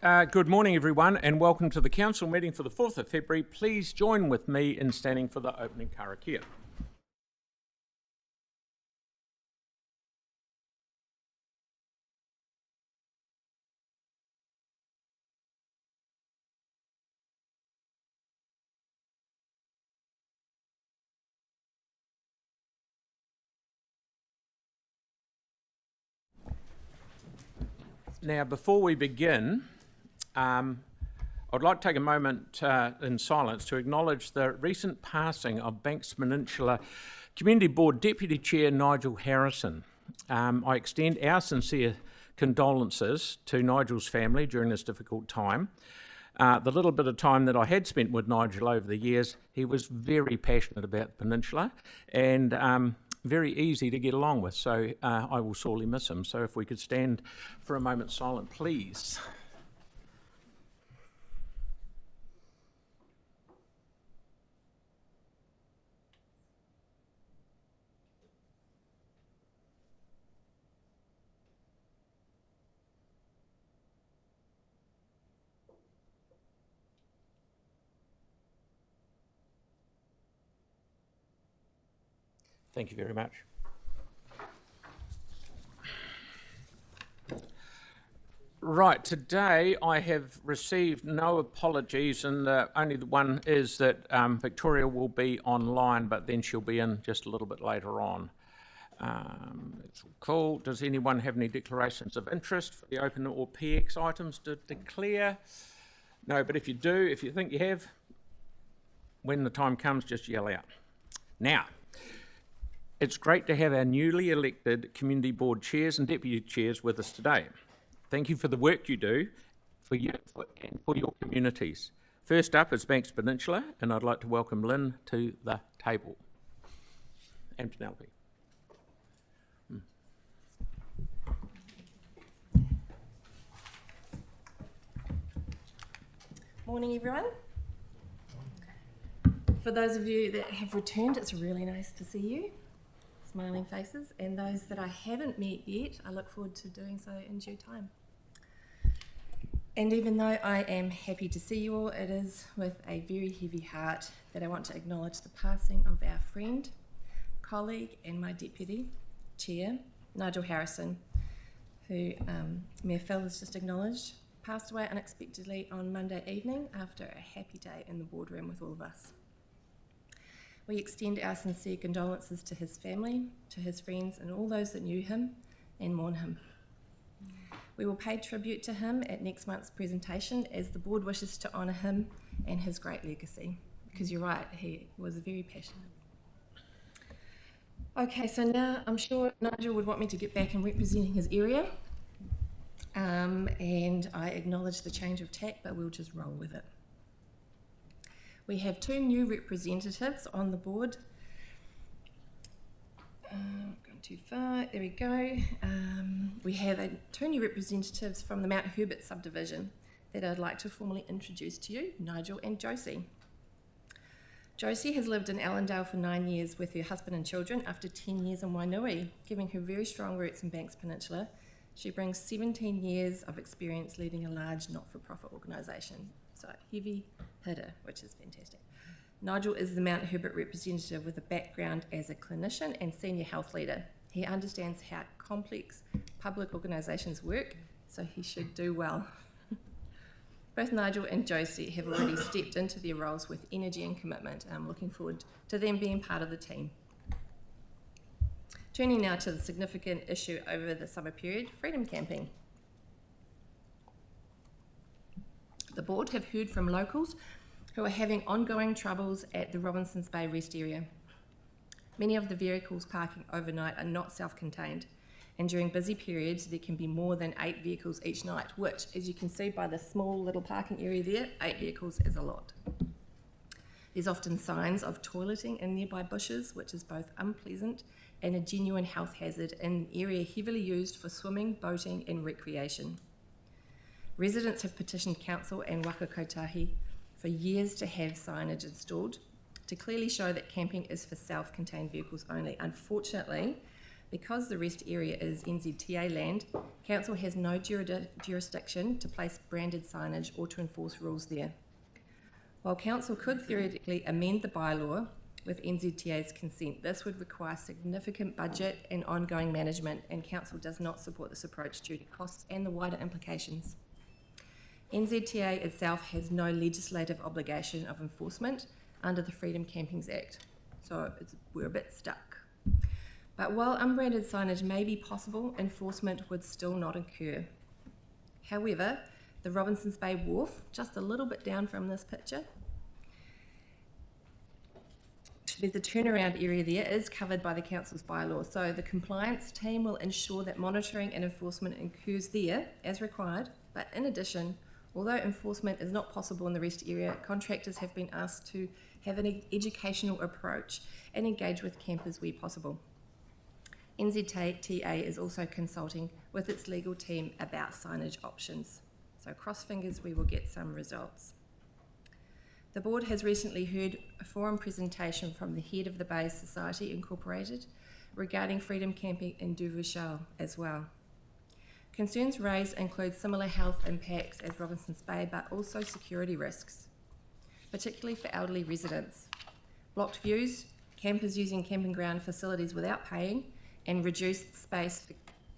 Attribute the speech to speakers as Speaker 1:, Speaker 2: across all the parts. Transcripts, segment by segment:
Speaker 1: Good morning, everyone, and welcome to the council meeting for the 4th of February. Please join with me in standing for the opening karakia. Now, before we begin, I'd like to take a moment in silence to acknowledge the recent passing of Banks Peninsula Community Board Deputy Chair Nigel Harrison. I extend our sincere condolences to Nigel's family during this difficult time. The little bit of time that I had spent with Nigel over the years, he was very passionate about the peninsula and very easy to get along with, so I will sorely miss him. So if we could stand for a moment silent, please. Thank you very much. Right, today I have received no apologies, and only the one is that Victoria will be online, but then she'll be in just a little bit later on. It's all cool. Does anyone have any declarations of interest for the open or PX items to declare? No, but if you do, if you think you have, when the time comes, just yell out. Now, it's great to have our newly elected community board chairs and deputy chairs with us today. Thank you for the work you do for your communities. First up is Banks Peninsula, and I'd like to welcome Lynn to the table. And Penelope.
Speaker 2: Morning, everyone. For those of you that have returned, it's really nice to see you. Smiling faces, and those that I haven't met yet, I look forward to doing so in due time. And even though I am happy to see you all, it is with a very heavy heart that I want to acknowledge the passing of our friend, colleague, and my deputy chair, Nigel Harrison, who Mayor Phil has just acknowledged, passed away unexpectedly on Monday evening after a happy day in the boardroom with all of us. We extend our sincere condolences to his family, to his friends, and all those that knew him and mourn him. We will pay tribute to him at next month's presentation as the board wishes to honour him and his great legacy, because you're right, he was very passionate. Okay, so now I'm sure Nigel would want me to get back and representing his area, and I acknowledge the change of tack, but we'll just roll with it. We have two new representatives on the board. Going too far, there we go. We have two new representatives from the Mount Herbert subdivision that I'd like to formally introduce to you, Nigel and Josie. Josie has lived in Allendale for 9 years with her husband and children after 10 years in Wainui, giving her very strong roots in Banks Peninsula. She brings 17 years of experience leading a large not-for-profit organisation. So heavy hitter, which is fantastic. Nigel is the Mount Herbert representative with a background as a clinician and senior health leader. He understands how complex public organisations work, so he should do well. Both Nigel and Josie have already stepped into their roles with energy and commitment, and I'm looking forward to them being part of the team. Turning now to the significant issue over the summer period, freedom camping. The board have heard from locals who are having ongoing troubles at the Robinsons Bay rest area. Many of the vehicles parking overnight are not self-contained, and during busy periods there can be more than 8 vehicles each night, which, as you can see by the small little parking area there, 8 vehicles is a lot. There's often signs of toileting in nearby bushes, which is both unpleasant and a genuine health hazard in an area heavily used for swimming, boating and recreation. Residents have petitioned council and Waka Kotahi for years to have signage installed to clearly show that camping is for self-contained vehicles only. Unfortunately, Because the rest area is NZTA land, Council has no jurisdiction to place branded signage or to enforce rules there. While Council could theoretically amend the bylaw with NZTA's consent, this would require significant budget and ongoing management, and Council does not support this approach due to costs and the wider implications. NZTA itself has no legislative obligation of enforcement under the Freedom Campings Act, so we're a bit stuck. But while unbranded signage may be possible, enforcement would still not occur. However, the Robinsons Bay Wharf, just a little bit down from this picture, there's a turnaround area there, is covered by the Council's bylaw, so the compliance team will ensure that monitoring and enforcement occurs there as required, but in addition, although enforcement is not possible in the rest area, contractors have been asked to have an educational approach and engage with campers where possible. NZTA is also consulting with its legal team about signage options. So cross fingers we will get some results. The board has recently heard a forum presentation from the head of the Bay Society Incorporated regarding freedom camping in Duvushal as well. Concerns raised include similar health impacts as Robinsons Bay, but also security risks, particularly for elderly residents. Blocked views, campers using camping ground facilities without paying, and reduced space for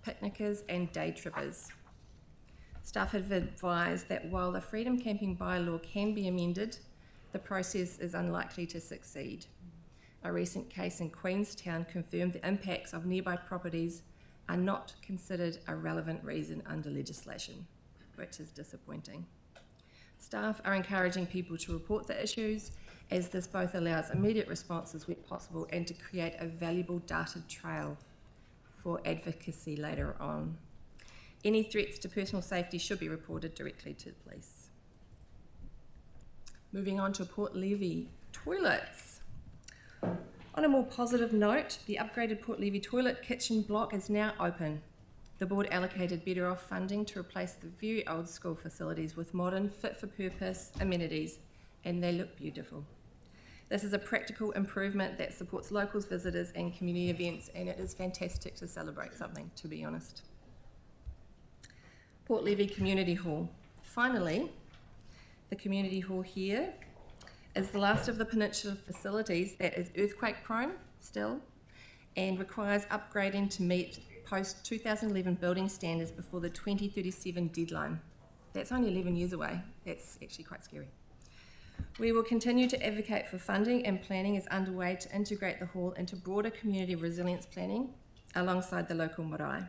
Speaker 2: picnickers and day trippers. Staff have advised that while the Freedom Camping bylaw can be amended, the process is unlikely to succeed. A recent case in Queenstown confirmed the impacts of nearby properties are not considered a relevant reason under legislation, which is disappointing. Staff are encouraging people to report the issues, as this both allows immediate responses where possible and to create a valuable data trail for advocacy later on. Any threats to personal safety should be reported directly to the police. Moving on to Port Levy toilets. On a more positive note, the upgraded Port Levy toilet kitchen block is now open. The board allocated Better Off funding to replace the very old school facilities with modern, fit-for-purpose amenities, and they look beautiful. This is a practical improvement that supports locals, visitors and community events, and it is fantastic to celebrate something, to be honest. Port Levy Community Hall. Finally, the community hall here is the last of the peninsula facilities that is earthquake prone still and requires upgrading to meet post 2011 building standards before the 2037 deadline. That's only 11 years away. That's actually quite scary. We will continue to advocate for funding, and planning is underway to integrate the hall into broader community resilience planning alongside the local marae.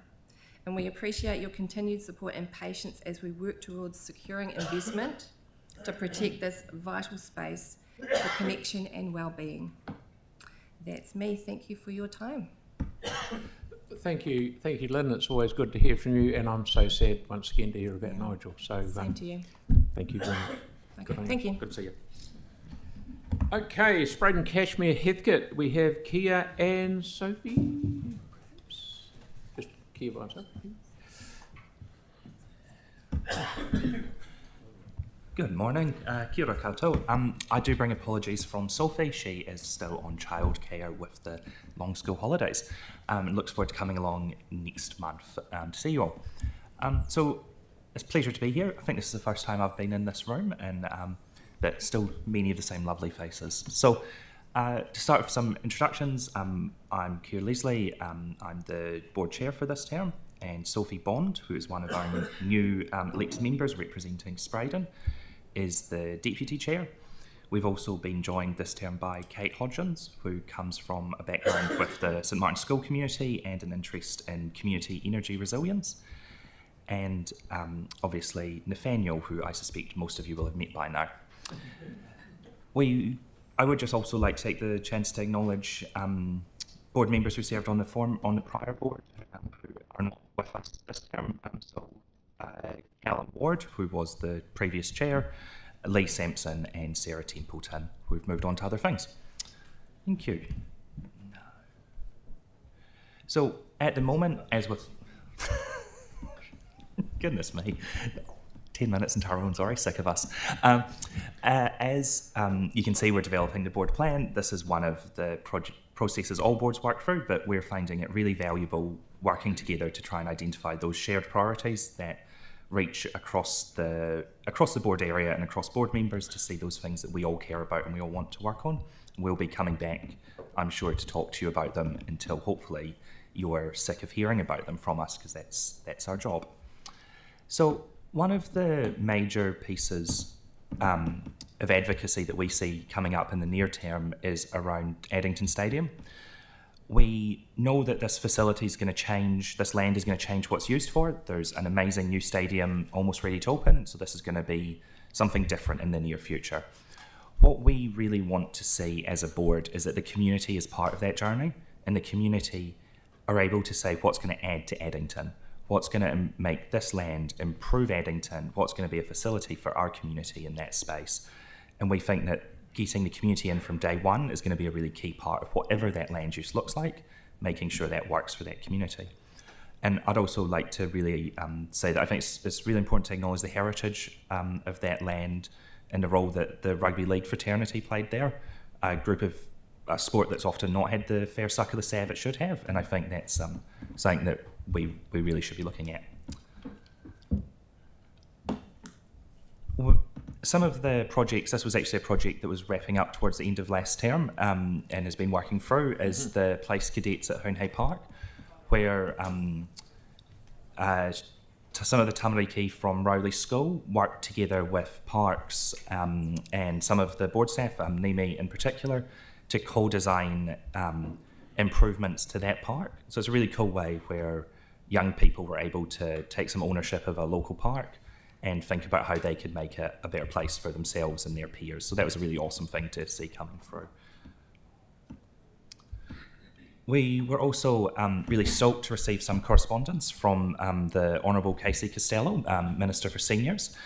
Speaker 2: And we appreciate your continued support and patience as we work towards securing investment to protect this vital space for connection and well-being. That's me. Thank you for your time.
Speaker 1: Thank you, Lynn. It's always good to hear from you, and I'm so sad once again to hear about Nigel. So
Speaker 2: Same to you.
Speaker 1: thank you very much.
Speaker 2: Okay, thank you.
Speaker 1: Good to see you. Okay, Spraden Cashmere Heathcote. We have Kia and Sophie. Perhaps just Kia by herself.
Speaker 3: Good morning, kia ora koutou. I do bring apologies from Sophie. She is still on childcare with the long school holidays and looks forward to coming along next month to see you all. So it's a pleasure to be here. I think this is the first time I've been in this room, and but still many of the same lovely faces. So to start with some introductions, I'm Keir Leslie. I'm the board chair for this term, and Sophie Bond, who is one of our new elected members representing Spraden, is the deputy chair. We've also been joined this term by Kate Hodgins, who comes from a background with the St Martin's School community and an interest in community energy resilience. And obviously Nathaniel, who I suspect most of you will have met by now. I would just also like to take the chance to acknowledge board members who served on the prior board who are not with us this term. Callum Ward, who was the previous chair, Lee Sampson and Sarah Templeton, who've moved on to other things. Thank you. No. So at the moment, as with goodness me, 10 minutes in Tyrone, sorry, sick of us. As you can see, we're developing the board plan. This is one of the processes all boards work through, but we're finding it really valuable working together to try and identify those shared priorities that reach across the board area and across board members to see those things that we all care about and we all want to work on. We'll be coming back, I'm sure, to talk to you about them until hopefully you're sick of hearing about them from us, because that's our job. So one of the major pieces of advocacy that we see coming up in the near term is around Addington Stadium. We know that this facility is going to change, this land is going to change what's used for it. There's an amazing new stadium almost ready to open, so this is going to be something different in the near future. What we really want to see as a board is that the community is part of that journey, and the community are able to say what's going to add to Addington, what's going to make this land improve Addington, what's going to be a facility for our community in that space. And we think that getting the community in from day one is going to be a really key part of whatever that land use looks like, making sure that works for that community. And I'd also like to really say that I think it's really important to acknowledge the heritage of that land and the role that the rugby league fraternity played there, a sport that's often not had the fair suck of the sav it should have, and I think that's something that we really should be looking at. Some of the projects, this was actually a project that was wrapping up towards the end of last term and has been working through, is the Place Cadets at Hoonhay Park, where some of the tamariki from Rowley School worked together with Parks and some of the board staff, Nimi in particular, to co-design improvements to that park. So it's a really cool way where young people were able to take some ownership of a local park and think about how they could make it a better place for themselves and their peers. So that was a really awesome thing to see coming through. We were also really stoked to receive some correspondence from the Honourable Casey Costello, Minister for Seniors,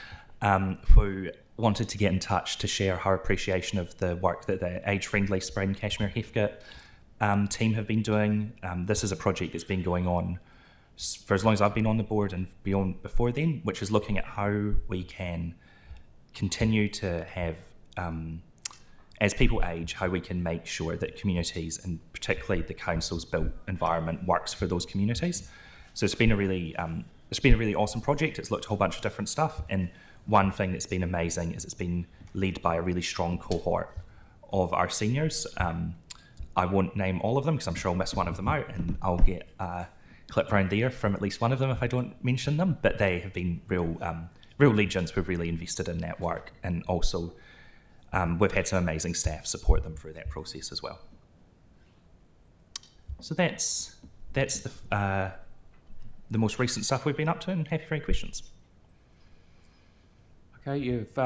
Speaker 3: who wanted to get in touch to share her appreciation of the work that the age-friendly Spring Cashmere Heathcote team have been doing. This is a project that's been going on for as long as I've been on the board and beyond before then, which is looking at how we can continue to have, as people age, how we can make sure that communities, and particularly the council's built environment, works for those communities. So it's been a really awesome project. It's looked at a whole bunch of different stuff, and one thing that's been amazing is it's been led by a really strong cohort of our seniors. I won't name all of them because I'm sure I'll miss one of them out, and I'll get a clip round there from at least one of them if I don't mention them, but they have been real legends who've really invested in that work, and also we've had some amazing staff support them through that process as well. So that's the most recent stuff we've been up to, and happy for any questions.
Speaker 1: Okay, you've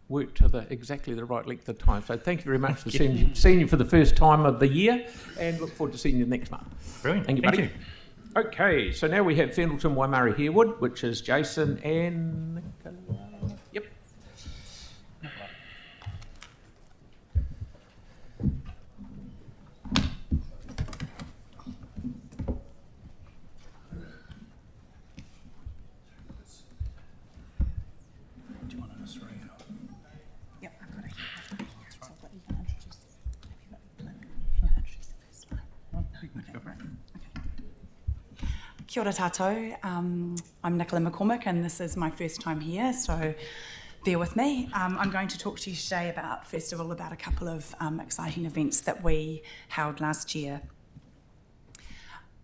Speaker 1: worked to exactly the right length of time, so thank you very much for seeing you for the first time of the year, and look forward to seeing you next month.
Speaker 3: Brilliant.
Speaker 1: Thank you, buddy. Okay, so now we have Fendleton Waimari Harewood, which is Jason and Nicola. Yep.
Speaker 4: Do you want to just read it?
Speaker 5: Yep, I've got it here. So I'll let you introduce. Introduce the first one. Okay, right. Okay. Kia ora tātou. I'm Nicola McCormick, and this is my first time here, so bear with me. I'm going to talk to you today about, first of all, about a couple of exciting events that we held last year.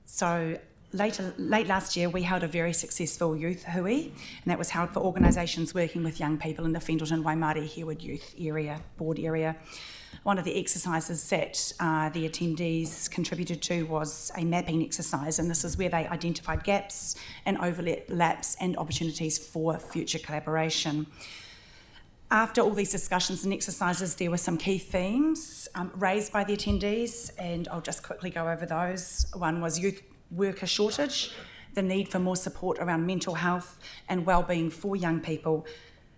Speaker 5: So late last year, we held a very successful youth hui, and that was held for organisations working with young people in the Fendleton Waimari Harewood youth area, board area. One of the exercises that the attendees contributed to was a mapping exercise, and this is where they identified gaps and overlaps and opportunities for future collaboration. After all these discussions and exercises, there were some key themes raised by the attendees, and I'll just quickly go over those. One was youth worker shortage, the need for more support around mental health and wellbeing for young people,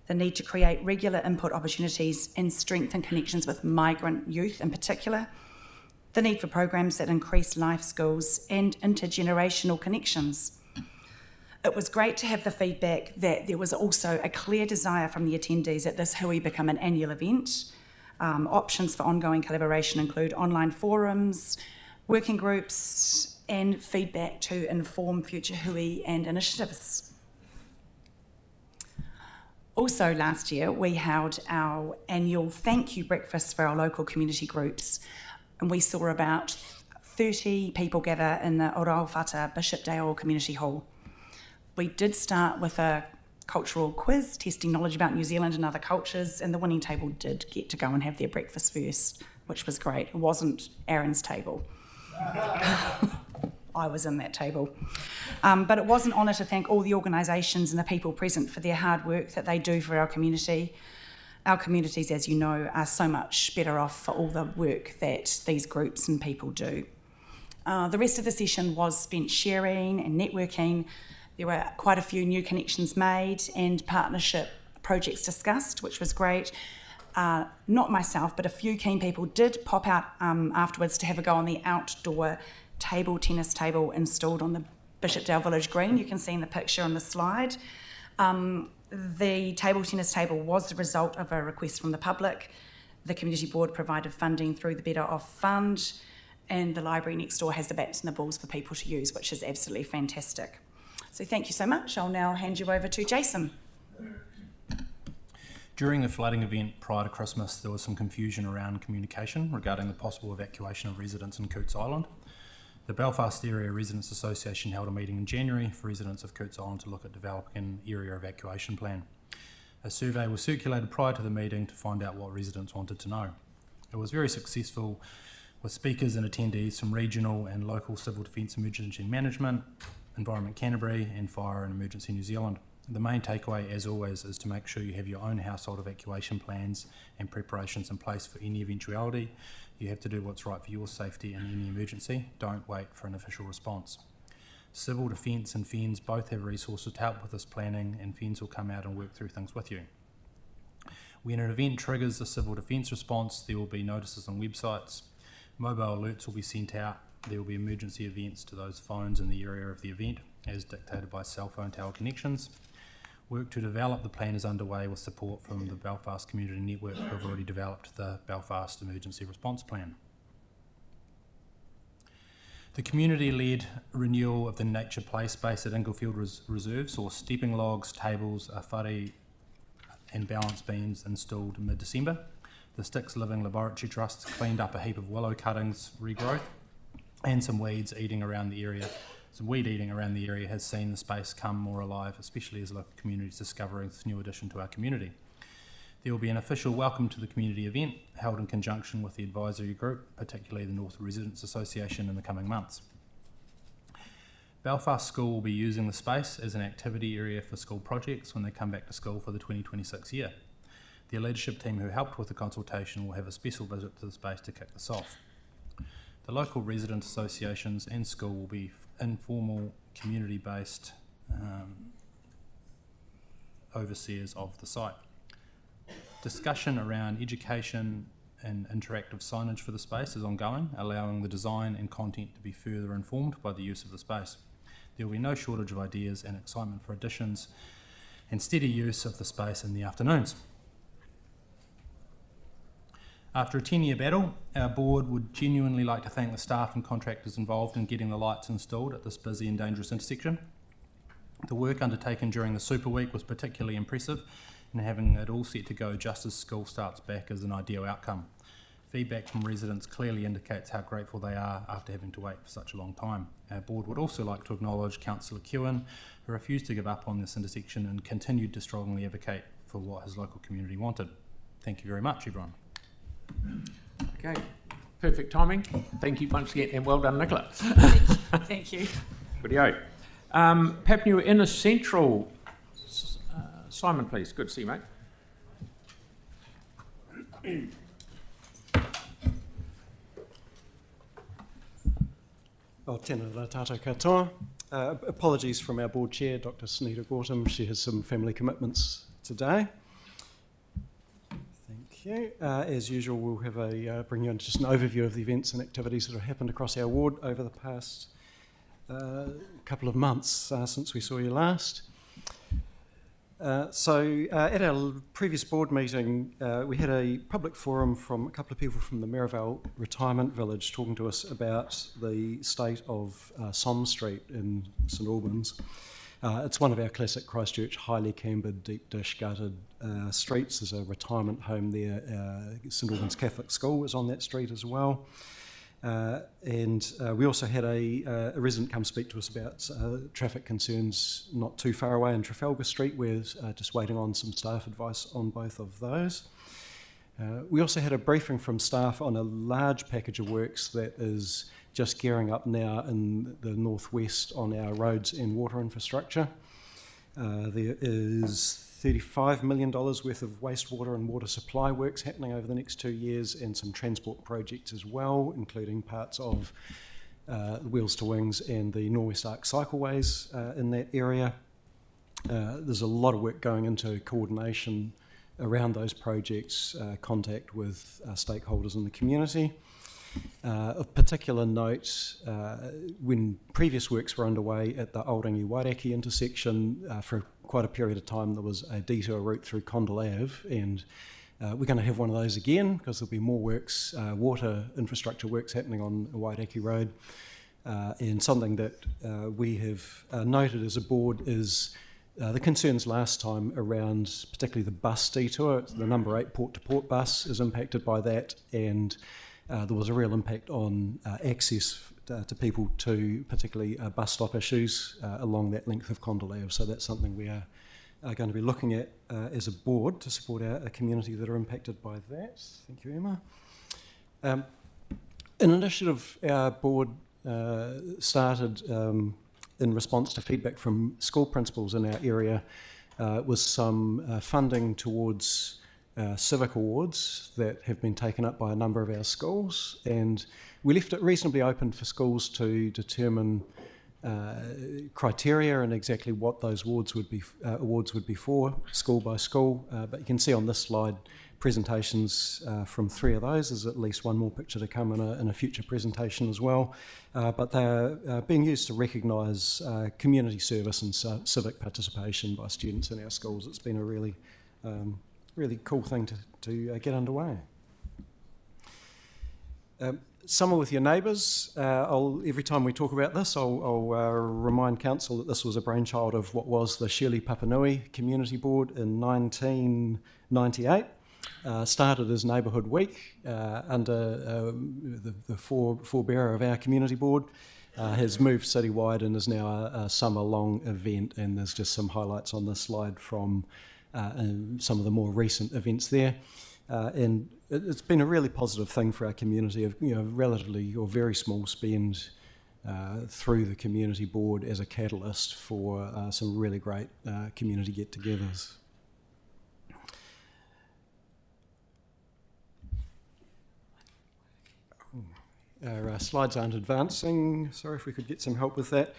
Speaker 5: the need to create regular input opportunities and strengthen connections with migrant youth in particular, the need for programs that increase life skills and intergenerational connections. It was great to have the feedback that there was also a clear desire from the attendees that this hui become an annual event. Options for ongoing collaboration include online forums, working groups, and feedback to inform future hui and initiatives. Also last year, we held our annual thank you breakfast for our local community groups, and we saw about 30 people gather in the Oroawhata Bishopdale Community Hall. We did start with a cultural quiz, testing knowledge about New Zealand and other cultures, and the winning table did get to go and have their breakfast first, which was great. It wasn't Aaron's table. I was in that table. But it was an honour to thank all the organisations and the people present for their hard work that they do for our community. Our communities, as you know, are so much better off for all the work that these groups and people do. The rest of the session was spent sharing and networking. There were quite a few new connections made and partnership projects discussed, which was great. Not myself, but a few keen people did pop out afterwards to have a go on the outdoor tennis table installed on the Bishopdale Village Green. You can see in the picture on the slide. The tennis table was the result of a request from the public. The community board provided funding through the Better Off Fund, and the library next door has the bats and the balls for people to use, which is absolutely fantastic. So thank you so much. I'll now hand you over to Jason.
Speaker 4: During the flooding event prior to Christmas, there was some confusion around communication regarding the possible evacuation of residents in Coots Island. The Belfast Area Residents Association held a meeting in January for residents of Coots Island to look at developing an area evacuation plan. A survey was circulated prior to the meeting to find out what residents wanted to know. It was very successful, with speakers and attendees from regional and local civil defence emergency management, Environment Canterbury and Fire and Emergency New Zealand. The main takeaway, as always, is to make sure you have your own household evacuation plans and preparations in place for any eventuality. You have to do what's right for your safety in any emergency. Don't wait for an official response. Civil Defence and FENS both have resources to help with this planning, and FENS will come out and work through things with you. When an event triggers a Civil Defence response, there will be notices on websites. Mobile alerts will be sent out. There will be emergency events to those phones in the area of the event, as dictated by cell phone tower connections. Work to develop the plan is underway with support from the Belfast Community Network, who have already developed the Belfast Emergency Response Plan. The community-led renewal of the nature play space at Inglefield Reserve saw stepping logs, tables, a whare and balance beams installed mid-December. The Sticks Living Laboratory Trust cleaned up a heap of willow cuttings regrowth, and some weed eating around the area has seen the space come more alive, especially as local communities discovering this new addition to our community. There will be an official welcome to the community event held in conjunction with the advisory group, particularly the North Residents Association, in the coming months. Belfast School will be using the space as an activity area for school projects when they come back to school for the 2026 year. The leadership team who helped with the consultation will have a special visit to the space to kick this off. The local resident associations and school will be informal, community-based overseers of the site. Discussion around education and interactive signage for the space is ongoing, allowing the design and content to be further informed by the use of the space. There will be no shortage of ideas and excitement for additions and steady use of the space in the afternoons. After a 10-year battle, our board would genuinely like to thank the staff and contractors involved in getting the lights installed at this busy and dangerous intersection. The work undertaken during the Super Week was particularly impressive, and having it all set to go just as school starts back is an ideal outcome. Feedback from residents clearly indicates how grateful they are after having to wait for such a long time. Our board would also like to acknowledge Councillor Kewen, who refused to give up on this intersection and continued to strongly advocate for what his local community wanted. Thank you very much, everyone.
Speaker 1: Okay, perfect timing. Thank you once again, and well done, Nicola.
Speaker 5: Thank you.
Speaker 1: Video. Papua Inner Central. Simon, please. Good to see you, mate.
Speaker 6: Tēnā rā tātou katoa. Apologies from our board chair, Dr. Sunita Gautam. She has some family commitments today. Thank you. As usual, we'll have bring you just an overview of the events and activities that have happened across our ward over the past couple of months since we saw you last. So at our previous board meeting, we had a public forum from a couple of people from the Merivale Retirement Village talking to us about the state of Som Street in St Albans. It's one of our classic Christchurch highly cambered, deep dish gutted streets. There's a retirement home there. St Albans Catholic School is on that street as well. And we also had a resident come speak to us about traffic concerns not too far away in Trafalgar Street. We're just waiting on some staff advice on both of those. We also had a briefing from staff on a large package of works that is just gearing up now in the northwest on our roads and water infrastructure. There is $35 million worth of wastewater and water supply works happening over the next 2 years, and some transport projects as well, including parts of Wheels to Wings and the Norwest Arc cycleways in that area. There's a lot of work going into coordination around those projects, contact with stakeholders in the community. Of particular note, when previous works were underway at the Orangi-Waireki intersection, for quite a period of time there was a detour route through Condell Ave, and we're going to have one of those again because there'll be more works, water infrastructure works happening on Waireki Road. And something that we have noted as a board is the concerns last time around particularly the bus detour. The number 8 port-to-port bus is impacted by that, and there was a real impact on access to people to particularly bus stop issues along that length of Condell Ave. So that's something we are going to be looking at as a board to support our community that are impacted by that. Thank you, Emma. An initiative our board started in response to feedback from school principals in our area was some funding towards civic awards that have been taken up by a number of our schools, and we left it reasonably open for schools to determine criteria and exactly what those awards would be for, school by school. But you can see on this slide presentations from 3 of those. There's at least one more picture to come in a future presentation as well. But they're being used to recognise community service and civic participation by students in our schools. It's been a really cool thing to get underway. Summer with your neighbours. Every time we talk about this, I'll remind Council that this was a brainchild of what was the Shirley Papanui Community Board in 1998. Started as Neighbourhood Week under the forebearer of our community board. Has moved citywide and is now a summer-long event, and there's just some highlights on this slide from some of the more recent events there. And it's been a really positive thing for our community of relatively or very small spend through the community board as a catalyst for some really great community get-togethers. Our slides aren't advancing. Sorry if we could get some help with that.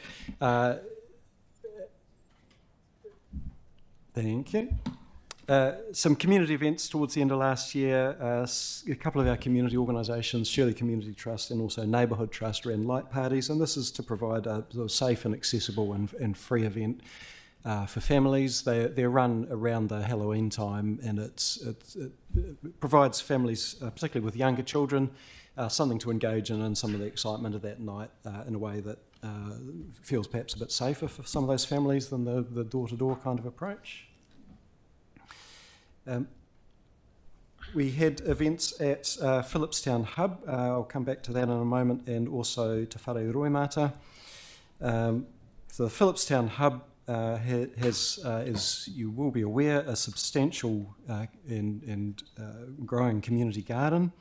Speaker 6: Thank you. Some community events towards the end of last year. A couple of our community organisations, Shirley Community Trust and also Neighbourhood Trust, ran light parties, and this is to provide a sort of safe and accessible and free event for families. They're run around the Halloween time, and it provides families, particularly with younger children, something to engage in and some of the excitement of that night in a way that feels perhaps a bit safer for some of those families than the door-to-door kind of approach. We had events at Phillipstown Hub. I'll come back to that in a moment, and also Te Whare Roemata. So the Phillipstown Hub has, as you will be aware, a substantial and growing community garden.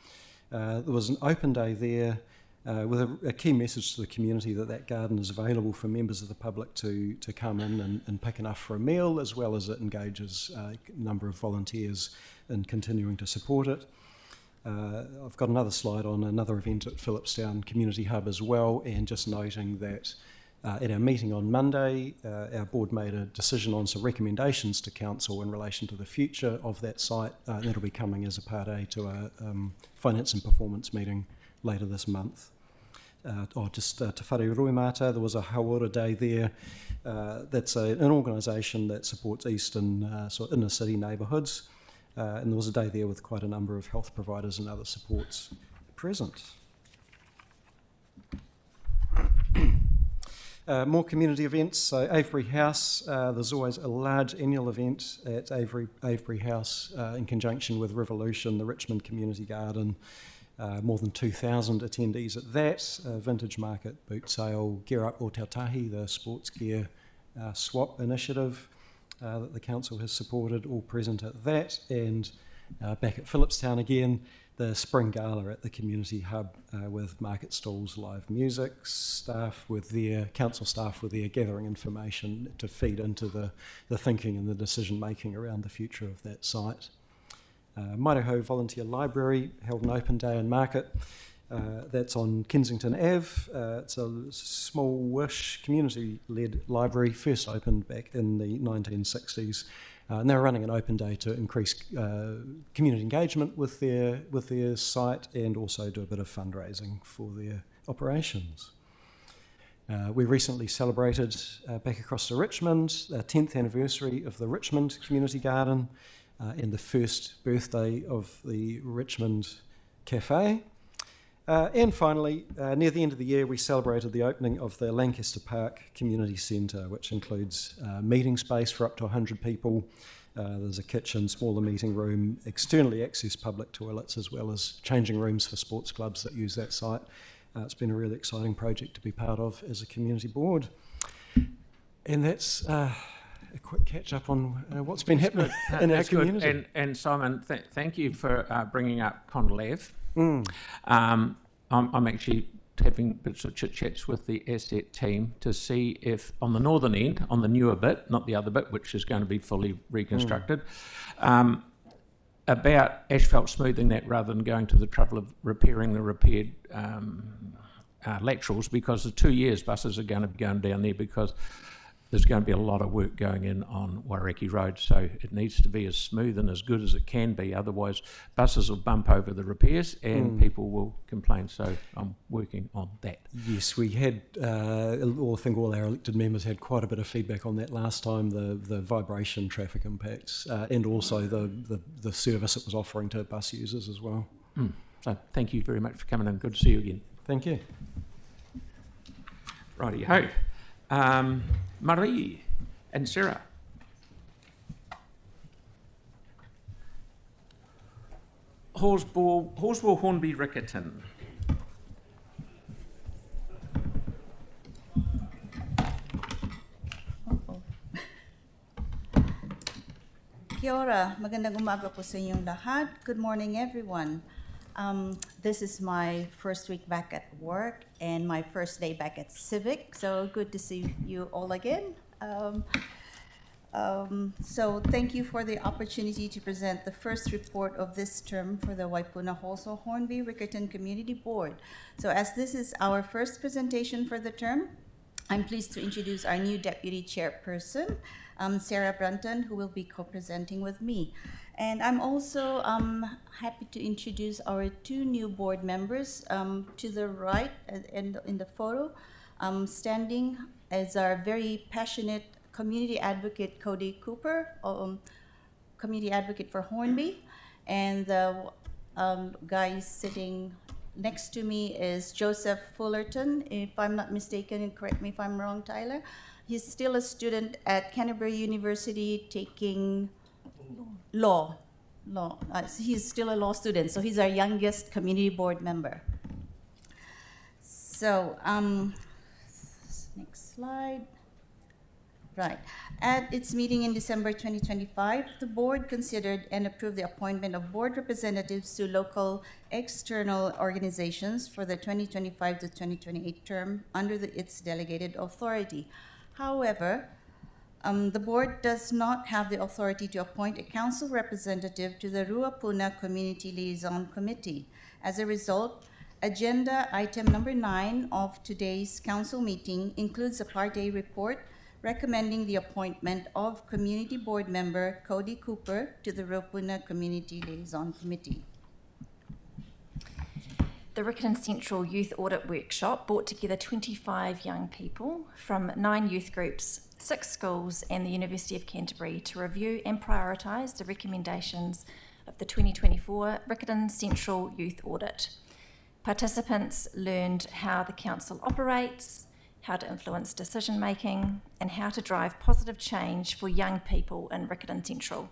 Speaker 6: There was an open day there with a key message to the community that garden is available for members of the public to come in and pick enough for a meal, as well as it engages a number of volunteers in continuing to support it. I've got another slide on another event at Phillipstown Community Hub as well, and just noting that at our meeting on Monday, our board made a decision on some recommendations to council in relation to the future of that site. That'll be coming as a part A to a finance and performance meeting later this month. Te Whare Ruimata. There was a Hauora Day there. That's an organisation that supports eastern sort of inner city neighbourhoods. And there was a day there with quite a number of health providers and other supports present. More community events. So Avebury House, there's always a large annual event at Avebury House in conjunction with Revolution, the Richmond Community Garden. More than 2,000 attendees at that. Vintage Market, Boot Sale, Gear Up o Tautahi, the sports gear swap initiative that the council has supported, all present at that. And back at Phillipstown again, the Spring Gala at the Community Hub with market stalls, live music, council staff with their gathering information to feed into the thinking and the decision making around the future of that site. Maireho Volunteer Library held an open day and market. That's on Kensington Ave. It's a small-ish community-led library, first opened back in the 1960s. And they're running an open day to increase community engagement with their site and also do a bit of fundraising for their operations. We recently celebrated back across to Richmond, the 10th anniversary of the Richmond Community Garden and the first birthday of the Richmond Cafe. And finally, near the end of the year, we celebrated the opening of the Lancaster Park Community Centre, which includes meeting space for up to 100 people. There's a kitchen, smaller meeting room, externally accessed public toilets, as well as changing rooms for sports clubs that use that site. It's been a really exciting project to be part of as a community board. And that's a quick catch up on what's been happening in our community.
Speaker 1: Good. And Simon, thank you for bringing up councillive. I'm actually having bits of chit-chats with the asset team to see if on the northern end, on the newer bit, not the other bit, which is going to be fully reconstructed, about asphalt smoothing that rather than going to the trouble of repairing the repaired laterals, because the 2 years buses are going to be going down there because there's going to be a lot of work going in on Waireki Road, so it needs to be as smooth and as good as it can be. Otherwise, buses will bump over the repairs and people will complain. So I'm working on that.
Speaker 6: Yes, we had, I think all our elected members had quite a bit of feedback on that last time, the vibration traffic impacts and also the service it was offering to bus users as well.
Speaker 1: So thank you very much for coming in. Good to see you again.
Speaker 6: Thank you.
Speaker 1: Righty-ho. Marie and Sarah. Horsball Hornby Rickerton.
Speaker 7: Kia ora, magandang umaga po sa inyong lahat. Good morning, everyone. This is my first week back at work and my first day back at Civic, so good to see you all again. So thank you for the opportunity to present the first report of this term for the Waipuna Horsball Hornby Rickerton Community Board. So as this is our first presentation for the term, I'm pleased to introduce our new Deputy Chairperson, Sarah Brunton, who will be co-presenting with me. And I'm also happy to introduce our two new board members. To the right and in the photo, standing as our very passionate community advocate, Cody Cooper, community advocate for Hornby. And the guy sitting next to me is Joseph Fullerton, if I'm not mistaken, and correct me if I'm wrong, Tyler. He's still a student at Canterbury University taking law. He's still a law student, so he's our youngest community board member. So, next slide. Right. At its meeting in December 2025, the board considered and approved the appointment of board representatives to local external organizations for the 2025 to 2028 term under its delegated authority. However, the board does not have the authority to appoint a council representative to the Ruapuna Community Liaison Committee. As a result, agenda item number 9 of today's council meeting includes a Part A report recommending the appointment of community board member Cody Cooper to the Ruapuna Community Liaison Committee.
Speaker 8: The Riccarton Central Youth Audit Workshop brought together 25 young people from 9 youth groups, 6 schools and the University of Canterbury to review and prioritise the recommendations of the 2024 Riccarton Central Youth Audit. Participants learned how the council operates, how to influence decision making, and how to drive positive change for young people in Riccarton Central.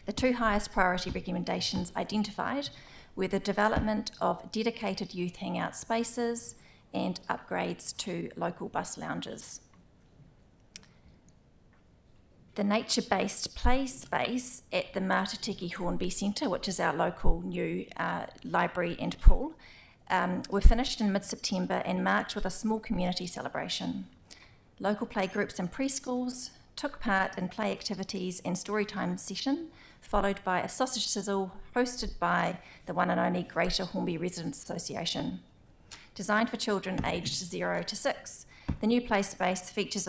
Speaker 8: The 2 highest priority recommendations identified were the development of dedicated youth hangout spaces and upgrades to local bus lounges. The nature-based play space at the Mātatiki Hornby Centre, which is our local new library and pool, were finished in mid-September and marked with a small community celebration. Local play groups and preschools took part in play activities and storytime session, followed by a sausage sizzle hosted by the one and only Greater Hornby Residents Association. Designed for children aged 0 to 6, the new play space features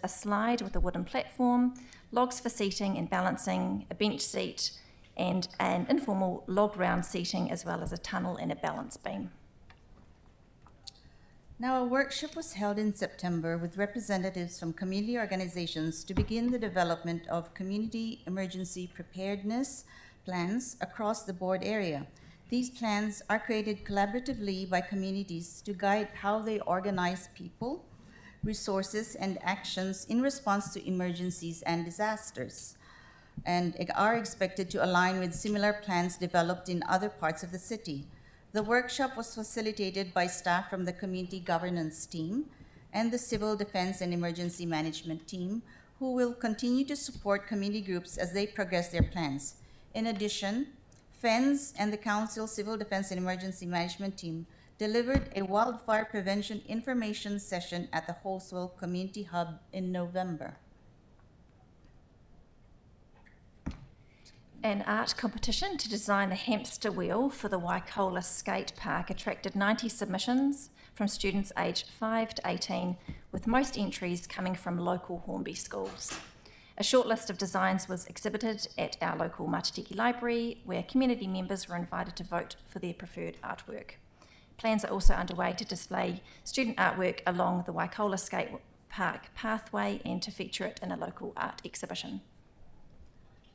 Speaker 8: a slide with a wooden platform, logs for seating and balancing, a bench seat, and an informal log round seating, as well as a tunnel and a balance beam.
Speaker 7: Now, a workshop was held in September with representatives from community organizations to begin the development of community emergency preparedness plans across the board area. These plans are created collaboratively by communities to guide how they organize people, resources, and actions in response to emergencies and disasters, and are expected to align with similar plans developed in other parts of the city. The workshop was facilitated by staff from the Community Governance team and the Civil Defense and Emergency Management team, who will continue to support community groups as they progress their plans. In addition, FENS and the Council Civil Defense and Emergency Management team delivered a wildfire prevention information session at the Holswell Community Hub in November.
Speaker 8: An art competition to design the hamster wheel for the Waikola Skate Park attracted 90 submissions from students aged 5 to 18, with most entries coming from local Hornby schools. A short list of designs was exhibited at our local Mātatiki Library, where community members were invited to vote for their preferred artwork. Plans are also underway to display student artwork along the Waikola Skate Park pathway and to feature it in a local art exhibition.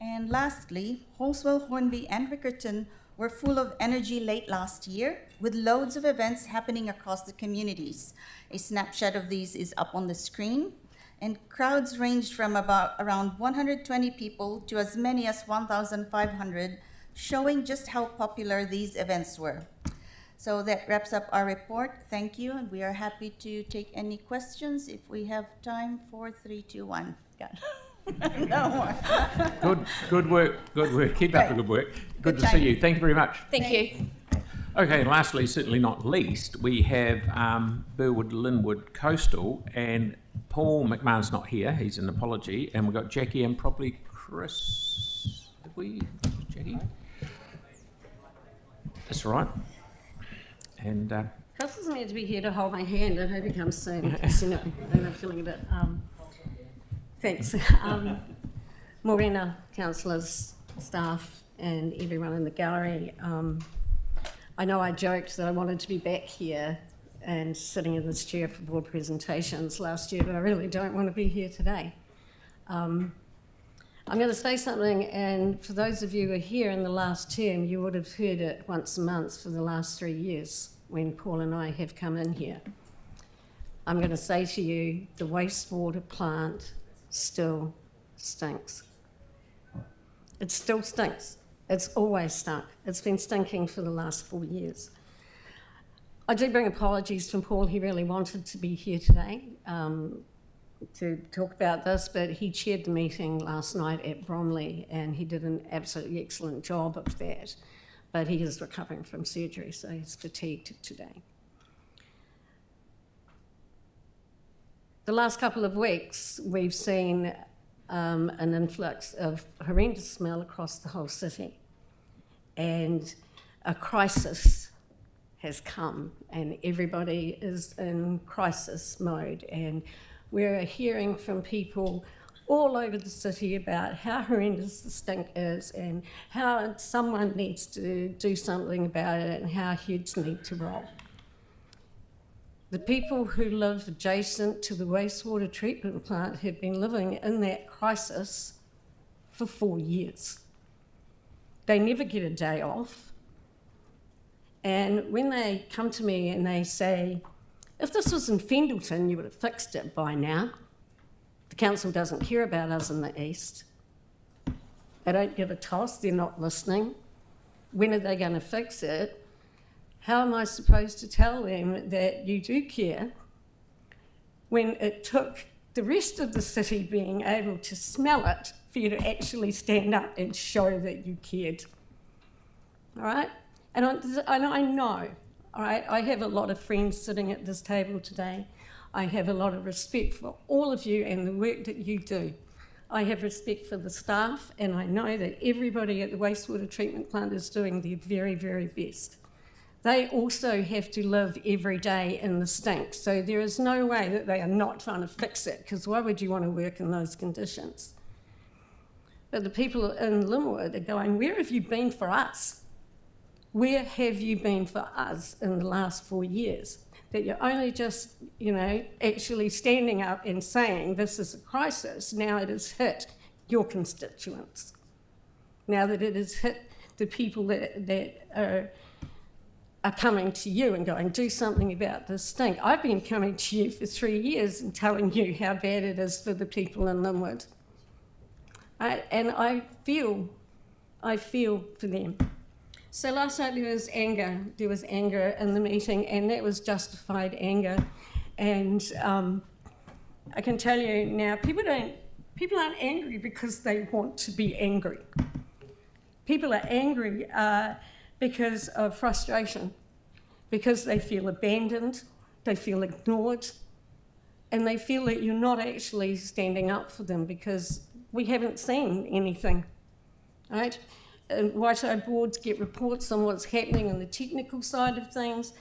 Speaker 7: And lastly, Holswell, Hornby, and Riccarton were full of energy late last year, with loads of events happening across the communities. A snapshot of these is up on the screen, and crowds ranged from around 120 people to as many as 1,500, showing just how popular these events were. So that wraps up our report. Thank you, and we are happy to take any questions if we have time. 4, 3, 2, 1. Got no more.
Speaker 1: Good work. Keep up the good work. Good to see you. Thank you very much.
Speaker 8: Thank you.
Speaker 1: Okay, and lastly, certainly not least, we have Burwood Linwood Coastal, and Paul McMahon's not here. He's an apology, and we've got Jackie and probably Chris. Have we, Jackie? That's all right. And
Speaker 9: Chris is meant to be here to hold my hand. I hope he comes soon. Because, you know, I'm feeling a bit. Thanks. Morena, councillors, staff, and everyone in the gallery. I know I joked that I wanted to be back here and sitting in this chair for board presentations last year, but I really don't want to be here today. I'm going to say something, and for those of you who are here in the last term, you would have heard it once a month for the last 3 years when Paul and I have come in here. I'm going to say to you, the wastewater plant still stinks. It still stinks. It's always stunk. It's been stinking for the last 4 years. I do bring apologies from Paul. He really wanted to be here today to talk about this, but he chaired the meeting last night at Bromley and he did an absolutely excellent job of that. But he is recovering from surgery, so he's fatigued today. The last couple of weeks, we've seen an influx of horrendous smell across the whole city. And a crisis has come and everybody is in crisis mode. And we're hearing from people all over the city about how horrendous the stink is and how someone needs to do something about it and how heads need to roll. The people who live adjacent to the wastewater treatment plant have been living in that crisis for 4 years. They never get a day off. And when they come to me and they say, if this was in Fendleton, you would have fixed it by now. The council doesn't care about us in the east. They don't give a toss, they're not listening. When are they going to fix it? How am I supposed to tell them that you do care when it took the rest of the city being able to smell it for you to actually stand up and show that you cared? All right? And I know, all right, I have a lot of friends sitting at this table today. I have a lot of respect for all of you and the work that you do. I have respect for the staff, and I know that everybody at the wastewater treatment plant is doing their very, very best. They also have to live every day in the stink, so there is no way that they are not trying to fix it, because why would you want to work in those conditions? But the people in Linwood are going, where have you been for us? Where have you been for us in the last 4 years? That you're only just, actually standing up and saying this is a crisis. Now it has hit your constituents. Now that it has hit the people that are coming to you and going, do something about this stink. I've been coming to you for 3 years and telling you how bad it is for the people in Linwood. And I feel for them. So last night there was anger. There was anger in the meeting, and that was justified anger. And I can tell you now, people aren't angry because they want to be angry. People are angry because of frustration, because they feel abandoned, they feel ignored, and they feel that you're not actually standing up for them because we haven't seen anything, right? White boards get reports on what's happening on the technical side of things,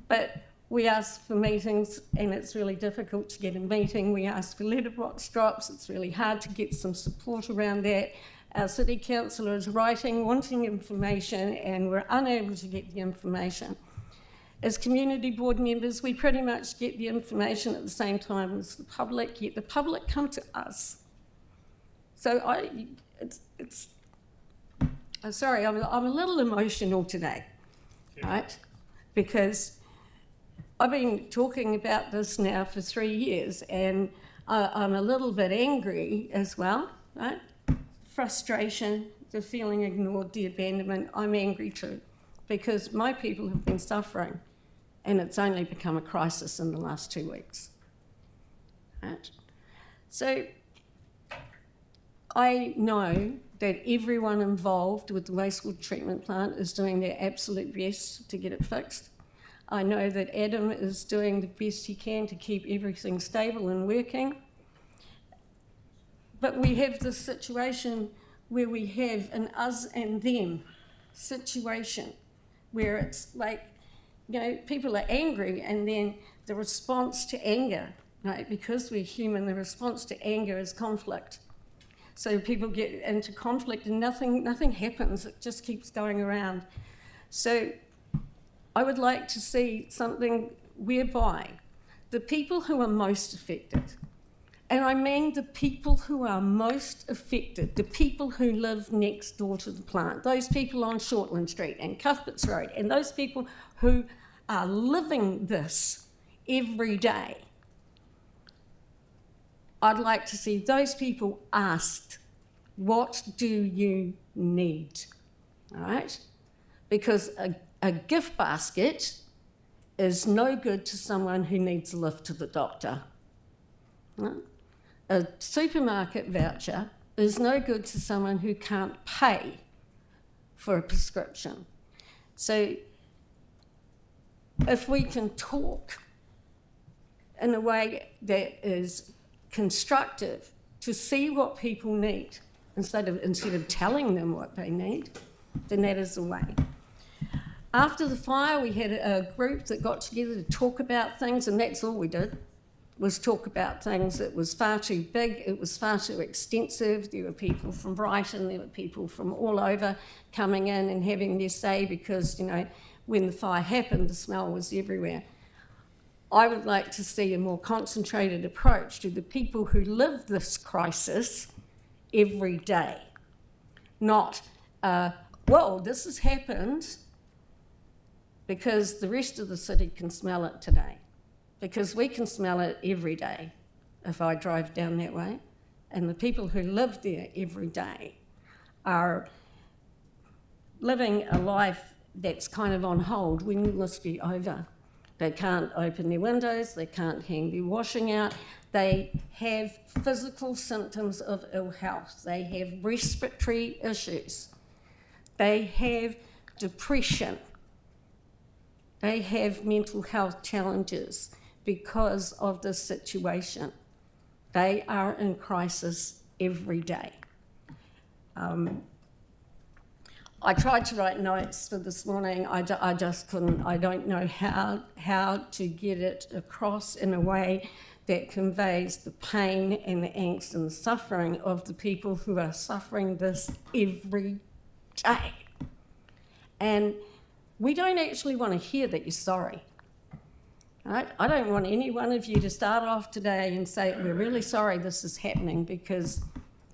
Speaker 9: but we ask for meetings and it's really difficult to get a meeting. We ask for letterbox drops, it's really hard to get some support around that. Our city councillor is writing, wanting information, and we're unable to get the information. As community board members, we pretty much get the information at the same time as the public, yet the public come to us. So I'm sorry, I'm a little emotional today, right? Because I've been talking about this now for 3 years, and I'm a little bit angry as well, right? Frustration, the feeling ignored, the abandonment. I'm angry too, because my people have been suffering, and it's only become a crisis in the last 2 weeks, right? So I know that everyone involved with the wastewater treatment plant is doing their absolute best to get it fixed. I know that Adam is doing the best he can to keep everything stable and working. But we have this situation where we have an us and them situation, where it's like, people are angry, and then the response to anger, right? Because we're human, the response to anger is conflict. So people get into conflict and nothing happens, it just keeps going around. So I would like to see something whereby the people who are most affected, and I mean the people who are most affected, the people who live next door to the plant, those people on Shortland Street and Cuthberts Road, and those people who are living this every day, I'd like to see those people asked, what do you need? All right? Because a gift basket is no good to someone who needs a lift to the doctor. Right? A supermarket voucher is no good to someone who can't pay for a prescription. So if we can talk in a way that is constructive to see what people need instead of telling them what they need, then that is the way. After the fire, we had a group that got together to talk about things, and that's all we did. was talk about things that was far too big, it was far too extensive. There were people from Brighton, there were people from all over coming in and having their say because, you know, when the fire happened, the smell was everywhere. I would like to see a more concentrated approach to the people who live this crisis every day. Not, well, this has happened because the rest of the city can smell it today. Because we can smell it every day if I drive down that way. And the people who live there every day are living a life that's kind of on hold when this be over. They can't open their windows, they can't hang their washing out, they have physical symptoms of ill health, they have respiratory issues, they have depression, they have mental health challenges because of this situation. They are in crisis every day. I tried to write notes for this morning. I just couldn't. I don't know how to get it across in a way that conveys the pain and the angst and the suffering of the people who are suffering this every day. And we don't actually want to hear that you're sorry. Right? I don't want any one of you to start off today and say, we're really sorry this is happening because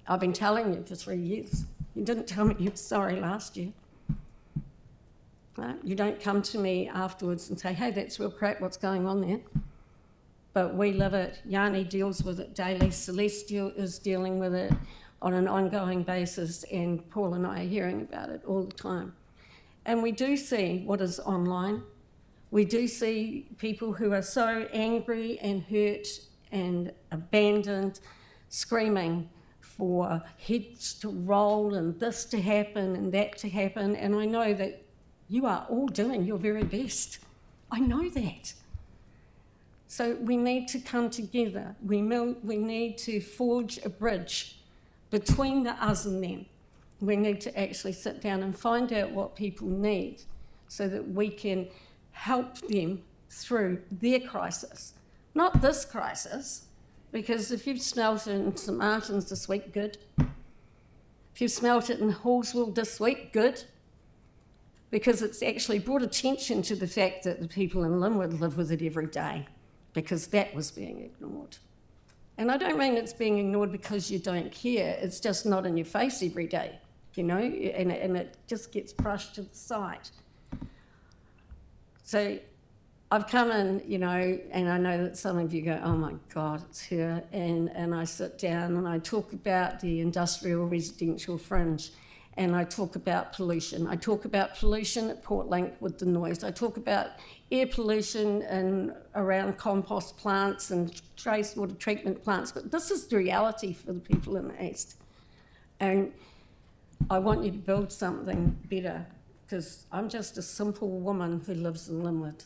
Speaker 9: I've been telling you for 3 years. You didn't tell me you were sorry last year. Right? You don't come to me afterwards and say, hey, that's real crap, what's going on there? But we live it. Yanni deals with it daily. Celeste is dealing with it on an ongoing basis, and Paul and I are hearing about it all the time. And we do see what is online. We do see people who are so angry and hurt and abandoned, screaming for heads to roll and this to happen and that to happen. And I know that you are all doing your very best. I know that. So we need to come together. We need to forge a bridge between the us and them. We need to actually sit down and find out what people need so that we can help them through their crisis. Not this crisis, because if you've smelt it in St Martin's this week, good. If you've smelt it in Hallsville this week, good. Because it's actually brought attention to the fact that the people in Linwood live with it every day, because that was being ignored. And I don't mean it's being ignored because you don't care, it's just not in your face every day, you know, and it just gets brushed to the side. So I've come in, you know, and I know that some of you go, oh my God, it's her. And I sit down and I talk about the industrial residential fringe, and I talk about pollution. I talk about pollution at Portlink with the noise. I talk about air pollution and around compost plants and wastewater treatment plants. But this is the reality for the people in the East. And I want you to build something better, because I'm just a simple woman who lives in Linwood.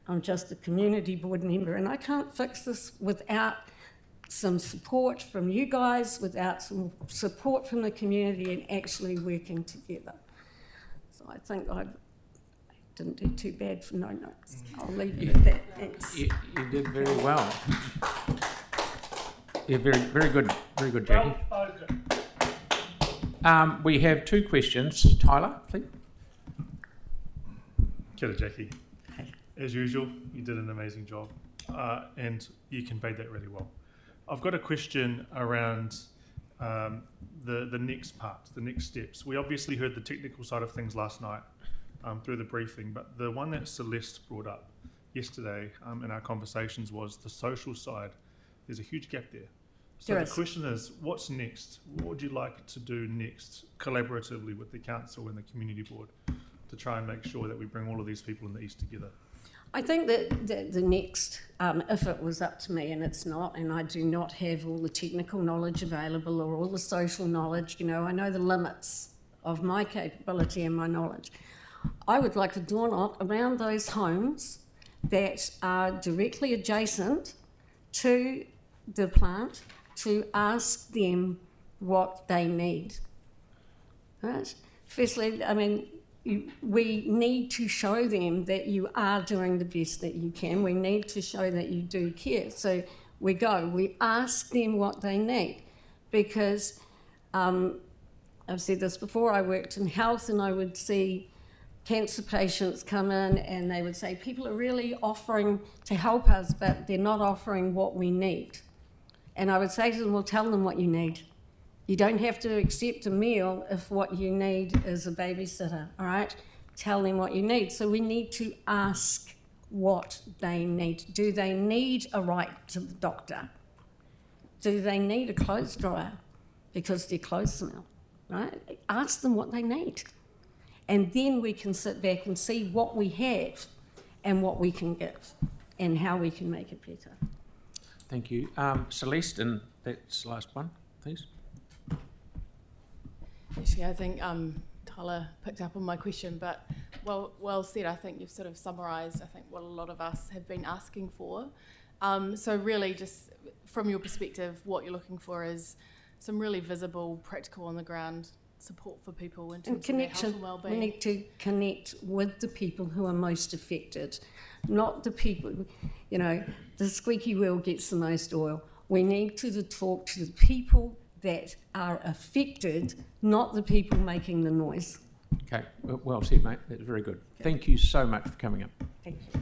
Speaker 9: I'm just a community board member, and I can't fix this without some support from you guys, without some support from the community, and actually working together. So I think I didn't do too bad for no notes. I'll leave it at that. Thanks.
Speaker 1: You did very well. Yeah, very good, Jackie. We have 2 questions. Tyler, please.
Speaker 10: Kia ora, Jackie. As usual, you did an amazing job, and you conveyed that really well. I've got a question around the next part, the next steps. We obviously heard the technical side of things last night through the briefing, but the one that Celeste brought up yesterday in our conversations was the social side. There's a huge gap there. So the question is, what's next? What would you like to do next, collaboratively with the council and the community board, to try and make sure that we bring all of these people in the East together?
Speaker 9: I think that the next, if it was up to me, and it's not, and I do not have all the technical knowledge available or all the social knowledge, you know, I know the limits of my capability and my knowledge. I would like a door knock around those homes that are directly adjacent to the plant to ask them what they need. Right? Firstly, I mean, we need to show them that you are doing the best that you can. We need to show that you do care. So we ask them what they need, because I've said this before, I worked in health and I would see cancer patients come in and they would say, people are really offering to help us, but they're not offering what we need. And I would say to them, well, tell them what you need. You don't have to accept a meal if what you need is a babysitter, all right? Tell them what you need. So we need to ask what they need. Do they need a right to the doctor? Do they need a clothes dryer because their clothes smell, right? Ask them what they need. And then we can sit back and see what we have and what we can give and how we can make it better.
Speaker 1: Thank you. Celeste, and that's the last one, please.
Speaker 11: Actually, I think Tyler picked up on my question, but well said. I think you've sort of summarised, I think, what a lot of us have been asking for. So really, just from your perspective, what you're looking for is some really visible, practical, on the ground support for people in terms of their health and well-being.
Speaker 9: We need to connect with the people who are most affected, not the people, the squeaky wheel gets the most oil. We need to talk to the people that are affected, not the people making the noise.
Speaker 1: Okay, well said, mate. That's very good. Thank you so much for coming up.
Speaker 9: Thank you.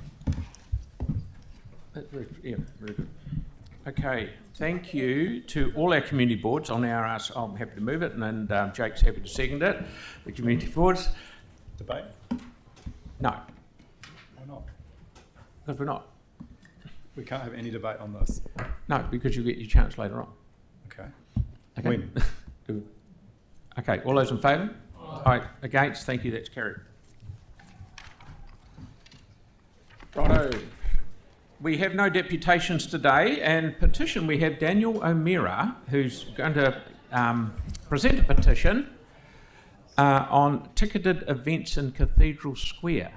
Speaker 1: That's very good. Okay, thank you to all our community boards. I'll now ask, I'm happy to move it, and Jake's happy to second it. The community boards.
Speaker 12: Debate?
Speaker 1: No.
Speaker 12: Why not?
Speaker 1: Because we're not.
Speaker 12: We can't have any debate on this.
Speaker 1: No, because you'll get your chance later on.
Speaker 12: Okay.
Speaker 1: Okay.
Speaker 12: When?
Speaker 1: Okay, all those in favour? Aye. Against? Thank you, that's carried. Righto. We have no deputations today, and petition we have Daniel O'Meara, who's going to present a petition on ticketed events in Cathedral Square.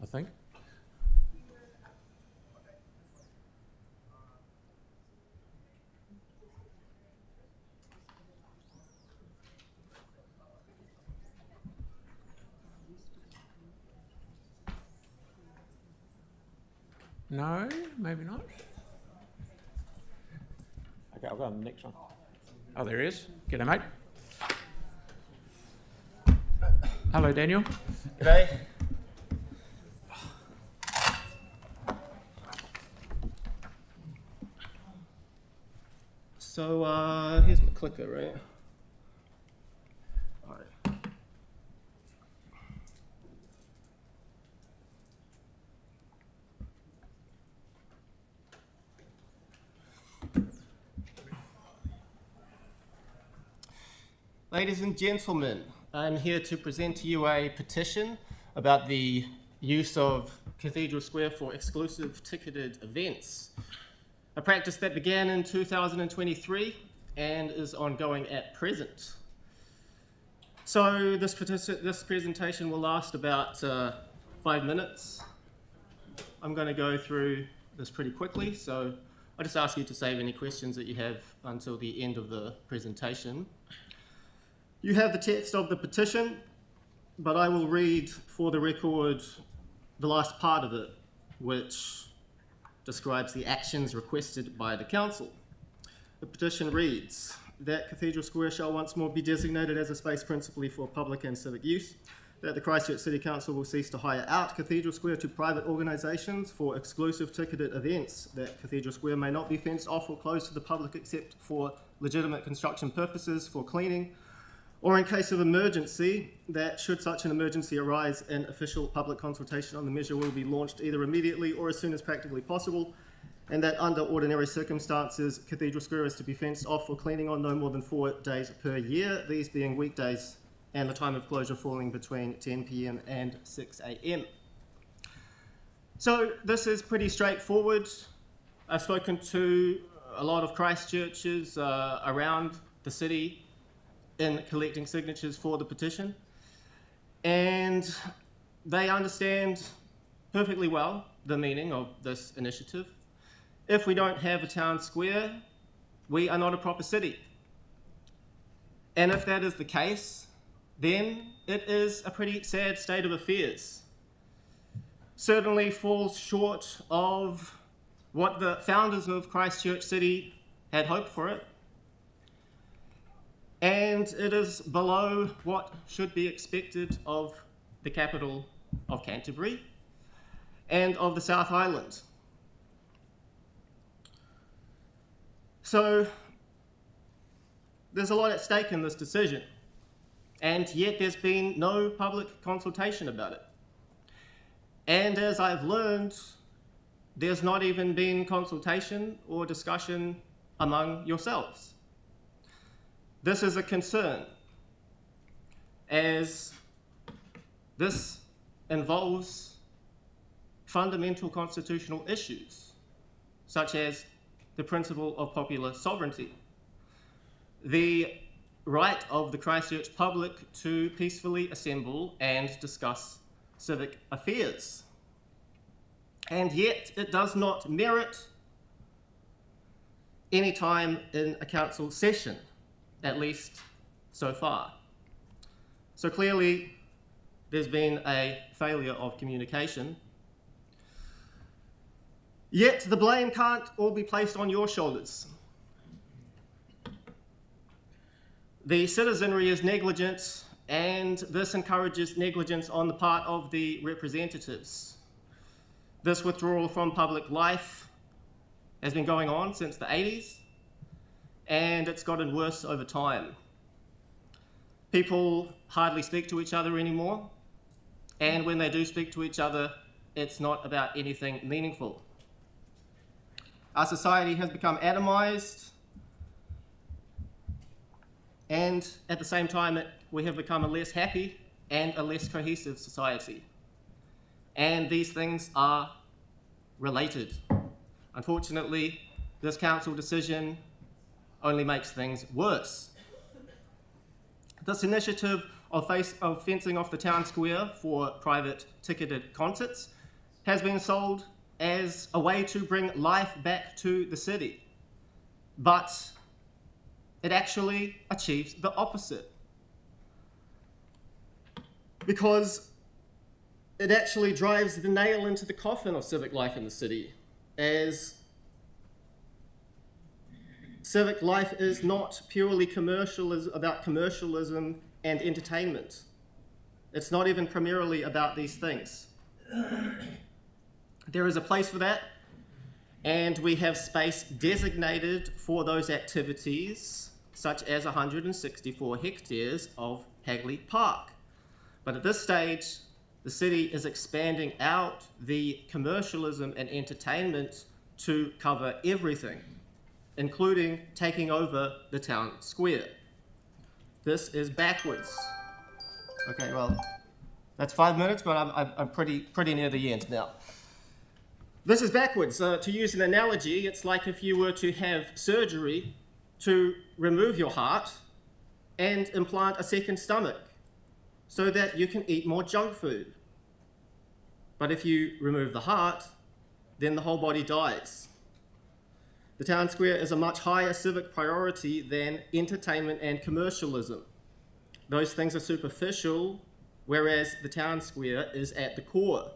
Speaker 1: I think. No, maybe not. Okay, I'll go on the next one. Oh, there he is. G'day, mate. Hello, Daniel.
Speaker 13: G'day. So, here's my clicker, right? All right. Ladies and gentlemen, I'm here to present to you a petition about the use of Cathedral Square for exclusive ticketed events, a practice that began in 2023 and is ongoing at present. So this presentation will last about 5 minutes. I'm going to go through this pretty quickly, so I just ask you to save any questions that you have until the end of the presentation. You have the text of the petition, but I will read for the record the last part of it, which describes the actions requested by the council. The petition reads that Cathedral Square shall once more be designated as a space principally for public and civic use, that the Christchurch City Council will cease to hire out Cathedral Square to private organisations for exclusive ticketed events, that Cathedral Square may not be fenced off or closed to the public except for legitimate construction purposes, for cleaning, or in case of emergency, that should such an emergency arise, an official public consultation on the measure will be launched either immediately or as soon as practically possible, and that under ordinary circumstances, Cathedral Square is to be fenced off for cleaning on no more than 4 days per year, these being weekdays and the time of closure falling between 10 p.m. and 6 a.m. So this is pretty straightforward. I've spoken to a lot of Christchurches around the city in collecting signatures for the petition, and they understand perfectly well the meaning of this initiative. If we don't have a town square, we are not a proper city. And if that is the case, then it is a pretty sad state of affairs. Certainly falls short of what the founders of Christchurch City had hoped for it. And it is below what should be expected of the capital of Canterbury and of the South Island. So there's a lot at stake in this decision, and yet there's been no public consultation about it. And as I've learned, there's not even been consultation or discussion among yourselves. This is a concern, as this involves fundamental constitutional issues, such as the principle of popular sovereignty, the right of the Christchurch public to peacefully assemble and discuss civic affairs. And yet it does not merit any time in a council session, at least so far. So clearly there's been a failure of communication. Yet the blame can't all be placed on your shoulders. The citizenry is negligent, and this encourages negligence on the part of the representatives. This withdrawal from public life has been going on since the 80s, and it's gotten worse over time. People hardly speak to each other anymore, and when they do speak to each other, it's not about anything meaningful. Our society has become atomized, and at the same time, we have become a less happy and a less cohesive society. And these things are related. Unfortunately, this council decision only makes things worse. This initiative of fencing off the town square for private ticketed concerts has been sold as a way to bring life back to the city. But it actually achieves the opposite. Because it actually drives the nail into the coffin of civic life in the city, as civic life is not purely about commercialism and entertainment. It's not even primarily about these things. There is a place for that, and we have space designated for those activities, such as 164 hectares of Hagley Park. But at this stage, the city is expanding out the commercialism and entertainment to cover everything, including taking over the town square. This is backwards. Okay, well, that's 5 minutes, but I'm pretty near the end now. This is backwards. To use an analogy, it's like if you were to have surgery to remove your heart and implant a second stomach so that you can eat more junk food. But if you remove the heart, then the whole body dies. The town square is a much higher civic priority than entertainment and commercialism. Those things are superficial, whereas the town square is at the core.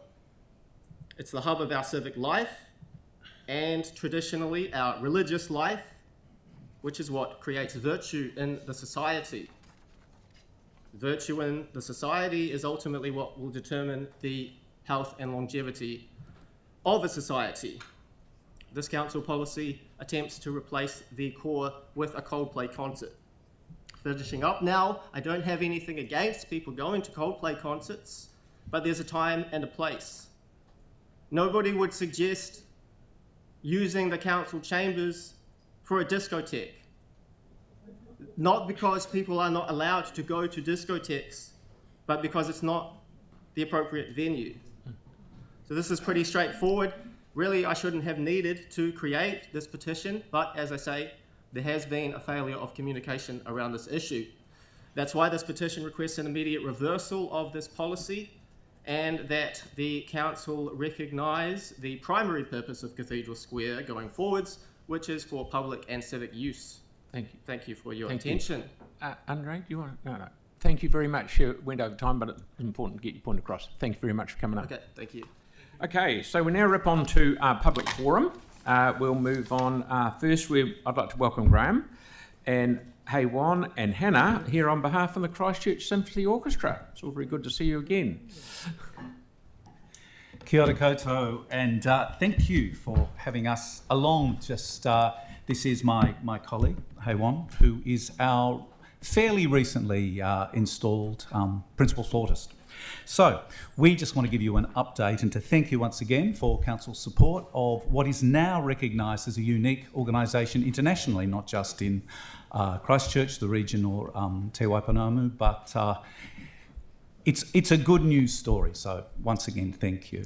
Speaker 13: It's the hub of our civic life and traditionally our religious life, which is what creates virtue in the society. Virtue in the society is ultimately what will determine the health and longevity of a society. This council policy attempts to replace the core with a Coldplay concert. Finishing up now, I don't have anything against people going to Coldplay concerts, but there's a time and a place. Nobody would suggest using the council chambers for a discotheque. Not because people are not allowed to go to discotheques, but because it's not the appropriate venue. So this is pretty straightforward. Really, I shouldn't have needed to create this petition, but as I say, there has been a failure of communication around this issue. That's why this petition requests an immediate reversal of this policy, and that the council recognise the primary purpose of Cathedral Square going forwards, which is for public and civic use.
Speaker 1: Thank you.
Speaker 13: Thank you for your
Speaker 1: Thank you.
Speaker 13: attention.
Speaker 1: Andre, do you want to? No. Thank you very much. You went over time, but it's important to get your point across. Thank you very much for coming up.
Speaker 13: Okay, thank you.
Speaker 1: Okay, so we now rip on to our public forum. We'll move on. First, I'd like to welcome Graham and Haywan and Hannah here on behalf of the Christchurch Symphony Orchestra. It's all very good to see you again.
Speaker 12: Kia ora koutou, and thank you for having us along. This is my colleague, Haywan, who is our fairly recently installed principal flautist. So we just want to give you an update and to thank you once again for Council's support of what is now recognised as a unique organisation internationally, not just in Christchurch, the region, or Te Waipounamu, but it's a good news story. So once again, thank you.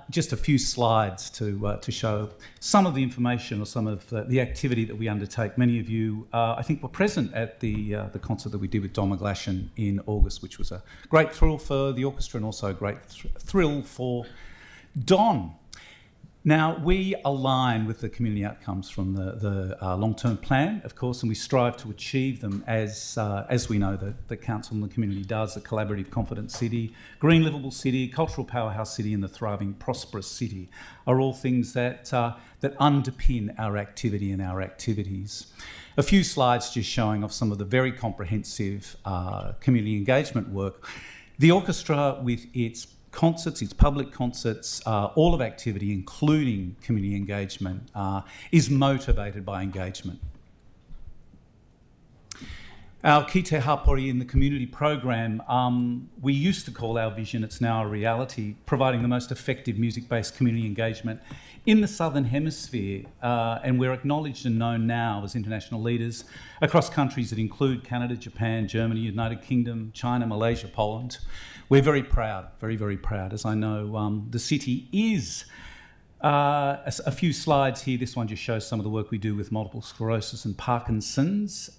Speaker 12: Just a few slides to show some of the information or some of the activity that we undertake. Many of you, I think, were present at the concert that we did with Don McGlashan in August, which was a great thrill for the orchestra and also a great thrill for Don. Now, we align with the community outcomes from the long-term plan, of course, and we strive to achieve them as we know the council and the community does, the collaborative, confident city, green, livable city, cultural powerhouse city, and the thriving, prosperous city are all things that underpin our activity and our activities. A few slides just showing off some of the very comprehensive community engagement work. The orchestra, with its concerts, its public concerts, all of activity, including community engagement, is motivated by engagement. Our Ki Te Hapori in the community program, we used to call our vision, it's now a reality, providing the most effective music-based community engagement in the Southern Hemisphere, and we're acknowledged and known now as international leaders across countries that include Canada, Japan, Germany, United Kingdom, China, Malaysia, Poland. We're very proud, very, very proud, as I know the city is. A few slides here. This one just shows some of the work we do with multiple sclerosis and Parkinson's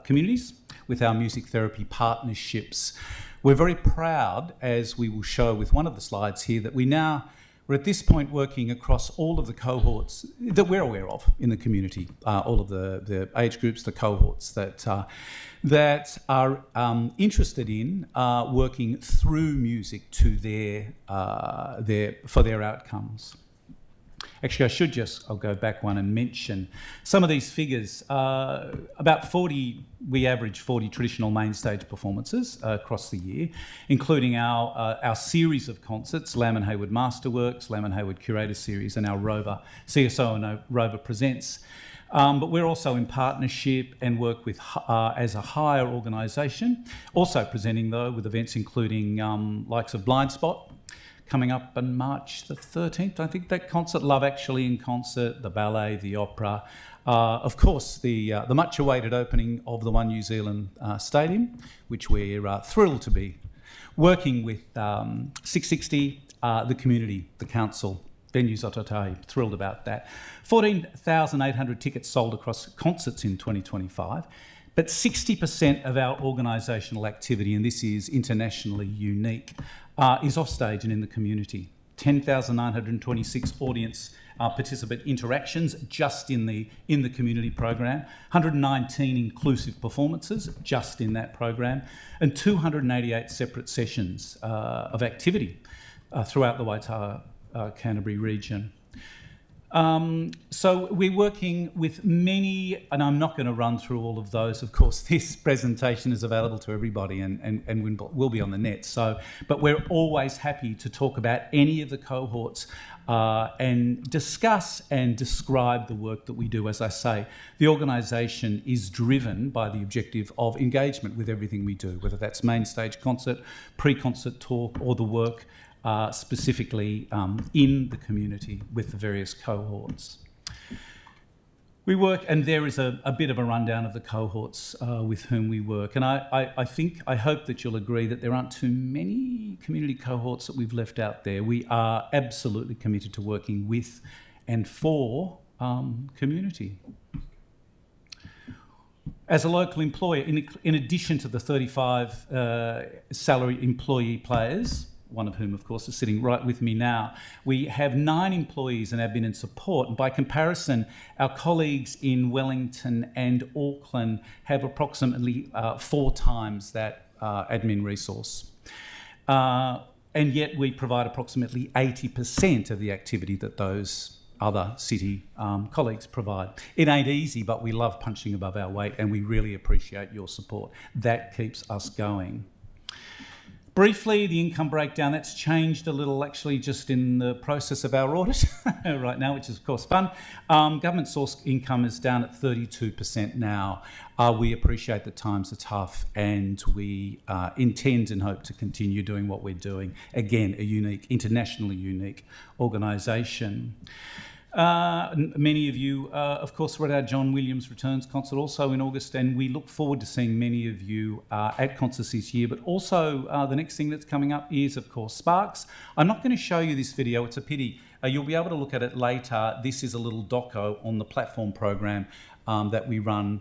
Speaker 12: communities with our music therapy partnerships. We're very proud, as we will show with one of the slides here, that we're at this point working across all of the cohorts that we're aware of in the community, all of the age groups, the cohorts that are interested in working through music to for their outcomes. Actually, I'll go back one and mention some of these figures. About 40, we average 40 traditional main stage performances across the year, including our series of concerts, Lamb and Hayward Masterworks, Lamb and Hayward Curator Series, and our Rover, CSO and Rover Presents. But we're also in partnership and work with as a higher organisation, also presenting though with events including likes of Blind Spot, coming up on March the 13th, I think, that concert, Love Actually in concert, the ballet, the opera, of course the much awaited opening of the One New Zealand Stadium, which we're thrilled to be working with 660, the community, the council, Venues Otautahi, thrilled about that. 14,800 tickets sold across concerts in 2025, but 60% of our organisational activity, and this is internationally unique, is offstage and in the community. 10,926 audience participant interactions just in the community program, 119 inclusive performances just in that program, and 288 separate sessions of activity throughout the Waitaha Canterbury region. So we're working with many, and I'm not going to run through all of those. Of course, this presentation is available to everybody and will be on the net. But we're always happy to talk about any of the cohorts and discuss and describe the work that we do. As I say, the organisation is driven by the objective of engagement with everything we do, whether that's main stage concert, pre-concert talk, or the work specifically in the community with the various cohorts. We work, and there is a bit of a rundown of the cohorts with whom we work. And I hope that you'll agree that there aren't too many community cohorts that we've left out there. We are absolutely committed to working with and for community. As a local employer, in addition to the 35 salary employee players, one of whom, of course, is sitting right with me now. We have 9 employees in admin and support, and by comparison, our colleagues in Wellington and Auckland have approximately 4 times that admin resource. And yet we provide approximately 80% of the activity that those other city colleagues provide. It ain't easy, but we love punching above our weight, and we really appreciate your support. That keeps us going. Briefly, the income breakdown, that's changed a little actually just in the process of our audit right now, which is of course fun. Government source income is down at 32% now. We appreciate that times are tough, and we intend and hope to continue doing what we're doing. Again, a unique, internationally unique organisation. Many of you, of course, were at our John Williams Returns concert also in August, and we look forward to seeing many of you at concerts this year. But also, the next thing that's coming up is, of course, Sparks. I'm not going to show you this video, it's a pity. You'll be able to look at it later. This is a little doco on the platform program that we run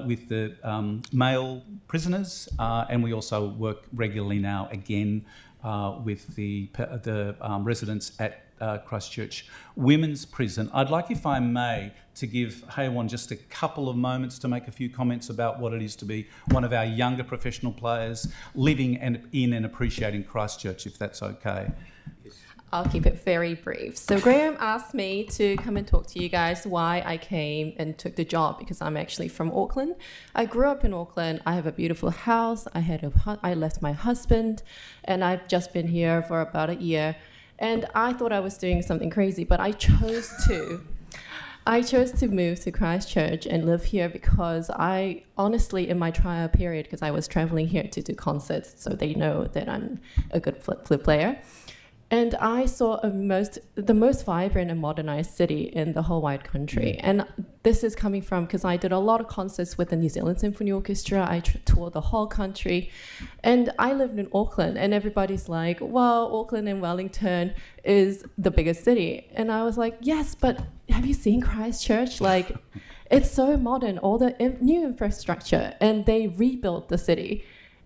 Speaker 12: with the male prisoners, and we also work regularly now again with the residents at Christchurch Women's Prison. I'd like, if I may, to give Haywan just a couple of moments to make a few comments about what it is to be one of our younger professional players living in and appreciating Christchurch, if that's okay.
Speaker 14: I'll keep it very brief. So Graham asked me to come and talk to you guys why I came and took the job, because I'm actually from Auckland. I grew up in Auckland. I have a beautiful house. I left my husband, and I've just been here for about a year. And I thought I was doing something crazy, but I chose to move to Christchurch and live here because I honestly, in my trial period, because I was traveling here to do concerts, so they know that I'm a good flip player. And I saw the most vibrant and modernized city in the whole wide country. And this is coming from, because I did a lot of concerts with the New Zealand Symphony Orchestra. I toured the whole country. And I lived in Auckland, and everybody's like, well, Auckland and Wellington is the biggest city. And I was like, yes, but have you seen Christchurch? Like, it's so modern, all the new infrastructure, and they rebuilt the city.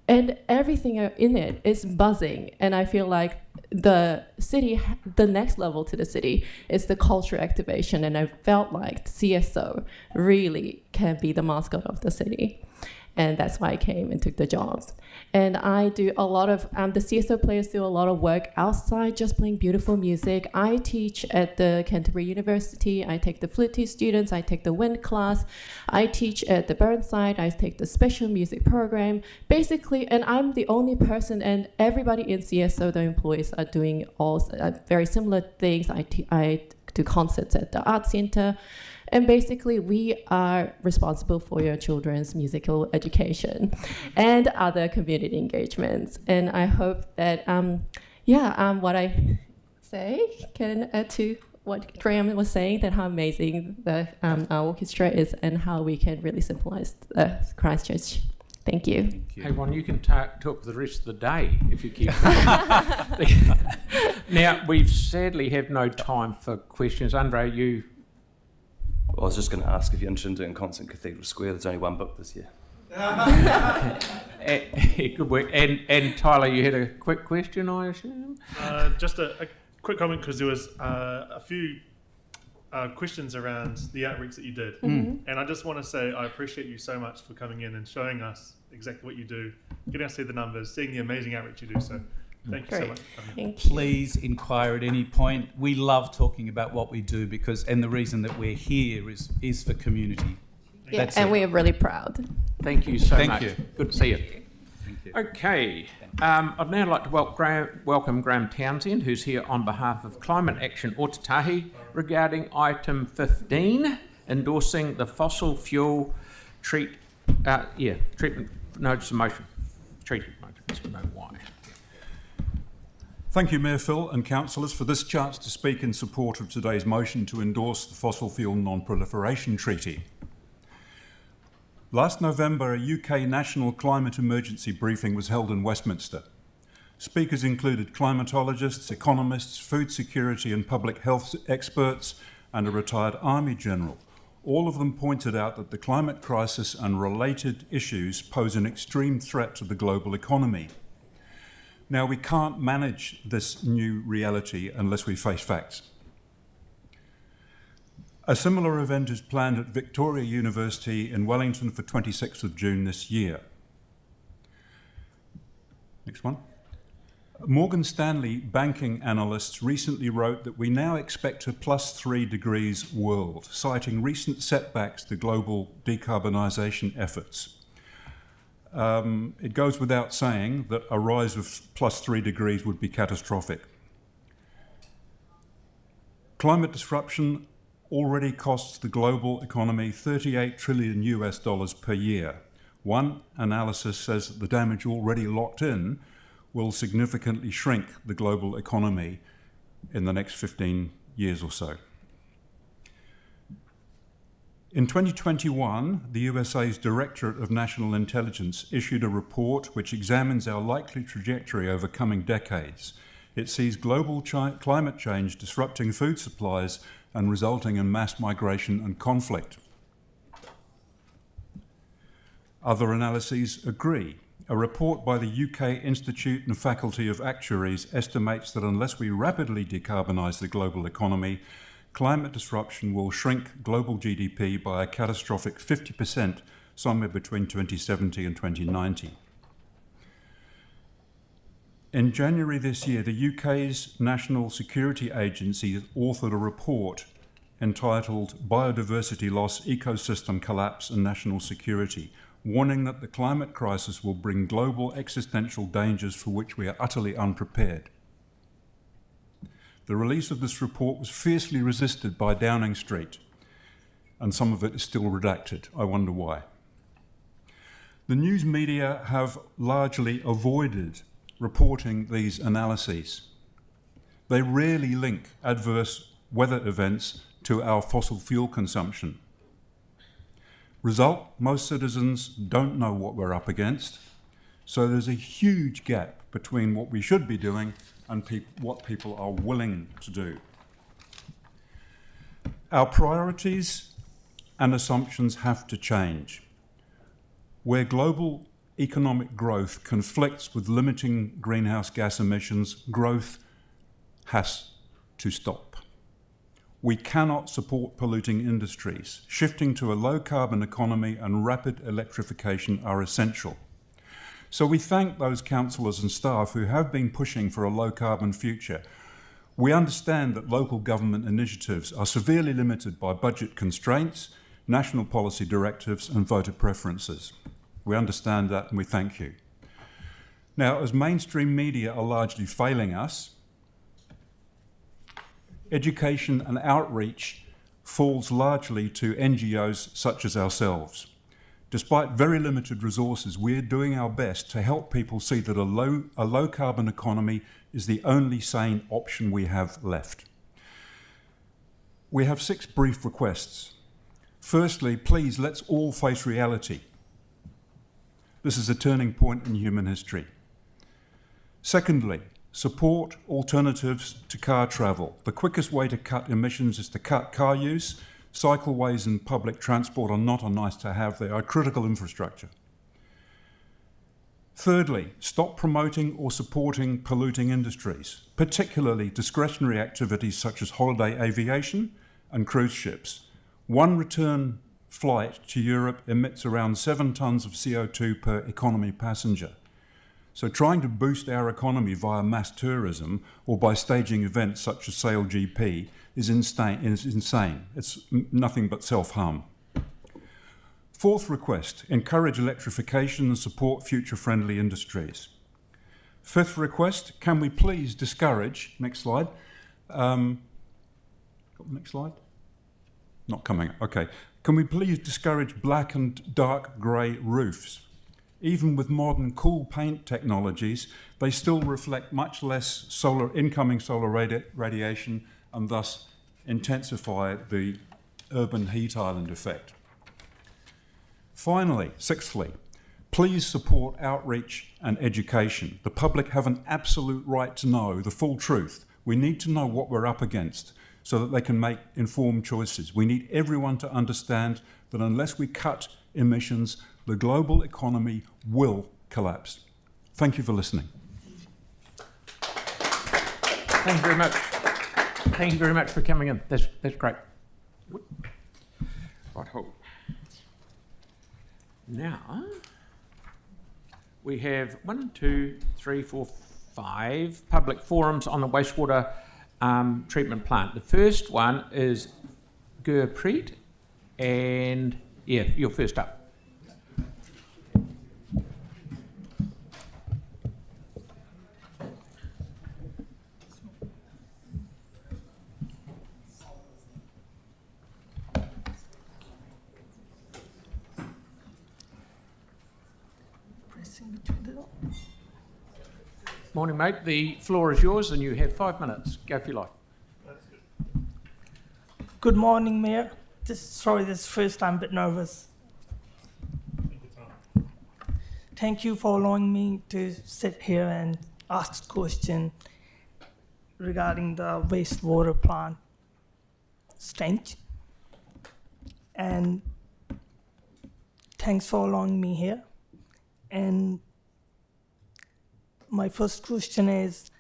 Speaker 14: And everything in it is buzzing. And I feel like the city, the next level to the city is the cultural activation. And I felt like CSO really can be the mascot of the city. And that's why I came and took the job. And I do a lot of, the CSO players do a lot of work outside, just playing beautiful music. I teach at the Canterbury University. I take the flute students. I take the wind class. I teach at the Burnside. I take the special music program. Basically, and I'm the only person, and everybody in CSO, the employees, are doing all very similar things. I do concerts at the Art Centre. And basically, we are responsible for your children's musical education and other community engagements. And I hope that, what I say can add to what Graham was saying, that how amazing our orchestra is and how we can really symbolize Christchurch. Thank you.
Speaker 1: Hey, Ron, you can talk the rest of the day if you keep Now, we sadly have no time for questions. Andre, you...
Speaker 15: I was just going to ask if you're interested in doing concert in Cathedral Square. There's only one book this year.
Speaker 1: Good work. And Tyler, you had a quick question, I assume?
Speaker 10: Just a quick comment, because there was a few questions around the outreach that you did. And I just want to say I appreciate you so much for coming in and showing us exactly what you do, getting us to see the numbers, seeing the amazing outreach you do. So thank you so much for coming in.
Speaker 12: Please inquire at any point. We love talking about what we do and the reason that we're here is for community.
Speaker 14: Yeah, and we are really proud.
Speaker 1: Thank you so much.
Speaker 12: Thank you.
Speaker 1: Good to see you. Thank you. Okay. I'd now like to welcome Graham Townsend, who's here on behalf of Climate Action Otatahi regarding item 15, endorsing the fossil fuel treatment notice of motion. Treatment notice of motion. Why?
Speaker 16: Thank you, Mayor Phil and councillors, for this chance to speak in support of today's motion to endorse the Fossil Fuel Non-Proliferation Treaty. Last November, a UK national climate emergency briefing was held in Westminster. Speakers included climatologists, economists, food security and public health experts, and a retired Army general. All of them pointed out that the climate crisis and related issues pose an extreme threat to the global economy. Now, we can't manage this new reality unless we face facts. A similar event is planned at Victoria University in Wellington for 26th of June this year. Next one. Morgan Stanley banking analysts recently wrote that we now expect a +3 degrees world, citing recent setbacks to global decarbonisation efforts. It goes without saying that a rise of +3 degrees would be catastrophic. Climate disruption already costs the global economy $38 trillion per year. One analysis says that the damage already locked in will significantly shrink the global economy in the next 15 years or so. In 2021, the USA's Directorate of National Intelligence issued a report which examines our likely trajectory over coming decades. It sees global climate change disrupting food supplies and resulting in mass migration and conflict. Other analyses agree. A report by the UK Institute and Faculty of Actuaries estimates that unless we rapidly decarbonise the global economy, climate disruption will shrink global GDP by a catastrophic 50% somewhere between 2070 and 2090. In January this year, the UK's National Security Agency authored a report entitled Biodiversity Loss, Ecosystem Collapse and National Security, warning that the climate crisis will bring global existential dangers for which we are utterly unprepared. The release of this report was fiercely resisted by Downing Street, and some of it is still redacted. I wonder why. The news media have largely avoided reporting these analyses. They rarely link adverse weather events to our fossil fuel consumption. Result, most citizens don't know what we're up against, so there's a huge gap between what we should be doing and what people are willing to do. Our priorities and assumptions have to change. Where global economic growth conflicts with limiting greenhouse gas emissions, growth has to stop. We cannot support polluting industries. Shifting to a low-carbon economy and rapid electrification are essential. So we thank those councillors and staff who have been pushing for a low-carbon future. We understand that local government initiatives are severely limited by budget constraints, national policy directives and voter preferences. We understand that and we thank you. Now, as mainstream media are largely failing us, education and outreach falls largely to NGOs such as ourselves. Despite very limited resources, we're doing our best to help people see that a low carbon economy is the only sane option we have left. We have 6 brief requests. Firstly, please, let's all face reality. This is a turning point in human history. Secondly, support alternatives to car travel. The quickest way to cut emissions is to cut car use. Cycleways and public transport are not a nice to have, they are critical infrastructure. Thirdly, stop promoting or supporting polluting industries, particularly discretionary activities such as holiday aviation and cruise ships. One return flight to Europe emits around 7 tonnes of CO2 per economy passenger. So trying to boost our economy via mass tourism or by staging events such as Sail GP is insane. It's nothing but self-harm. Fourth request, encourage electrification and support future-friendly industries. Fifth request, can we please discourage, next slide, next slide? Not coming, okay. Can we please discourage black and dark grey roofs? Even with modern cool paint technologies, they still reflect much less incoming solar radiation and thus intensify the urban heat island effect. Finally, sixthly, please support outreach and education. The public have an absolute right to know the full truth. We need to know what we're up against so that they can make informed choices. We need everyone to understand that unless we cut emissions, the global economy will collapse. Thank you for listening.
Speaker 1: Thank you very much. Thank you very much for coming in. That's great. Right-ho. Now, we have 1, 2, 3, 4, 5 public forums on the wastewater treatment plant. The first one is Gurpreet, and yeah, you're first up. Morning, mate. The floor is yours and you have 5 minutes. Go for your life.
Speaker 17: Good morning, Mayor. Sorry, this is the first time, a bit nervous. Thank you for allowing me to sit here and ask a question regarding the wastewater plant stench. And thanks for allowing me here. And my first question is,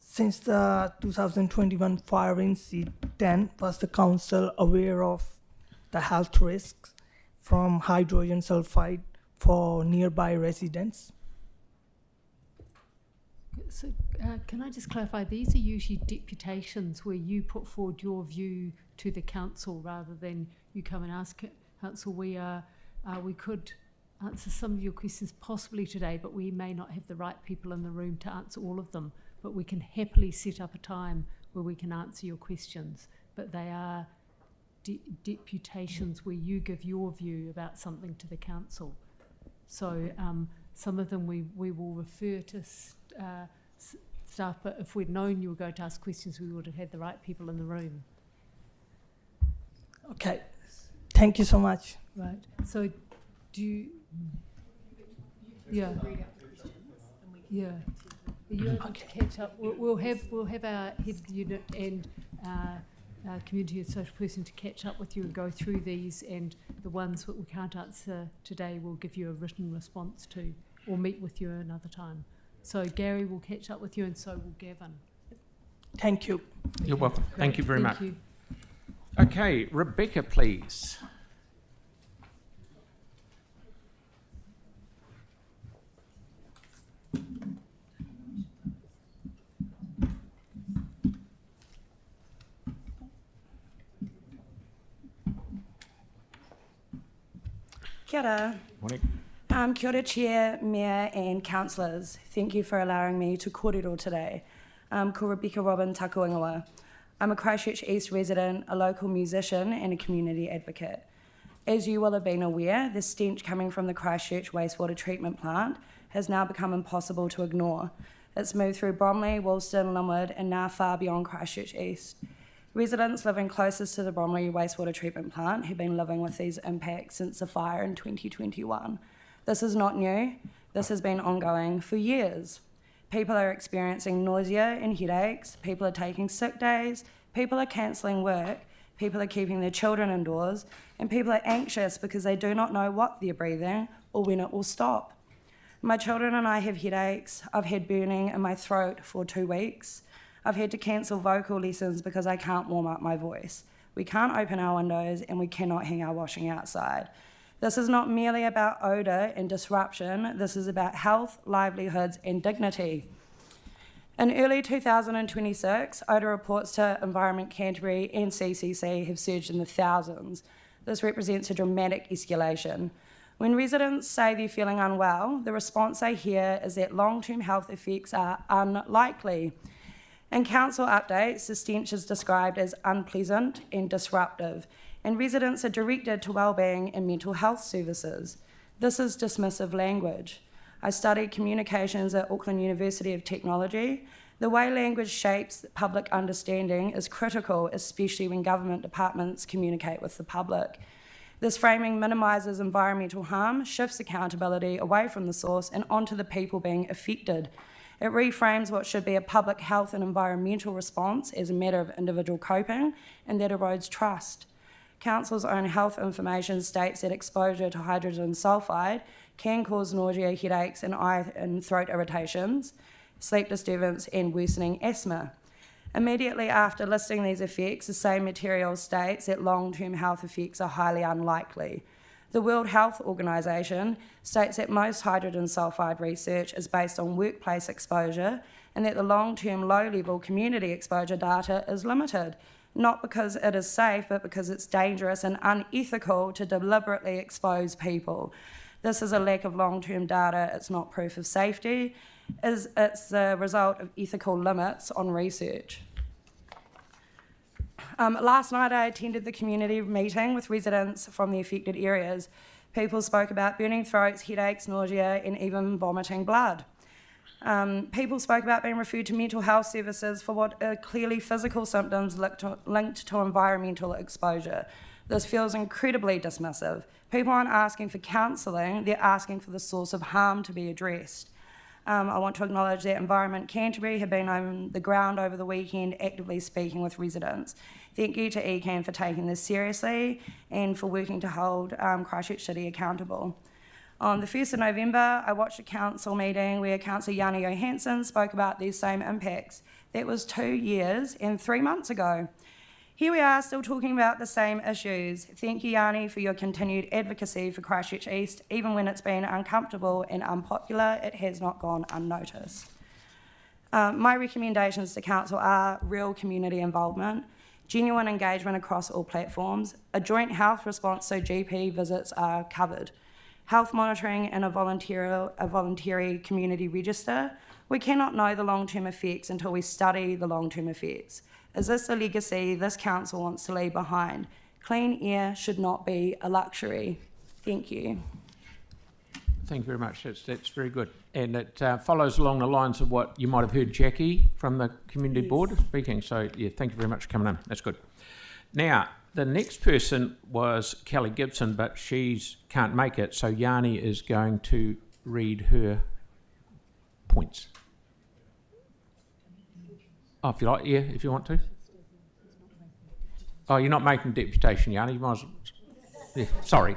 Speaker 17: since the 2021 fire incident, was the council aware of the health risks from hydrogen sulfide for nearby residents?
Speaker 18: So can I just clarify, these are usually deputations where you put forward your view to the council rather than you come and ask council. We could answer some of your questions possibly today, but we may not have the right people in the room to answer all of them. But we can happily set up a time where we can answer your questions. But they are deputations where you give your view about something to the council. So some of them we will refer to staff, but if we'd known you were going to ask questions, we would have had the right people in the room.
Speaker 17: Okay, thank you so much.
Speaker 18: Right, so do you... Yeah. Yeah. Are you able to catch up? We'll have our head of unit and our community and social person to catch up with you and go through these, and the ones that we can't answer today we'll give you a written response to, or meet with you another time. So Gary will catch up with you, and so will Gavin.
Speaker 17: Thank you.
Speaker 1: You're welcome.
Speaker 18: Great.
Speaker 1: Thank you very much.
Speaker 18: You.
Speaker 1: Okay, Rebecca, please.
Speaker 5: Kia ora.
Speaker 1: Morning.
Speaker 5: Kia ora, Chair, Mayor and councillors. Thank you for allowing me to kōrero today. Ko Rebecca Robin taku ingoa. I'm a Christchurch East resident, a local musician and a community advocate. As you will have been aware, the stench coming from the Christchurch wastewater treatment plant has now become impossible to ignore. It's moved through Bromley, Woolston, Linwood and now far beyond Christchurch East. Residents living closest to the Bromley wastewater treatment plant have been living with these impacts since the fire in 2021. This is not new. This has been ongoing for years. People are experiencing nausea and headaches. People are taking sick days. People are cancelling work. People are keeping their children indoors. And people are anxious because they do not know what they're breathing or when it will stop. My children and I have headaches. I've had burning in my throat for 2 weeks. I've had to cancel vocal lessons because I can't warm up my voice. We can't open our windows and we cannot hang our washing outside. This is not merely about odour and disruption. This is about health, livelihoods and dignity. In early 2026, odour reports to Environment Canterbury and CCC have surged in the thousands. This represents a dramatic escalation. When residents say they're feeling unwell, the response I hear is that long-term health effects are unlikely. In council updates, the stench is described as unpleasant and disruptive, and residents are directed to wellbeing and mental health services. This is dismissive language. I studied communications at Auckland University of Technology. The way language shapes public understanding is critical, especially when government departments communicate with the public. This framing minimises environmental harm, shifts accountability away from the source and onto the people being affected. It reframes what should be a public health and environmental response as a matter of individual coping, and that erodes trust. Council's own health information states that exposure to hydrogen sulfide can cause nausea, headaches, and eye and throat irritations.
Speaker 19: sleep disturbance, and worsening asthma. Immediately after listing these effects, the same material states that long-term health effects are highly unlikely. The World Health Organization states that most hydrogen sulfide research is based on workplace exposure and that the long-term low-level community exposure data is limited, not because it is safe, but because it's dangerous and unethical to deliberately expose people. This is a lack of long-term data. It's not proof of safety. It's the result of ethical limits on research. Last night I attended the community meeting with residents from the affected areas. People spoke about burning throats, headaches, nausea, and even vomiting blood. People spoke about being referred to mental health services for what are clearly physical symptoms linked to environmental exposure. This feels incredibly dismissive. People aren't asking for counselling, they're asking for the source of harm to be addressed. I want to acknowledge that Environment Canterbury have been on the ground over the weekend actively speaking with residents. Thank you to ECAN for taking this seriously and for working to hold Christchurch City accountable. On the 1st of November, I watched a council meeting where Councillor Yanni Johansson spoke about these same impacts. That was 2 years and 3 months ago. Here we are still talking about the same issues. Thank you, Yanni, for your continued advocacy for Christchurch East. Even when it's been uncomfortable and unpopular, it has not gone unnoticed. My recommendations to Council are real community involvement, genuine engagement across all platforms, a joint health response so GP visits are covered, health monitoring and a voluntary community register. We cannot know the long-term effects until we study the long-term effects. Is this a legacy this council wants to leave behind? Clean air should not be a luxury. Thank you.
Speaker 1: Thank you very much. That's very good. And it follows along the lines of what you might have heard Jackie from the Community Board speaking. So, yeah, thank you very much for coming in. That's good. Now, the next person was Kelly Gibson, but she can't make it. So Yanni is going to read her points. Oh, if you like, yeah, if you want to. Oh, you're not making deputation, Yanni. You might as well. Yeah, sorry.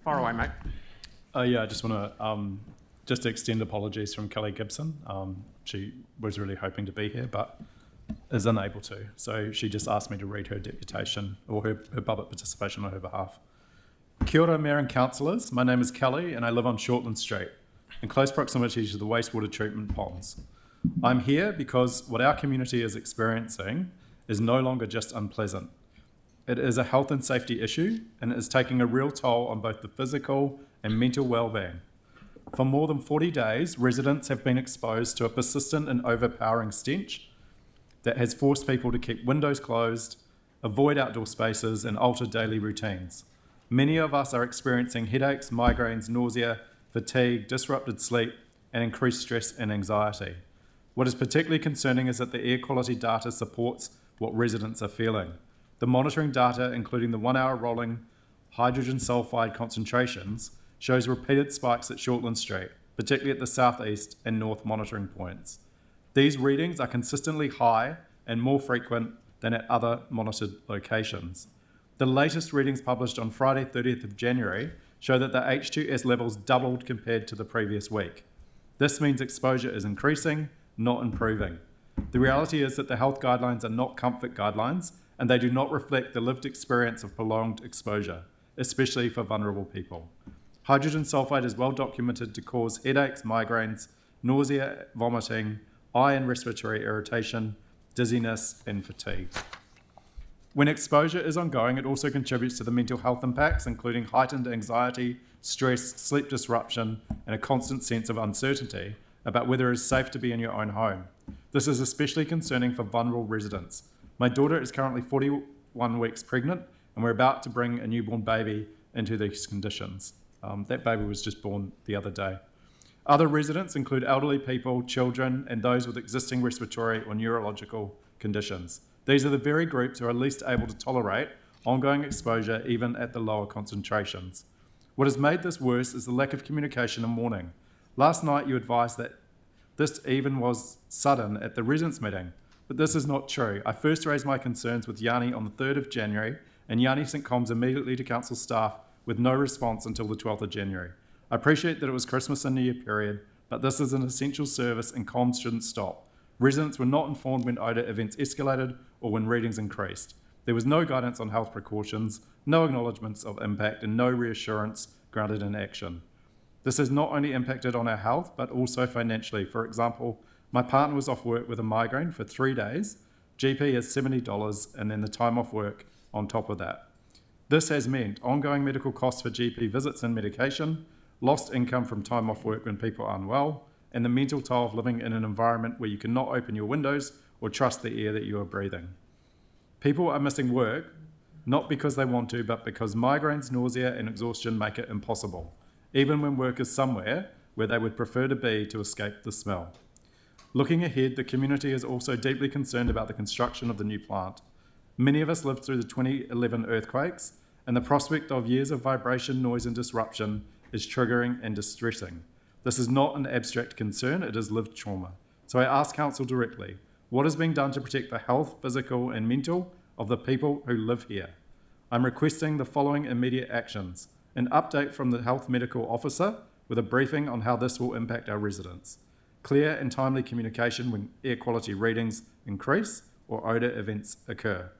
Speaker 1: Far away, mate.
Speaker 4: Yeah, I just want to just extend apologies from Kelly Gibson. She was really hoping to be here, but is unable to. So she just asked me to read her deputation or her public participation on her behalf. Kia ora, Mayor and Councillors. My name is Kelly and I live on Shortland Street, in close proximity to the wastewater treatment ponds. I'm here because what our community is experiencing is no longer just unpleasant. It is a health and safety issue, and it is taking a real toll on both the physical and mental well-being. For more than 40 days, residents have been exposed to a persistent and overpowering stench that has forced people to keep windows closed, avoid outdoor spaces, and alter daily routines. Many of us are experiencing headaches, migraines, nausea, fatigue, disrupted sleep, and increased stress and anxiety. What is particularly concerning is that the air quality data supports what residents are feeling. The monitoring data, including the 1 hour rolling hydrogen sulfide concentrations, shows repeated spikes at Shortland Street, particularly at the southeast and north monitoring points. These readings are consistently high and more frequent than at other monitored locations. The latest readings published on Friday, 30th of January, show that the H2S levels doubled compared to the previous week. This means exposure is increasing, not improving. The reality is that the health guidelines are not comfort guidelines, and they do not reflect the lived experience of prolonged exposure, especially for vulnerable people. Hydrogen sulfide is well documented to cause headaches, migraines, nausea, vomiting, eye and respiratory irritation, dizziness, and fatigue. When exposure is ongoing, it also contributes to the mental health impacts, including heightened anxiety, stress, sleep disruption, and a constant sense of uncertainty about whether it is safe to be in your own home. This is especially concerning for vulnerable residents. My daughter is currently 41 weeks pregnant, and we're about to bring a newborn baby into these conditions. That baby was just born the other day. Other residents include elderly people, children, and those with existing respiratory or neurological conditions. These are the very groups who are least able to tolerate ongoing exposure even at the lower concentrations. What has made this worse is the lack of communication and warning. Last night you advised that this even was sudden at the residents' meeting, but this is not true. I first raised my concerns with Yanni on the 3rd of January, and Yanni sent comms immediately to council staff with no response until the 12th of January.
Speaker 20: I appreciate that it was Christmas and New Year period, but this is an essential service and comms shouldn't stop. Residents were not informed when odour events escalated or when readings increased. There was no guidance on health precautions, no acknowledgements of impact, and no reassurance grounded in action. This has not only impacted on our health, but also financially. For example, my partner was off work with a migraine for 3 days. GP is $70 and then the time off work on top of that. This has meant ongoing medical costs for GP visits and medication, lost income from time off work when people are unwell, and the mental toll of living in an environment where you cannot open your windows or trust the air that you are breathing. People are missing work, not because they want to, but because migraines, nausea, and exhaustion make it impossible, even when work is somewhere where they would prefer to be to escape the smell. Looking ahead, the community is also deeply concerned about the construction of the new plant. Many of us lived through the 2011 earthquakes, and the prospect of years of vibration, noise, and disruption is triggering and distressing. This is not an abstract concern, it is lived trauma. So I ask Council directly, what is being done to protect the health, physical, and mental of the people who live here? I'm requesting the following immediate actions: an update from the Health Medical Officer with a briefing on how this will impact our residents, clear and timely communication when air quality readings increase or odour events occur.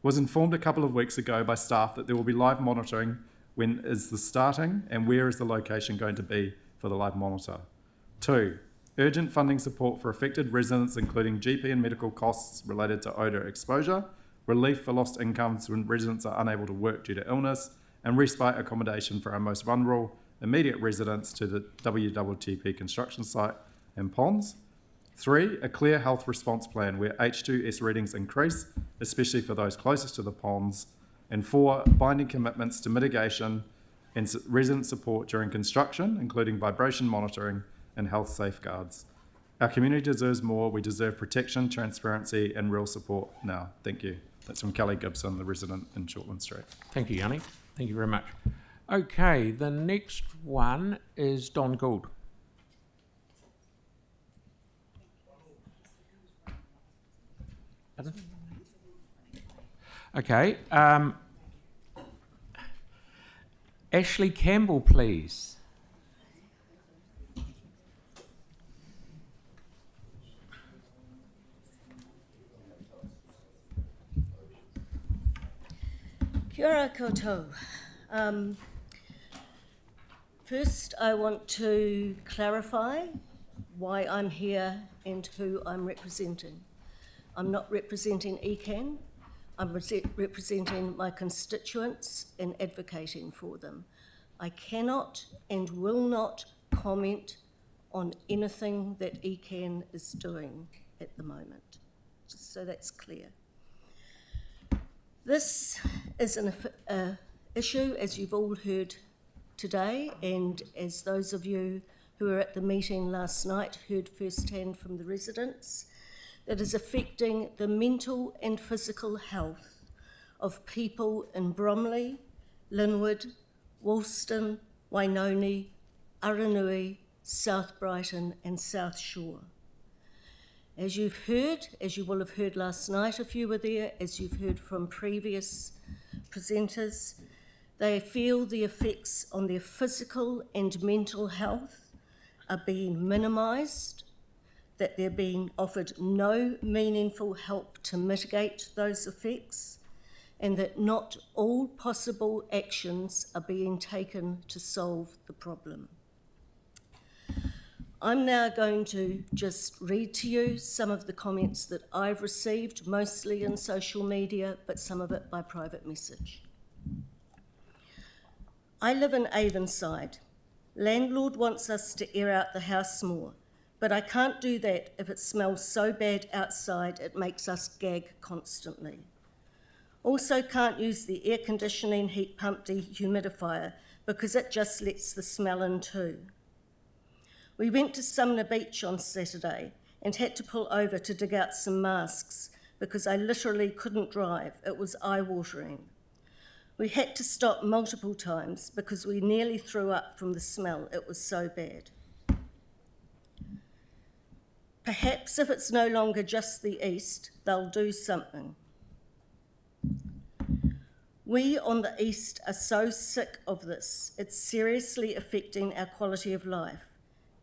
Speaker 20: Was informed a couple of weeks ago by staff that there will be live monitoring. When is the starting and where is the location going to be for the live monitor? 2, urgent funding support for affected residents, including GP and medical costs related to odour exposure, relief for lost incomes when residents are unable to work due to illness, and respite accommodation for our most vulnerable immediate residents to the WWTP construction site and ponds. 3, a clear health response plan where H2S readings increase, especially for those closest to the ponds. And 4, binding commitments to mitigation and resident support during construction, including vibration monitoring and health safeguards. Our community deserves more. We deserve protection, transparency, and real support now. Thank you. That's from Kelly Gibson, the resident in Shortland Street.
Speaker 1: Thank you, Yanni. Thank you very much. Okay, the next one is Don Gould. Pardon? Okay. Ashley Campbell, please.
Speaker 21: Kia ora koutou. First, I want to clarify why I'm here and who I'm representing. I'm not representing ECAN. I'm representing my constituents and advocating for them. I cannot and will not comment on anything that ECAN is doing at the moment, just so that's clear. This is an issue, as you've all heard today, and as those of you who were at the meeting last night heard firsthand from the residents, that is affecting the mental and physical health of people in Bromley, Linwood, Woolston, Wainoni, Aranui, South Brighton and South Shore. As you've heard, as you will have heard last night if you were there, as you've heard from previous presenters, they feel the effects on their physical and mental health are being minimised, that they're being offered no meaningful help to mitigate those effects, and that not all possible actions are being taken to solve the problem. I'm now going to just read to you some of the comments that I've received, mostly in social media, but some of it by private message. I live in Avonside. Landlord wants us to air out the house more, but I can't do that if it smells so bad outside it makes us gag constantly. Also can't use the air conditioning heat pump dehumidifier because it just lets the smell in too. We went to Sumner Beach on Saturday and had to pull over to dig out some masks because I literally couldn't drive. It was eye-watering. We had to stop multiple times because we nearly threw up from the smell. It was so bad. Perhaps if it's no longer just the east, they'll do something. We on the east are so sick of this. It's seriously affecting our quality of life.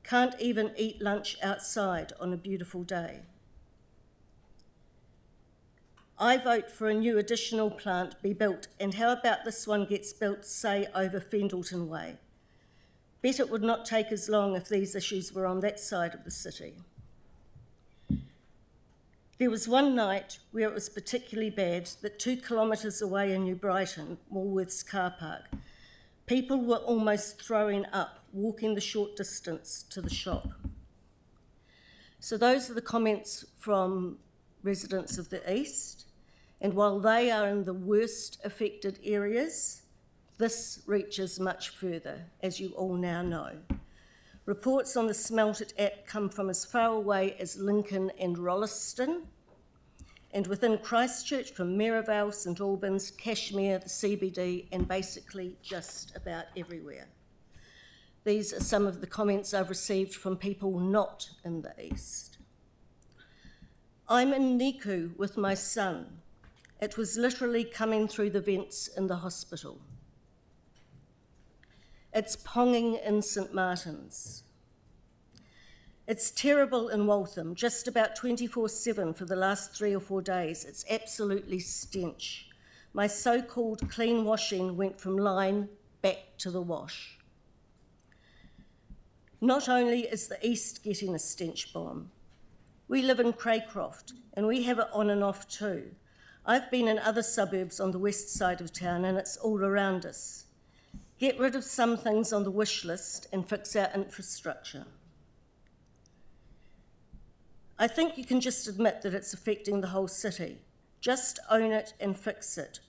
Speaker 21: Can't even eat lunch outside on a beautiful day. I vote for a new additional plant be built, and how about this one gets built, say, over Fendleton Way? Bet it would not take as long if these issues were on that side of the city. There was one night where it was particularly bad that 2 kilometres away in New Brighton, Woolworths car park, people were almost throwing up walking the short distance to the shop. So those are the comments from residents of the east, and while they are in the worst affected areas, this reaches much further, as you all now know. Reports on the Smelt It app come from as far away as Lincoln and Rolleston, and within Christchurch from Maryvale, St Albans, Cashmere, the CBD, and basically just about everywhere. These are some of the comments I've received from people not in the east. I'm in Niku with my son. It was literally coming through the vents in the hospital. It's ponging in St Martin's. It's terrible in Waltham, just about 24/7 for the last 3 or 4 days. It's absolutely stench. My so-called clean washing went from line back to the wash. Not only is the east getting a stench bomb, we live in Craycroft and we have it on and off too. I've been in other suburbs on the west side of town and it's all around us. Get rid of some things on the wish list and fix our infrastructure. I think you can just admit that it's affecting the whole city. Just own it and fix it.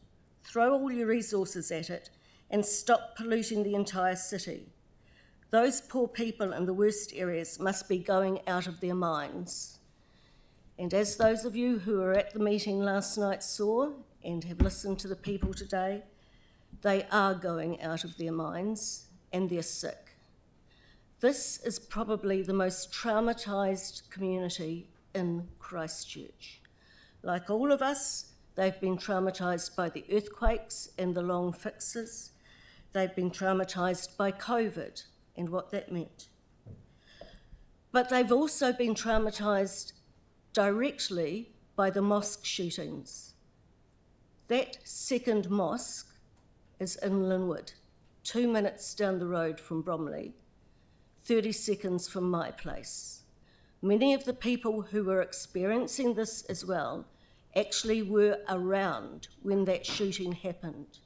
Speaker 21: Throw all your resources at it and stop polluting the entire city. Those poor people in the worst areas must be going out of their minds. And as those of you who were at the meeting last night saw and have listened to the people today, they are going out of their minds and they're sick. This is probably the most traumatised community in Christchurch. Like all of us, they've been traumatised by the earthquakes and the long fixes. They've been traumatised by COVID and what that meant. But they've also been traumatised directly by the mosque shootings. That second mosque is in Linwood, 2 minutes down the road from Bromley, 30 seconds from my place. Many of the people who were experiencing this as well actually were around when that shooting happened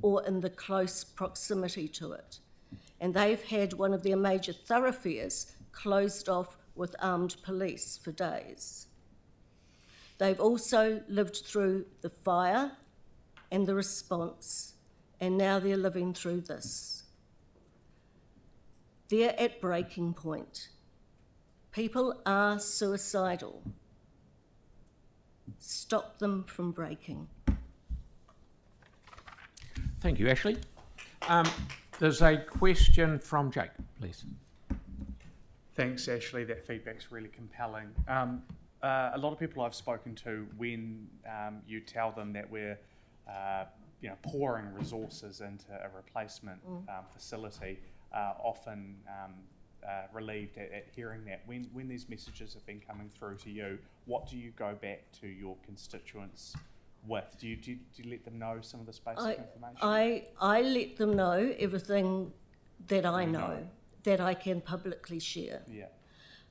Speaker 21: or in the close proximity to it. And they've had one of their major thoroughfares closed off with armed police for days. They've also lived through the fire and the response, and now they're living through this. They're at breaking point. People are suicidal. Stop them from breaking.
Speaker 1: Thank you, Ashley. There's a question from Jake, please.
Speaker 2: Thanks, Ashley. That feedback's really compelling. A lot of people I've spoken to, when you tell them that we're pouring resources into a replacement facility, often relieved at hearing that. When these messages have been coming through to you, what do you go back to your constituents with? Do you let them know some of this basic information?
Speaker 21: I let them know everything that I know that I can publicly share.
Speaker 2: Yeah.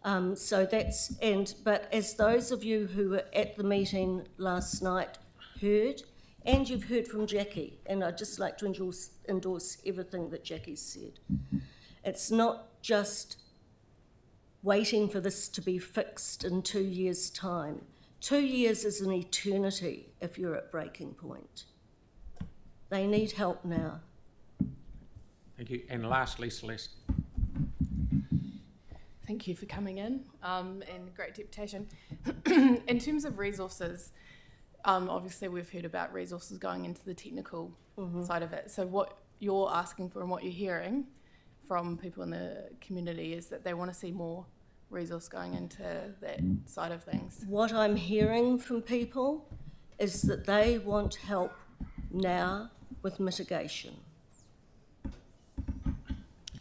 Speaker 21: But as those of you who were at the meeting last night heard, and you've heard from Jackie, and I'd just like to endorse everything that Jackie said. It's not just waiting for this to be fixed in 2 years' time. 2 years is an eternity if you're at breaking point. They need help now.
Speaker 1: Thank you. And lastly, Celeste.
Speaker 11: Thank you for coming in and great deputation. In terms of resources, obviously we've heard about resources going into the technical side of it. So what you're asking for and what you're hearing from people in the community is that they want to see more resource going into that side of things.
Speaker 21: What I'm hearing from people is that they want help now with mitigation.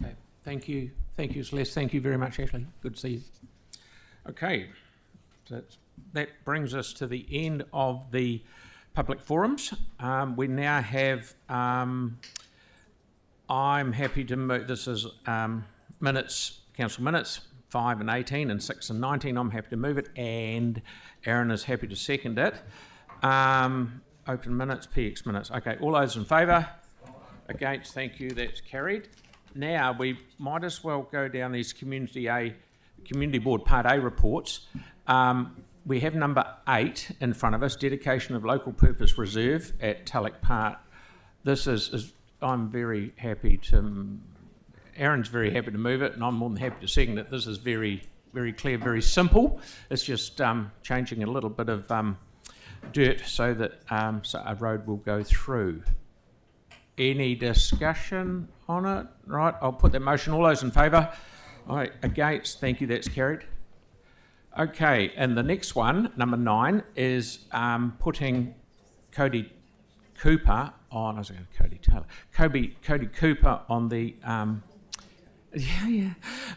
Speaker 1: Okay, thank you. Thank you, Celeste. Thank you very much, Ashley. Good to see you. Okay, so that brings us to the end of the public forums. We now have, I'm happy to move, this is minutes, council minutes, 5 and 18 and 6 and 19. I'm happy to move it, and Aaron is happy to second it. Open minutes, PX minutes. Okay, all those in favour? Against, thank you, that's carried. Now we might as well go down these Community Board Part A reports. We have number 8 in front of us, dedication of local purpose reserve at Tulloch Park. This is I'm very happy to, Aaron's very happy to move it, and I'm more than happy to second it. This is very, very clear, very simple. It's just changing a little bit of dirt so that so a road will go through. Any discussion on it? Right, I'll put that motion. All those in favour? All right, against, thank you, that's carried. Okay, and the next one, number 9, is putting Cody Cooper on, I was going to Cody Taylor, Cody Cooper on the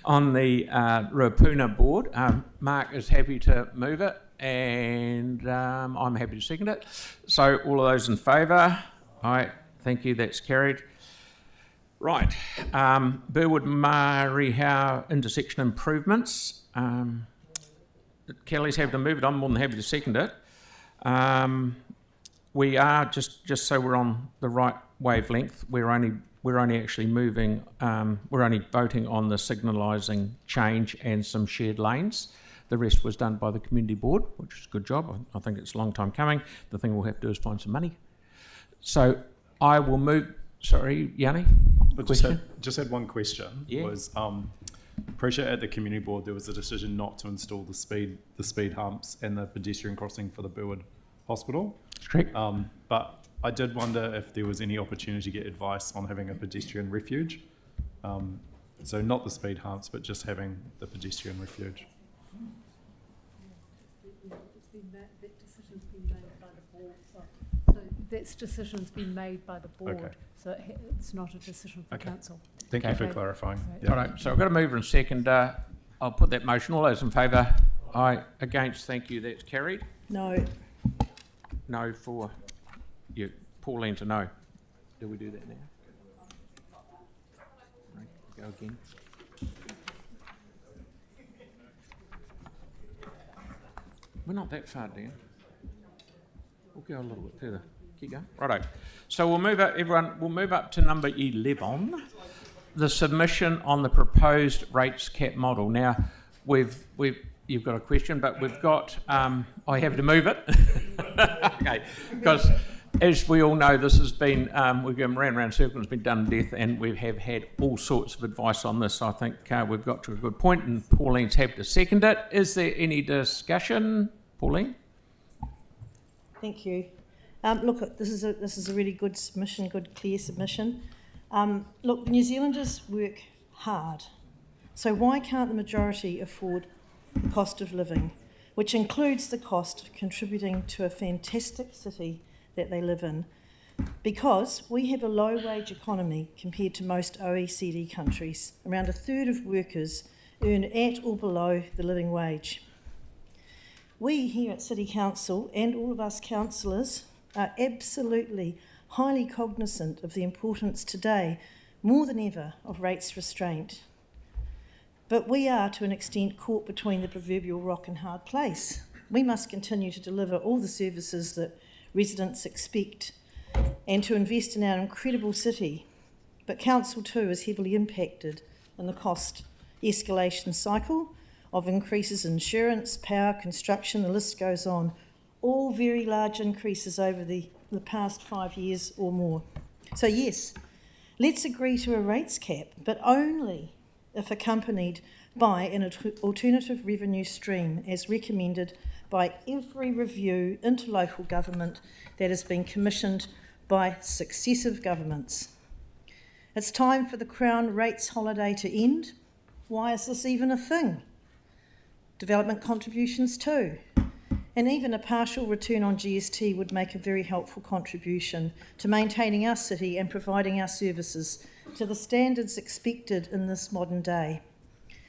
Speaker 1: on the Ruapuna board. Mark is happy to move it, and I'm happy to second it. So all of those in favour? All right, thank you, that's carried. Right, Burwood Marihow intersection improvements. Kelly's happy to move it. I'm more than happy to second it. We are just so we're on the right wavelength. We're only actually moving. We're only voting on the signalising change and some shared lanes. The rest was done by the community board, which is a good job. I think it's a long time coming. The thing we'll have to do is find some money. So I will move. Sorry, Yanni.
Speaker 20: Just had one question.
Speaker 1: Yeah.
Speaker 20: Was appreciate at the community board there was a decision not to install the speed humps and the pedestrian crossing for the Burwood Hospital.
Speaker 1: That's correct.
Speaker 20: But I did wonder if there was any opportunity to get advice on having a pedestrian refuge. So not the speed humps, but just having the pedestrian refuge.
Speaker 18: That decision's been made by the board,
Speaker 20: Okay.
Speaker 18: so it's not a decision for council.
Speaker 20: Thank you for clarifying.
Speaker 18: Yeah.
Speaker 1: All right, so I've got a mover and second. I'll put that motion. All those in favour? Aye. Against, thank you, that's carried.
Speaker 21: No.
Speaker 1: No for you. Pauline to no. Do we do that now? Right, go again. We're not that far down. We'll go a little bit further. Keep going. Righto. So we'll move up, everyone, we'll move up to number 11, the submission on the proposed rates cap model. Now, you've got a question, but we've got, I have to move it. Okay, because as we all know, this has been, we've gone round and circles, it's been done to death, and we have had all sorts of advice on this. I think we've got to a good point, and Pauline's happy to second it. Is there any discussion? Pauline?
Speaker 21: Thank you. Look, this is a really good submission, good clear submission. Look, New Zealanders work hard, so why can't the majority afford the cost of living, which includes the cost of contributing to a fantastic city that they live in? Because we have a low-wage economy compared to most OECD countries. Around a third of workers earn at or below the living wage. We here at City Council and all of us councillors are absolutely highly cognisant of the importance today, more than ever, of rates restraint. But we are, to an extent, caught between the proverbial rock and hard place. We must continue to deliver all the services that residents expect and to invest in our incredible city. But Council too is heavily impacted in the cost escalation cycle of increases in insurance, power, construction, the list goes on. All very large increases over the past 5 years or more. So yes, let's agree to a rates cap, but only if accompanied by an alternative revenue stream as recommended by every review into local government that has been commissioned by successive governments. It's time for the Crown rates holiday to end. Why is this even a thing? Development contributions too.
Speaker 3: And even a partial return on GST would make a very helpful contribution to maintaining our city and providing our services to the standards expected in this modern day.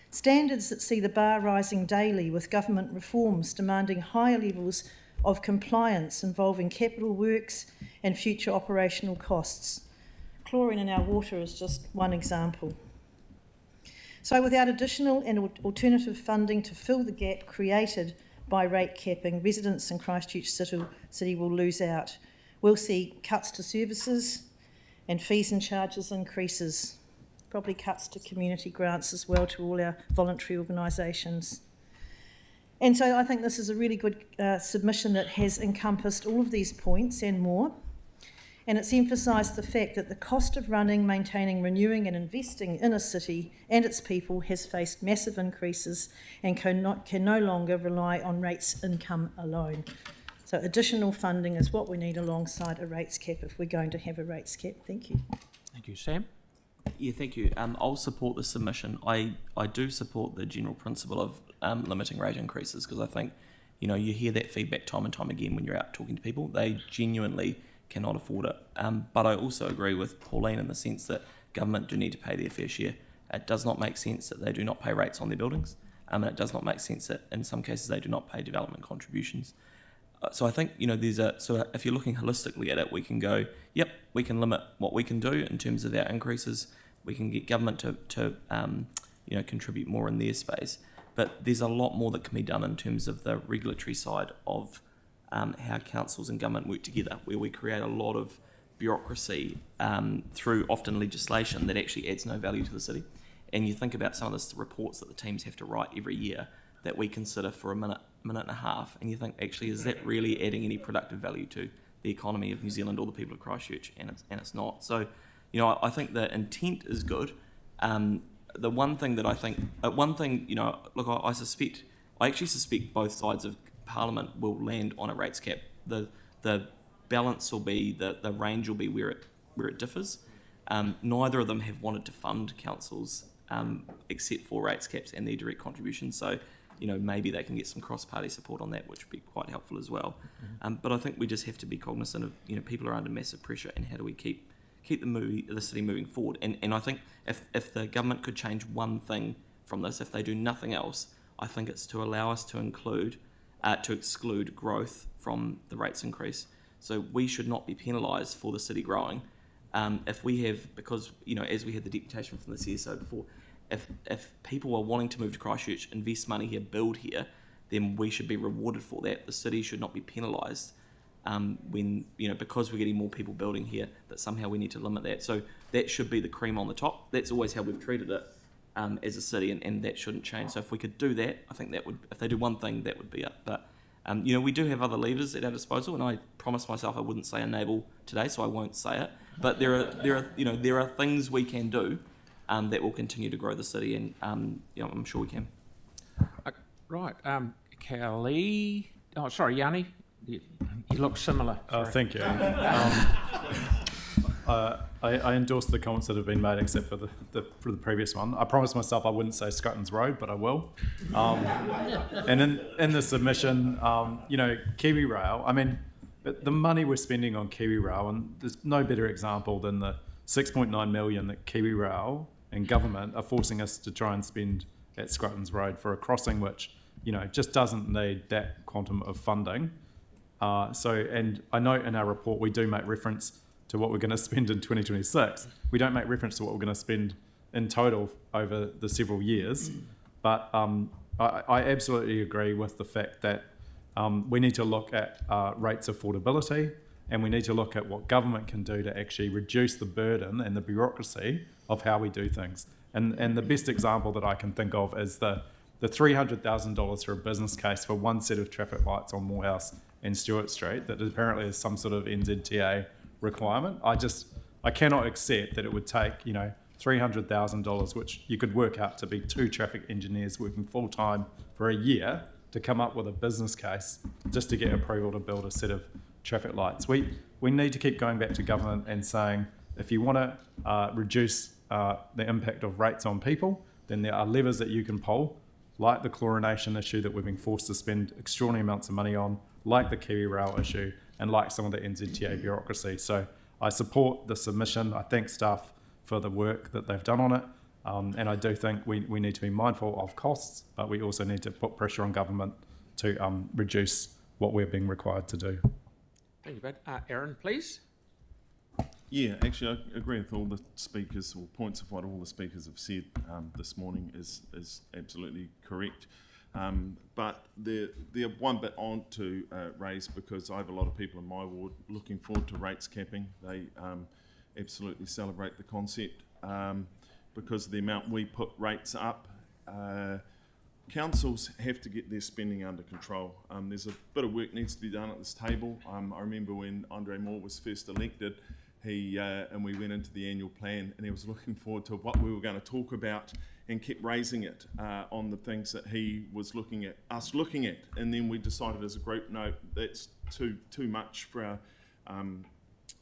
Speaker 3: Standards that see the bar rising daily, with government reforms demanding higher levels of compliance involving capital works and future operational costs. Chlorine in our water is just one example. So without additional and alternative funding to fill the gap created by rate capping, residents in Christchurch City will lose out. We'll see cuts to services and fees and charges increases, probably cuts to community grants as well to all our voluntary organisations. And so I think this is a really good submission that has encompassed all of these points and more. And it's emphasised the fact that the cost of running, maintaining, renewing and investing in a city and its people has faced massive increases and can no longer rely on rates income alone. So additional funding is what we need alongside a rates cap if we're going to have a rates cap. Thank you.
Speaker 1: Thank you, Sam.
Speaker 22: Yeah, thank you. I'll support the submission. I do support the general principle of limiting rate increases, because I think, you know, you hear that feedback time and time again when you're out talking to people. They genuinely cannot afford it. But I also agree with Pauline in the sense that government do need to pay their fair share. It does not make sense that they do not pay rates on their buildings, and it does not make sense that in some cases they do not pay development contributions. So I think, you know, there's a sort of, if you're looking holistically at it, we can go, yep, we can limit what we can do in terms of our increases. We can get government to you know, contribute more in their space. But there's a lot more that can be done in terms of the regulatory side of how councils and government work together, where we create a lot of bureaucracy through often legislation that actually adds no value to the city. And you think about some of the reports that the teams have to write every year that we consider for a minute and a half, and you think, actually, is that really adding any productive value to the economy of New Zealand or the people of Christchurch? And it's not. So, you know, I think the intent is good. The one thing that I think, you know, look, I actually suspect both sides of Parliament will land on a rates cap. The balance will be, the range will be where it differs. Neither of them have wanted to fund councils except for rates caps and their direct contributions. So, you know, maybe they can get some cross-party support on that, which would be quite helpful as well. But I think we just have to be cognizant of, you know, people are under massive pressure, and how do we keep the city moving forward. And I think if the government could change one thing from this, if they do nothing else, I think it's to allow us to exclude growth from the rates increase. So we should not be penalised for the city growing. If we have, because, you know, as we had the deputation from the CSO before, if people are wanting to move to Christchurch, invest money here, build here, then we should be rewarded for that. The city should not be penalised when, you know, because we're getting more people building here, that somehow we need to limit that. So that should be the cream on the top. That's always how we've treated it as a city, and that shouldn't change. So if we could do that, I think that would, if they do one thing, that would be it. But you know, we do have other levers at our disposal, and I promised myself I wouldn't say enable today, so I won't say it. But there are things we can do that will continue to grow the city, and you know, I'm sure we can.
Speaker 1: Right, Kelly. Oh, sorry, Yanni. You look similar.
Speaker 20: Thank you. I endorse the comments that have been made, except for the previous one. I promised myself I wouldn't say Scotland's Road, but I will. And in the submission, you know, Kiwi Rail. I mean, the money we're spending on Kiwi Rail, and there's no better example than the 6.9 million that Kiwi Rail and government are forcing us to try and spend at Scotland's Road for a crossing which, you know, just doesn't need that quantum of funding. And I note in our report we do make reference to what we're going to spend in 2026. We don't make reference to what we're going to spend in total over the several years. But I absolutely agree with the fact that we need to look at rates affordability, and we need to look at what government can do to actually reduce the burden and the bureaucracy of how we do things. And the best example that I can think of is the $300,000 for a business case for one set of traffic lights on Morehouse and Stewart Street that apparently is some sort of NZTA requirement. I cannot accept that it would take, you know, $300,000, which you could work out to be 2 traffic engineers working full time for a year, to come up with a business case just to get approval to build a set of traffic lights. We need to keep going back to government and saying, if you want to reduce the impact of rates on people, then there are levers that you can pull. like the chlorination issue that we've been forced to spend extraordinary amounts of money on, like the Kiwi Rail issue, and like some of the NZTA bureaucracy. So I support the submission. I thank staff for the work that they've done on it. And I do think we need to be mindful of costs, but we also need to put pressure on government to reduce what we're being required to do.
Speaker 1: Thank you, Brad. Aaron, please.
Speaker 6: Yeah, actually, I agree with all the speakers, or points of what all the speakers have said this morning is absolutely correct. But the one bit I want to raise, because I have a lot of people in my ward looking forward to rates capping. They absolutely celebrate the concept because of the amount we put rates up. Councils have to get their spending under control. There's a bit of work needs to be done at this table. I remember when Andre Moore was first elected, and we went into the annual plan, and he was looking forward to what we were going to talk about and kept raising it on the things that he was looking at, and then we decided as a group, no, that's too much for our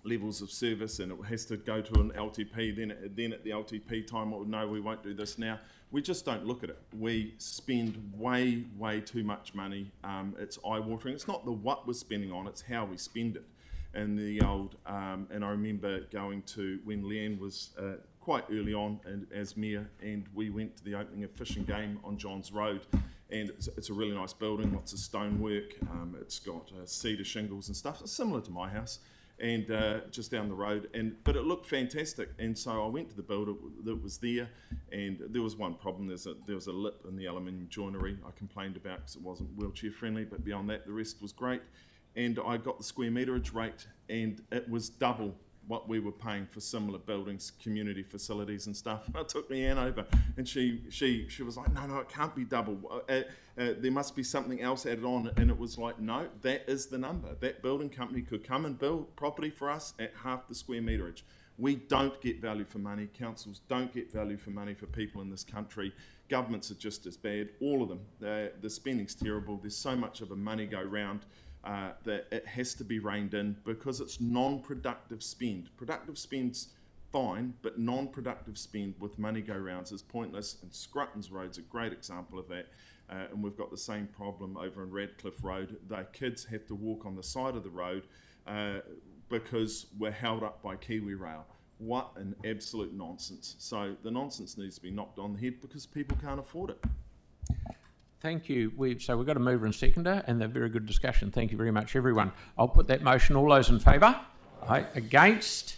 Speaker 6: levels of service, and it has to go to an LTP. Then at the LTP time, no, we won't do this now. We just don't look at it. We spend way too much money. It's eye-watering. It's not the what we're spending on, it's how we spend it. And the old, and I remember going to, when Leanne was quite early on and as mayor, and we went to the opening of Fish and Game on Johns Road, and it's a really nice building, lots of stonework, it's got cedar shingles and stuff, it's similar to my house, and just down the road, but it looked fantastic. And so I went to the builder that was there, and there was one problem. There was a lip in the aluminium joinery I complained about because it wasn't wheelchair friendly, but beyond that the rest was great. And I got the square meterage rate, and it was double what we were paying for similar buildings, community facilities and stuff. And I took Leanne over, and she was like, no, it can't be double. There must be something else added on. And it was like, no, that is the number. That building company could come and build property for us at half the square meterage. We don't get value for money. Councils don't get value for money for people in this country. Governments are just as bad, all of them. The spending's terrible. There's so much of a money go round. That it has to be reined in because it's non-productive spend. Productive spend's fine, but non-productive spend with money go rounds is pointless, and Scrutton's Road's a great example of that. And we've got the same problem over in Radcliffe Road. The kids have to walk on the side of the road because we're held up by Kiwi Rail. What an absolute nonsense. So the nonsense needs to be knocked on the head because people can't afford it.
Speaker 1: Thank you. So we've got a mover and seconder, and a very good discussion. Thank you very much, everyone. I'll put that motion. All those in favour? Aye. Against?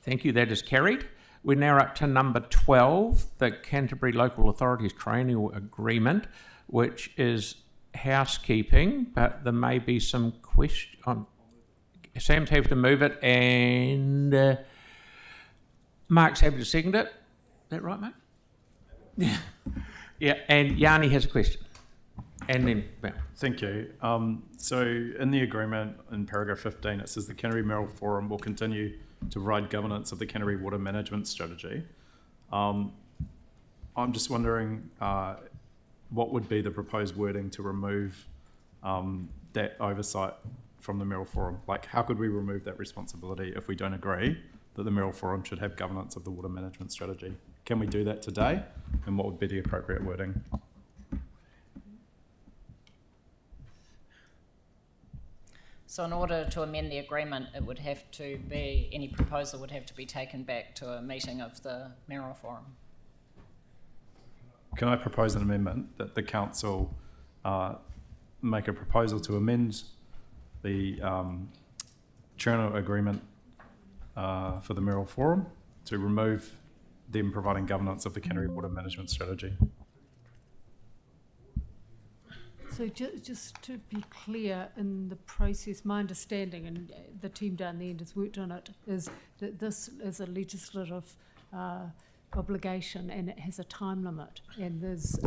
Speaker 1: Thank you. That is carried. We're now up to number 12, the Canterbury Local Authorities Triennial Agreement, which is housekeeping, but there may be some question. Sam's happy to move it, and Mark's happy to second it. Is that right, Mark? Yeah. Yeah, and Yanni has a question. And then, well.
Speaker 20: Thank you. So in the agreement in paragraph 15, it says the Canterbury Mayoral Forum will continue to provide governance of the Canterbury water management strategy. I'm just wondering what would be the proposed wording to remove that oversight from the Mayoral Forum? Like, how could we remove that responsibility if we don't agree that the Mayoral Forum should have governance of the water management strategy? Can we do that today? And what would be the appropriate wording?
Speaker 7: So in order to amend the agreement, it would have to be, any proposal would have to be taken back to a meeting of the Mayoral Forum.
Speaker 20: Can I propose an amendment that the council make a proposal to amend the Triennial Agreement for the Mayoral Forum to remove them providing governance of the Canterbury Water Management Strategy?
Speaker 18: So just to be clear in the process, my understanding, and the team down the end has worked on it, is that this is a legislative obligation and it has a time limit, and there's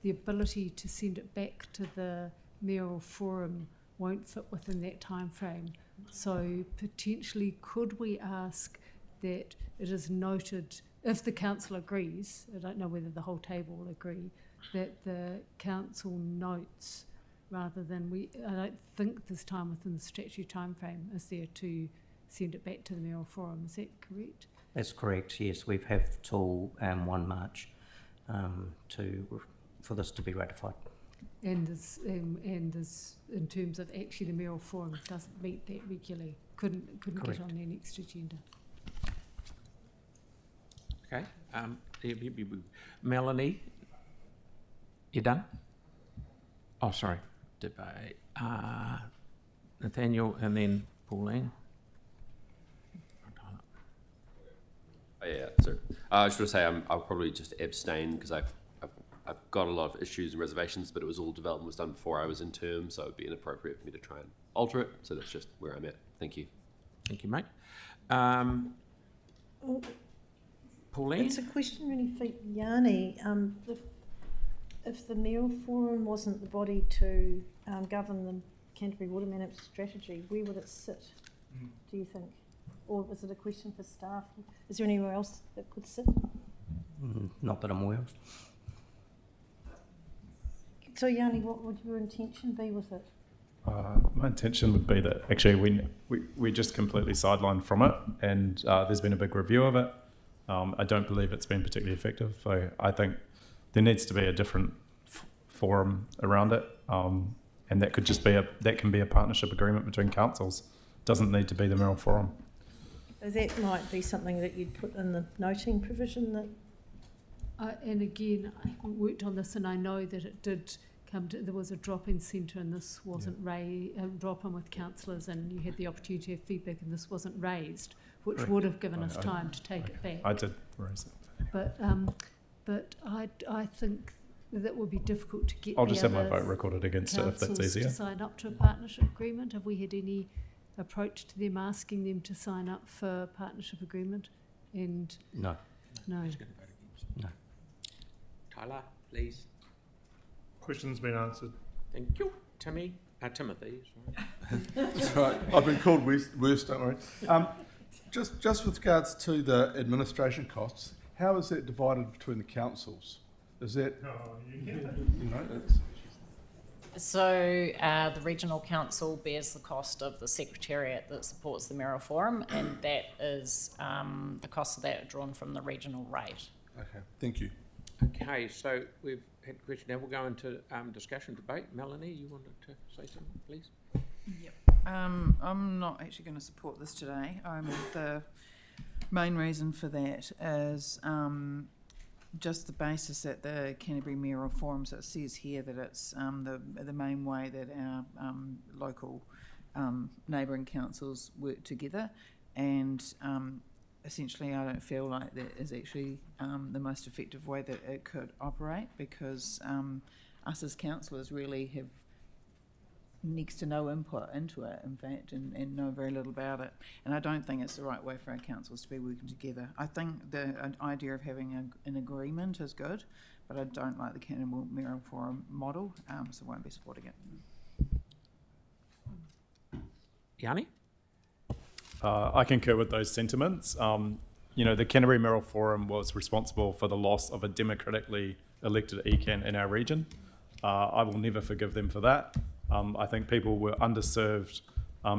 Speaker 18: the ability to send it back to the Mayoral Forum won't fit within that time frame. So potentially could we ask that it is noted, if the council agrees, I don't know whether the whole table will agree, that the council notes, rather than I don't think there's time within the statutory time frame is there to send it back to the Mayoral Forum. Is that correct?
Speaker 23: That's correct, yes. We've had till 1 March to
Speaker 8: for this to be ratified.
Speaker 18: And this, in terms of actually the mayoral forum doesn't meet that regularly, couldn't
Speaker 8: Correct.
Speaker 18: get on their next agenda.
Speaker 1: Okay. Melanie, you done? Oh, sorry. Debate. Nathaniel and then Pauline.
Speaker 9: Yeah, so I was going to say I'll probably just abstain because I've got a lot of issues and reservations, but it was all development was done before I was in term, so it would be inappropriate for me to try and alter it. So that's just where I'm at. Thank you.
Speaker 1: Thank you, mate. Pauline?
Speaker 3: It's a question really for Yanni. If the mayoral forum wasn't the body to govern the Canterbury Water Management Strategy, where would it sit, do you think? Or is it a question for staff? Is there anywhere else that could sit?
Speaker 8: Not that I'm aware of.
Speaker 3: So Yanni, what would your intention be with it?
Speaker 20: My intention would be that actually we just completely sidelined from it, and there's been a big review of it. I don't believe it's been particularly effective, so I think there needs to be a different forum around it, and that could just be that can be a partnership agreement between councils. Doesn't need to be the mayoral forum.
Speaker 3: So that might be something that you'd put in the noting provision that.
Speaker 18: And again, I haven't worked on this, and I know that it did come to, there was a drop-in centre, and this wasn't drop-in with councillors, and you had the opportunity to have feedback, and this wasn't raised, which would have given us time to take it back.
Speaker 20: I did raise it.
Speaker 18: But I think that would be difficult to get.
Speaker 20: I'll just have my vote recorded against it if that's
Speaker 18: councils
Speaker 20: easier.
Speaker 18: to sign up to a partnership agreement. Have we had any approach to them asking them to sign up for a partnership agreement? And
Speaker 8: no.
Speaker 18: No.
Speaker 8: No.
Speaker 1: Tyler, please.
Speaker 10: Question's been answered.
Speaker 1: Thank you. Timothy.
Speaker 23: That's right. I've been called worse, don't worry. Just with regards to the administration costs, how is that divided between the councils? Is that,
Speaker 7: So the regional council bears the cost of the secretariat that supports the mayoral forum, and that is the cost of that drawn from the regional rate.
Speaker 23: Okay, thank you.
Speaker 1: Okay, so we've had a question. Now we'll go into discussion debate. Melanie, you wanted to say something, please?
Speaker 24: Yep. I'm not actually going to support this today. The main reason for that is just the basis that the Canterbury Mayoral Forum, so it says here that it's the main way that our local neighbouring councils work together, and essentially I don't feel like that is actually the most effective way that it could operate, because us as councillors really have next to no input into it, in fact, and know very little about it. And I don't think it's the right way for our councils to be working together. I think the idea of having an agreement is good, but I don't like the Canterbury Mayoral Forum model, so I won't be supporting it.
Speaker 1: Yanni?
Speaker 20: I concur with those sentiments. The Canterbury Mayoral Forum was responsible for the loss of a democratically elected ECAN in our region. I will never forgive them for that. I think people were underserved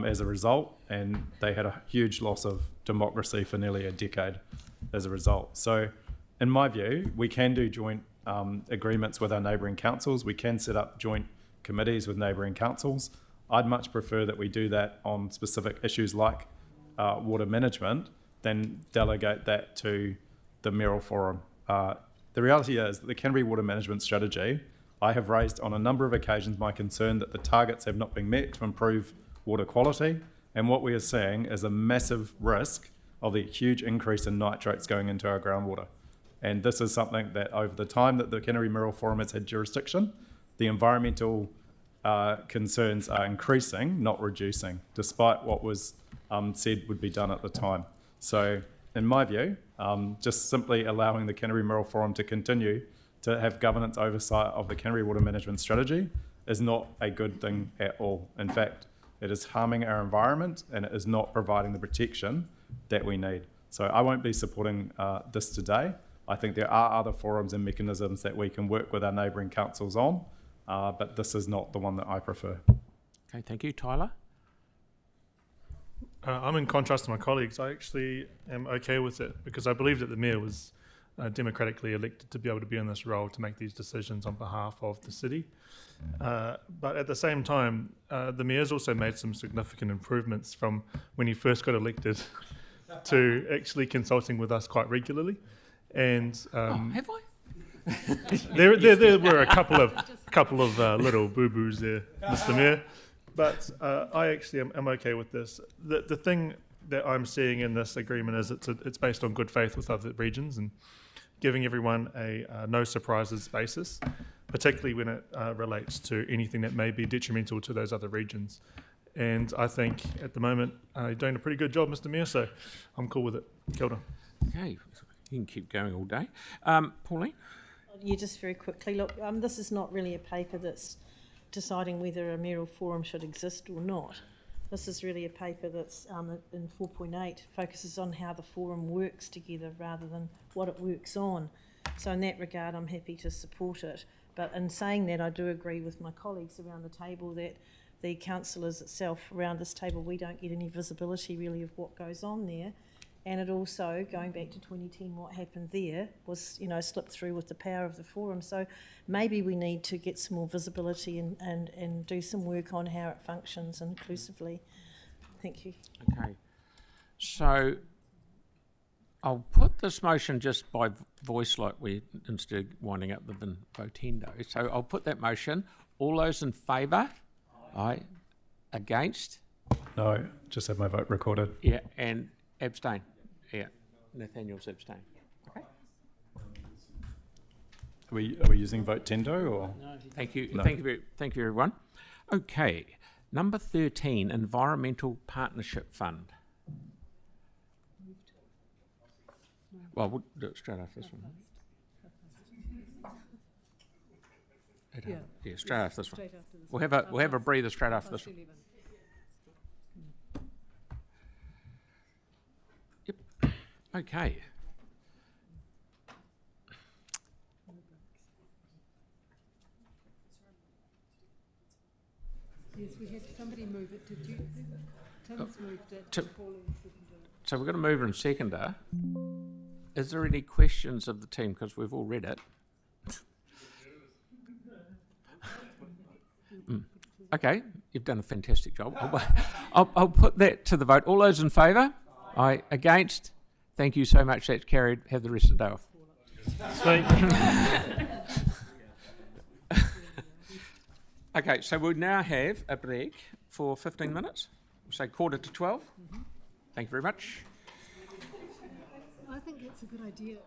Speaker 20: as a result, and they had a huge loss of democracy for nearly a decade as a result. So, in my view, we can do joint agreements with our neighbouring councils. We can set up joint committees with neighbouring councils. I'd much prefer that we do that on specific issues like water management than delegate that to the mayoral forum. The reality is that the Canterbury Water Management Strategy, I have raised on a number of occasions my concern that the targets have not been met to improve water quality, and what we are seeing is a massive risk of the huge increase in nitrates going into our groundwater. And this is something that over the time that the Canterbury Mayoral Forum has had jurisdiction, the environmental concerns are increasing, not reducing, despite what was said would be done at the time. So in my view, just simply allowing the Canterbury Mayoral Forum to continue to have governance oversight of the Canterbury Water Management Strategy is not a good thing at all. In fact, it is harming our environment, and it is not providing the protection that we need. So I won't be supporting this today. I think there are other forums and mechanisms that we can work with our neighbouring councils on, but this is not the one that I prefer.
Speaker 1: Okay, thank you. Tyler?
Speaker 10: I'm in contrast to my colleagues. I actually am okay with it because I believe that the mayor was democratically elected to be able to be in this role to make these decisions on behalf of the city. But at the same time, the mayor's also made some significant improvements from when he first got elected to actually consulting with us quite regularly. And
Speaker 1: have I?
Speaker 10: there were a couple of little boo-boos there, Mr. Mayor. But I actually am okay with this. The thing that I'm seeing in this agreement is it's based on good faith with other regions and giving everyone a no surprises basis, particularly when it relates to anything that may be detrimental to those other regions. And I think at the moment you're doing a pretty good job, Mr. Mayor, so I'm cool with it. Kia ora.
Speaker 1: Okay, you can keep going all day. Pauline?
Speaker 3: Yeah, just very quickly. Look, this is not really a paper that's deciding whether a mayoral forum should exist or not. This is really a paper that's in 4.8 focuses on how the forum works together rather than what it works on. So in that regard, I'm happy to support it. But in saying that, I do agree with my colleagues around the table that the councillors itself around this table, we don't get any visibility really of what goes on there. And it also, going back to 2010, what happened there was, slipped through with the power of the forum. So maybe we need to get some more visibility and do some work on how it functions inclusively. Thank you.
Speaker 1: Okay. So I'll put this motion just by voice like we, instead of winding up with an votendo. So I'll put that motion. All those in favour? Aye. Against?
Speaker 20: No, just have my vote recorded.
Speaker 1: Yeah, and abstain. Yeah, Nathaniel's abstain. Okay.
Speaker 20: Are we using vote tendo or?
Speaker 1: No. Thank you.
Speaker 20: No.
Speaker 1: Thank you, everyone. Okay, number 13, Environmental Partnership Fund. Well, we'll do it straight after this one. Yeah, straight after this one. We'll have a breather straight after this one. Okay.
Speaker 18: Yes, we had somebody move it. Did you? Tim's moved it.
Speaker 1: So we're going to move in seconder. Is there any questions of the team? Because we've all read it. Okay, you've done a fantastic job. I'll put that to the vote. All those in favour? Aye. Against? Thank you so much. That's carried. Have the rest of the day off. Okay, so we'll now have a break for 15 minutes. We'll say 11:45. Thank you very much.
Speaker 18: I think it's a good idea.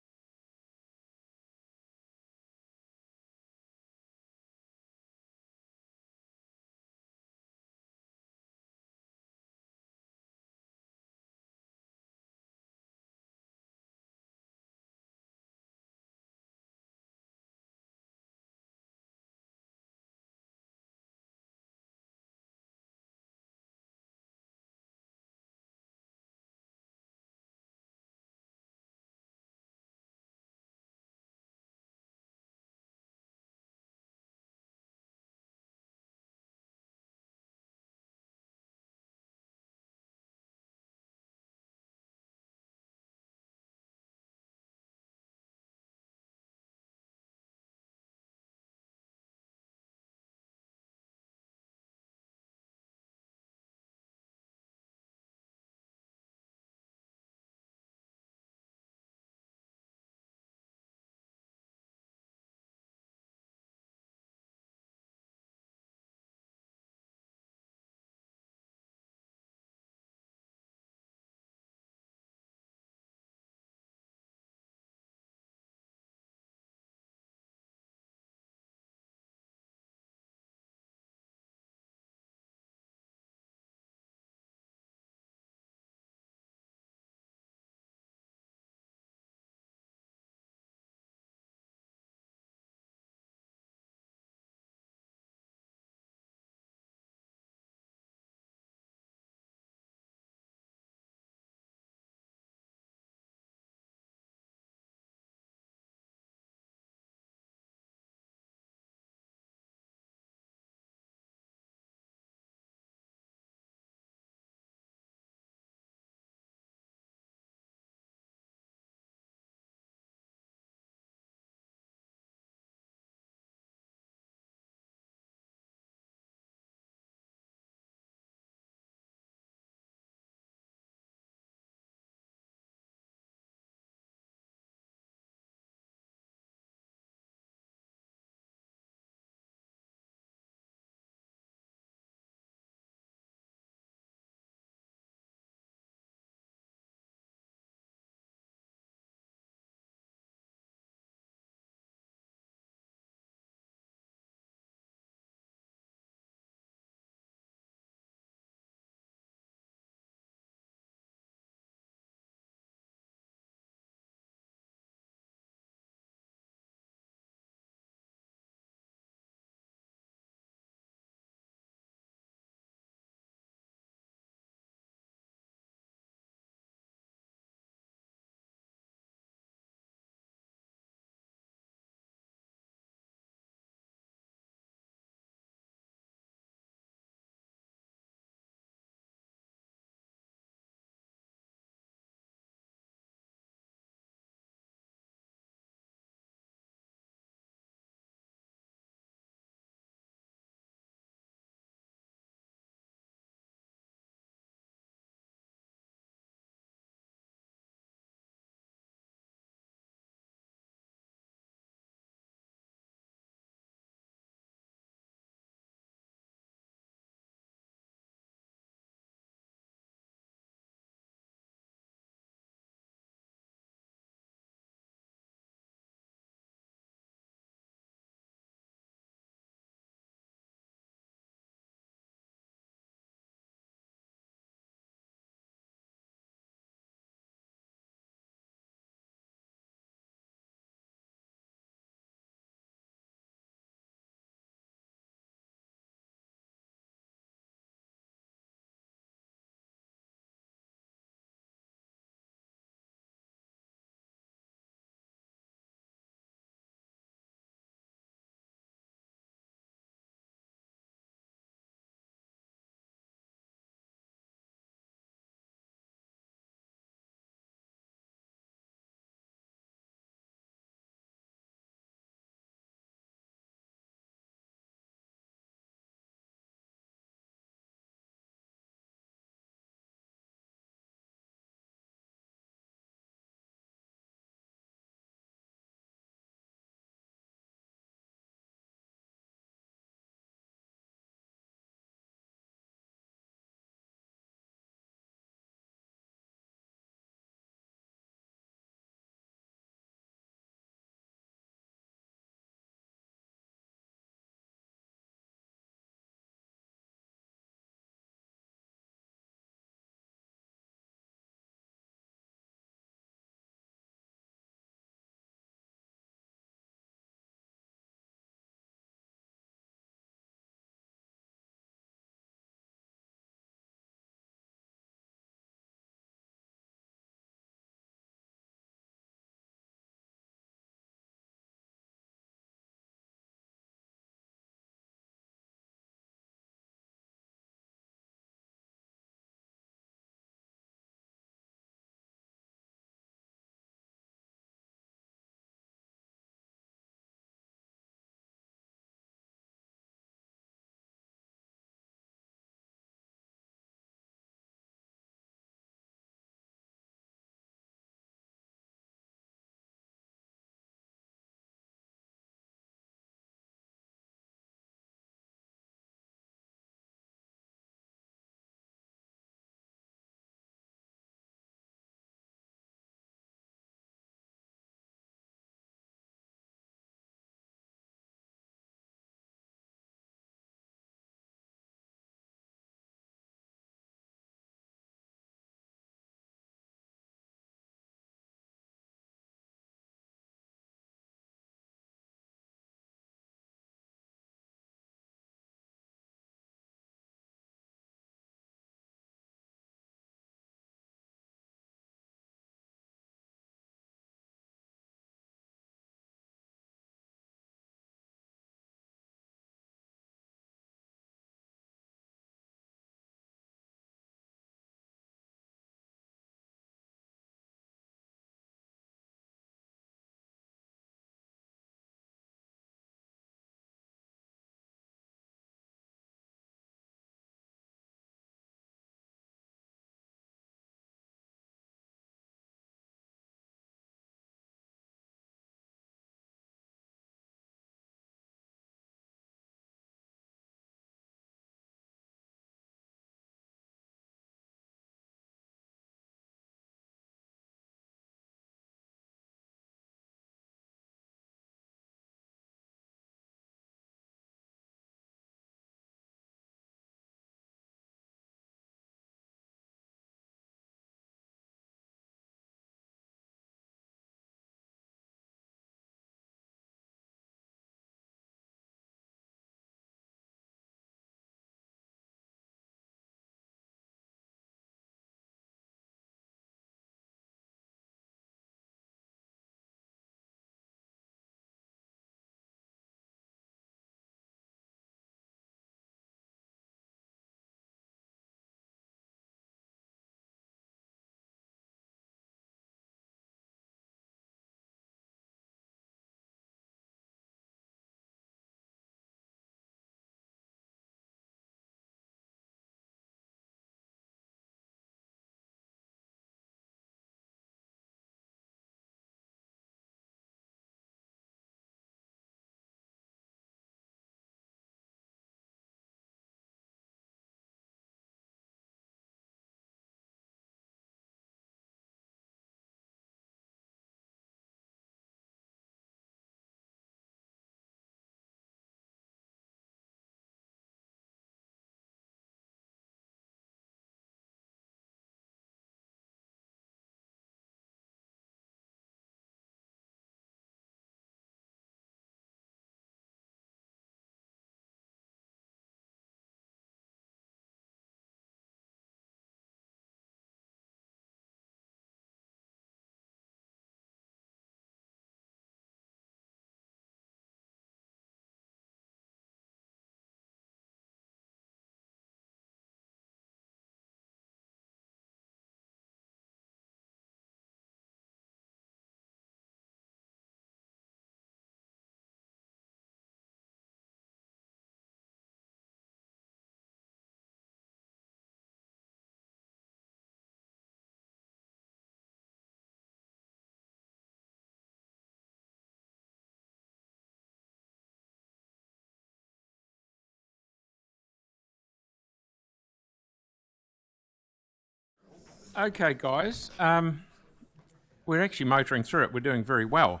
Speaker 1: Okay, guys. We're actually motoring through it. We're doing very well.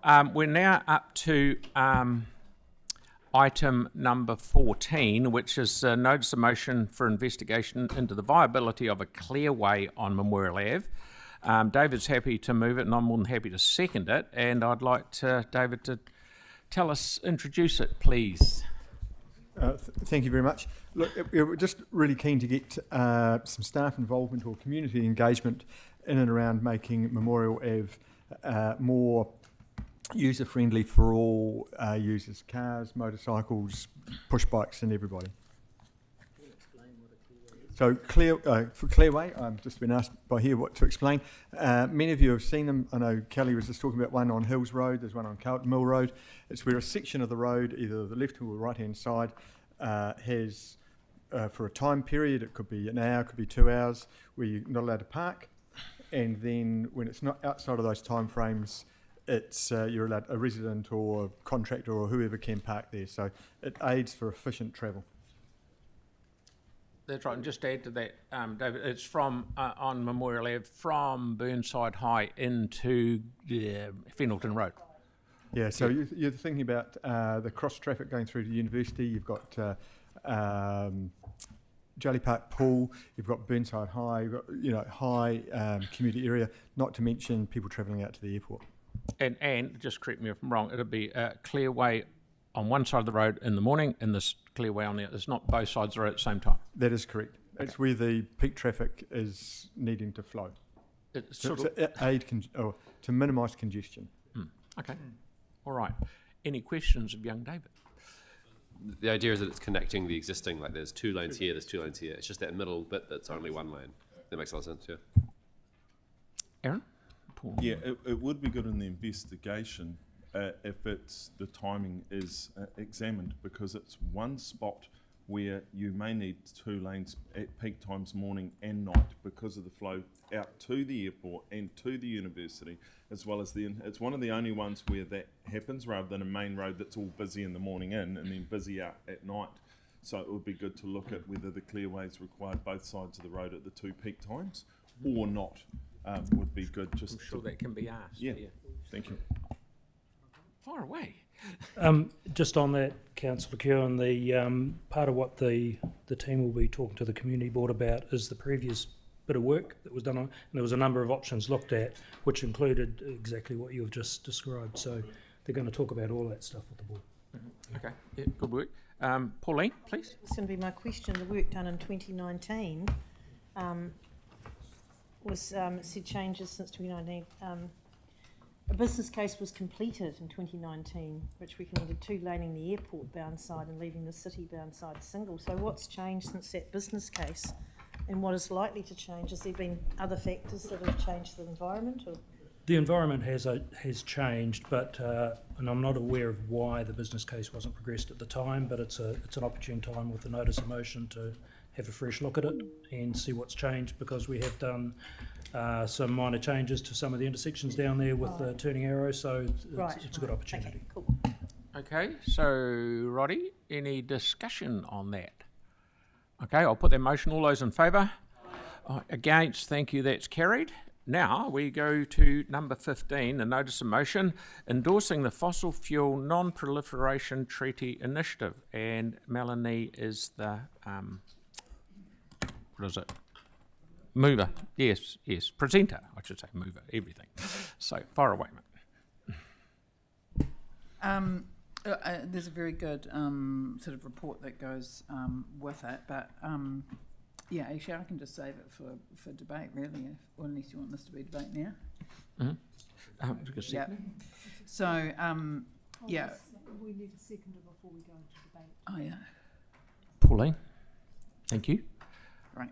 Speaker 1: We're now up to item number 14, which is a notice of motion for investigation into the viability of a clearway on Memorial Ave. David's happy to move it, and I'm more than happy to second it. And I'd like David to introduce it, please.
Speaker 12: Thank you very much. Look, we're just really keen to get some staff involvement or community engagement in and around making Memorial Ave more user-friendly for all users, cars, motorcycles, push bikes and everybody. So for Clearway, I've just been asked by here what to explain. Many of you have seen them. I know Kelly was just talking about one on Hills Road, there's one on Carlton Mill Road. It's where a section of the road, either the left or the right-hand side, has, for a time period, it could be an hour, it could be 2 hours, where you're not allowed to park. And then when it's not outside of those time frames, it's you're allowed, a resident or contractor or whoever can park there. So it aids for efficient travel.
Speaker 1: That's right, and just to add to that, David, it's from on Memorial Ave from Burnside High into Fendleton Road.
Speaker 12: Yeah, so you're thinking about the cross traffic going through to the university. You've got Jelly Park Pool. You've got Burnside High. You've got high community area. Not to mention people travelling out to the airport.
Speaker 1: And just correct me if I'm wrong. It'll be a clearway on one side of the road in the morning, and this clearway on the other. It's not both sides of the road at the same time.
Speaker 12: That is correct.
Speaker 1: Okay.
Speaker 12: It's where the peak traffic is needing to flow.
Speaker 1: It's
Speaker 12: to minimise congestion.
Speaker 1: Okay. All right. Any questions of young David?
Speaker 9: The idea is that it's connecting the existing, like there's 2 lanes here, there's 2 lanes here. It's just that middle bit that's only 1 lane. That makes a lot of sense, yeah.
Speaker 1: Aaron?
Speaker 6: Paul? Yeah, it would be good in the investigation if the timing is examined, because it's one spot where you may need 2 lanes at peak times morning and night because of the flow out to the airport and to the university, as well as it's one of the only ones where that happens, rather than a main road that's all busy in the morning in and then busy out at night. So it would be good to look at whether the clearways required both sides of the road at the 2 peak times or not. Would be good. Just
Speaker 1: I'm sure that can be asked.
Speaker 6: Yeah. Thank you.
Speaker 1: Far away.
Speaker 13: Just on that, Councillor Keown, the part of what the team will be talking to the community board about is the previous bit of work that was done on, and there was a number of options looked at, which included exactly what you've just described. So they're going to talk about all that stuff with the board.
Speaker 1: Okay, yeah, good work. Pauline, please.
Speaker 3: It's going to be my question. The work done in 2019 said changes since 2019. A business case was completed in 2019, which recommended 2 laning the airport bound side and leaving the city bound side single. So what's changed since that business case, and what is likely to change? Has there been other factors that have changed the environment? Or?
Speaker 13: The environment has changed, but and I'm not aware of why the business case wasn't progressed at the time. But it's an opportune time with the notice of motion to have a fresh look at it and see what's changed, because we have done some minor changes to some of the intersections down there with the turning arrows, so it's a good opportunity.
Speaker 3: Okay, cool.
Speaker 1: Okay, so Roddy, any discussion on that? Okay, I'll put that motion. All those in favour? Against? Thank you, that's carried. Now we go to number 15, a notice of motion endorsing the Fossil Fuel Non-Proliferation Treaty Initiative, and Melanie is the what is it? Mover. Yes, presenter. I should say mover, everything. So, far away, mate.
Speaker 24: There's a very good sort of report that goes with it, but yeah, actually I can just save it for debate, really, or unless you want this to be debate now.
Speaker 1: Mm-hmm.
Speaker 24: Yeah. So, yeah.
Speaker 18: We need a seconder before we go into debate.
Speaker 24: Oh, yeah.
Speaker 1: Pauline, thank you.
Speaker 24: Right.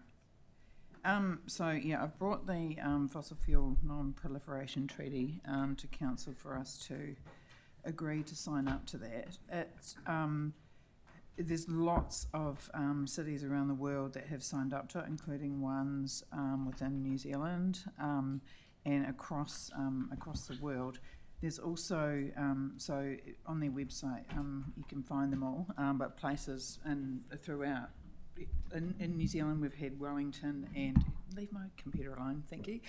Speaker 24: So yeah, I've brought the Fossil Fuel Non-Proliferation Treaty to Council for us to agree to sign up to that. There's lots of cities around the world that have signed up to it, including ones within New Zealand and across the world. There's also, so on their website, you can find them all, but places throughout. In New Zealand, we've had Wellington and leave my computer alone, thank you.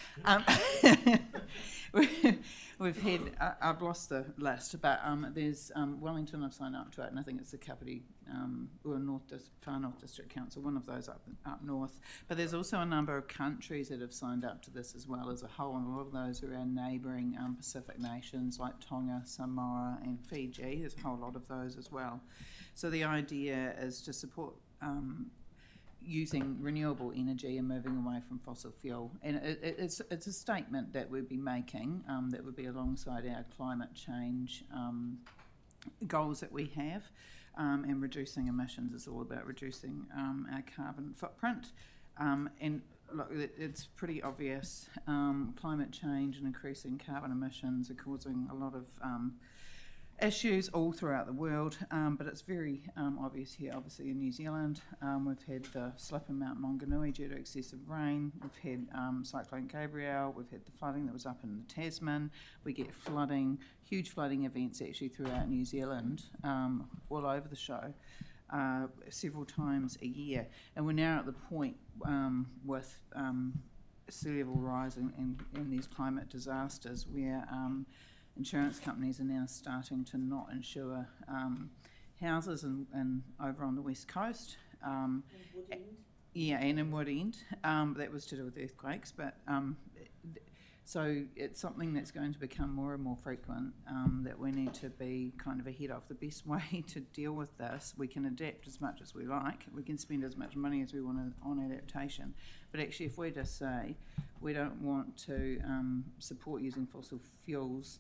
Speaker 24: We've had, I've lost the list, but there's Wellington have signed up to it, and I think it's the Kapiti or Far North District Council, one of those up north. But there's also a number of countries that have signed up to this as well as a whole, and a lot of those are our neighbouring Pacific nations like Tonga, Samoa and Fiji. There's a whole lot of those as well. So the idea is to support using renewable energy and moving away from fossil fuel. And it's a statement that we'd be making that would be alongside our climate change goals that we have. And reducing emissions is all about reducing our carbon footprint. And look, it's pretty obvious. Climate change and increasing carbon emissions are causing a lot of issues all throughout the world, but it's very obvious here, obviously in New Zealand. We've had the slip in Mount Maunganui due to excessive rain. We've had Cyclone Gabrielle. We've had the flooding that was up in the Tasman. We get flooding, huge flooding events actually throughout New Zealand, all over the show, several times a year. And we're now at the point with sea level rise and these climate disasters where insurance companies are now starting to not insure houses and over on the west coast. Yeah, and in Woodend. That was to do with earthquakes, but so it's something that's going to become more and more frequent that we need to be kind of ahead of. The best way to deal with this, we can adapt as much as we like. We can spend as much money as we want on adaptation. But actually, if we just say we don't want to support using fossil fuels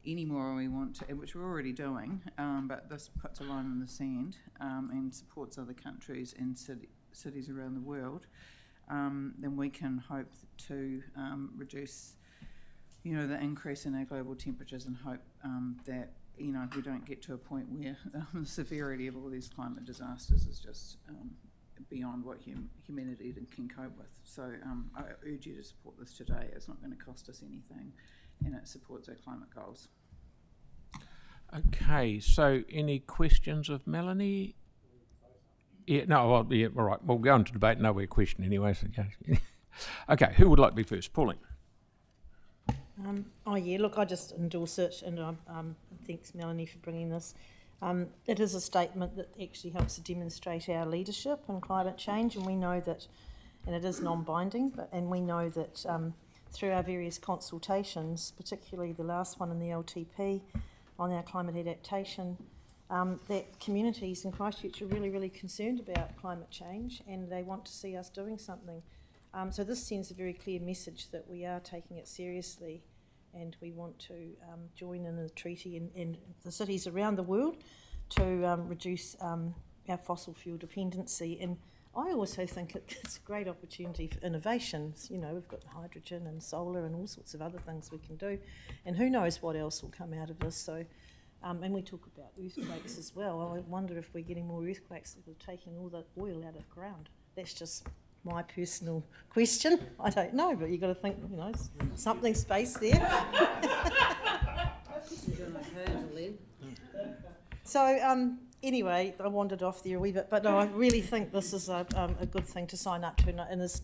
Speaker 24: anymore, we want to, which we're already doing, but this puts a line in the sand and supports other countries and cities around the world, then we can hope to reduce, the increase in our global temperatures and hope that, we don't get to a point where the severity of all these climate disasters is just beyond what humanity can cope with. So I urge you to support this today. It's not going to cost us anything, and it supports our climate goals.
Speaker 1: Okay, so any questions of Melanie? Yeah, no, well, yeah, all right. We'll go into debate. No, we're question anyway. So yeah. Okay, who would like to be first? Pauline.
Speaker 3: Look, I just endorse it, and thanks, Melanie, for bringing this. It is a statement that actually helps to demonstrate our leadership in climate change, and we know that, and it is non-binding, and we know that through our various consultations, particularly the last one in the LTP on our climate adaptation, that communities in Christchurch are really, really concerned about climate change, and they want to see us doing something. So this sends a very clear message that we are taking it seriously, and we want to join in the treaty and the cities around the world to reduce our fossil fuel dependency. And I also think it's a great opportunity for innovations. We've got hydrogen and solar and all sorts of other things we can do, and who knows what else will come out of this. So, and we talk about earthquakes as well. I wonder if we're getting more earthquakes because we're taking all the oil out of the ground. That's just my personal question. I don't know, but you've got to think, something space there. So, anyway, I wandered off there a wee bit, but no, I really think this is a good thing to sign up to, and it's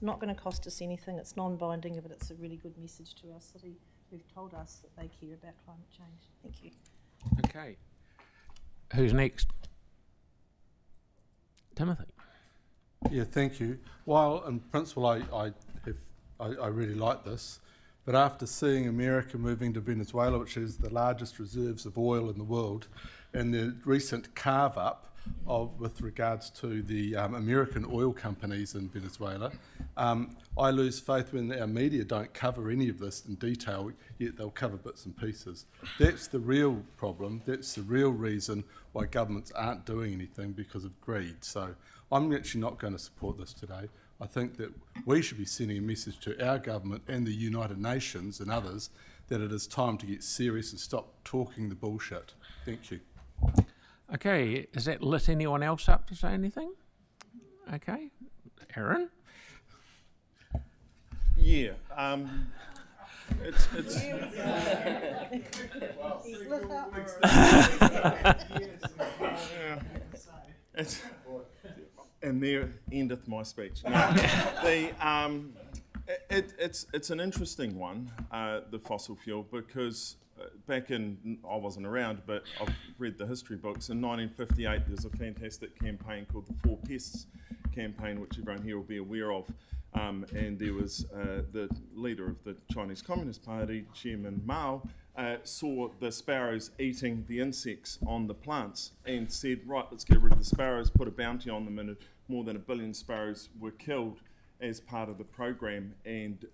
Speaker 3: not going to cost us anything. It's non-binding, but it's a really good message to our city who've told us that they care about climate change. Thank you.
Speaker 1: Okay. Who's next? Timothy.
Speaker 23: Yeah, thank you. While in principle I really like this, but after seeing America moving to Venezuela, which has the largest reserves of oil in the world, and the recent carve-up with regards to the American oil companies in Venezuela, I lose faith when our media don't cover any of this in detail, yet they'll cover bits and pieces. That's the real problem. That's the real reason why governments aren't doing anything, because of greed. So I'm actually not going to support this today. I think that we should be sending a message to our government and the United Nations and others that it is time to get serious and stop talking the bullshit. Thank you.
Speaker 1: Okay, has that lit anyone else up to say anything? Okay, Aaron?
Speaker 6: Yeah, it's and there endeth my speech. No, it's an interesting one, the fossil fuel, because back in, I wasn't around, but I've read the history books. In 1958, there's a fantastic campaign called the Four Pests campaign, which everyone here will be aware of. And there was the leader of the Chinese Communist Party, Chairman Mao, saw the sparrows eating the insects on the plants and said, right, let's get rid of the sparrows, put a bounty on them, and more than 1 billion sparrows were killed as part of the program. And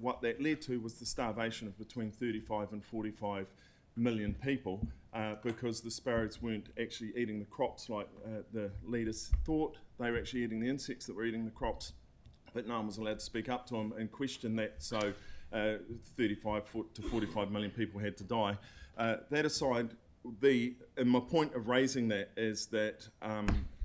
Speaker 6: what that led to was the starvation of between 35 and 45 million people because the sparrows weren't actually eating the crops like the leaders thought. They were actually eating the insects that were eating the crops, but no one was allowed to speak up to them and question that, so 35 to 45 million people had to die. That aside, and my point of raising that is that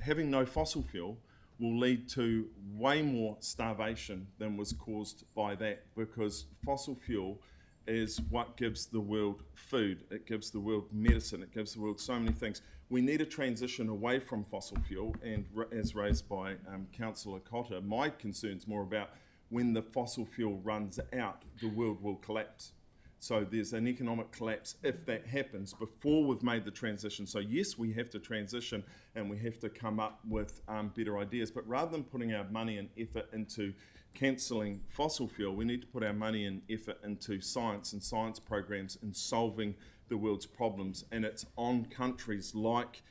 Speaker 6: having no fossil fuel will lead to way more starvation than was caused by that, because fossil fuel is what gives the world food, it gives the world medicine, it gives the world so many things. We need a transition away from fossil fuel, and as raised by Councillor Cotter, my concern's more about when the fossil fuel runs out, the world will collapse. So there's an economic collapse if that happens before we've made the transition. So yes, we have to transition and we have to come up with better ideas, but rather than putting our money and effort into cancelling fossil fuel, we need to put our money and effort into science and science programs and solving the world's problems. And it's on countries like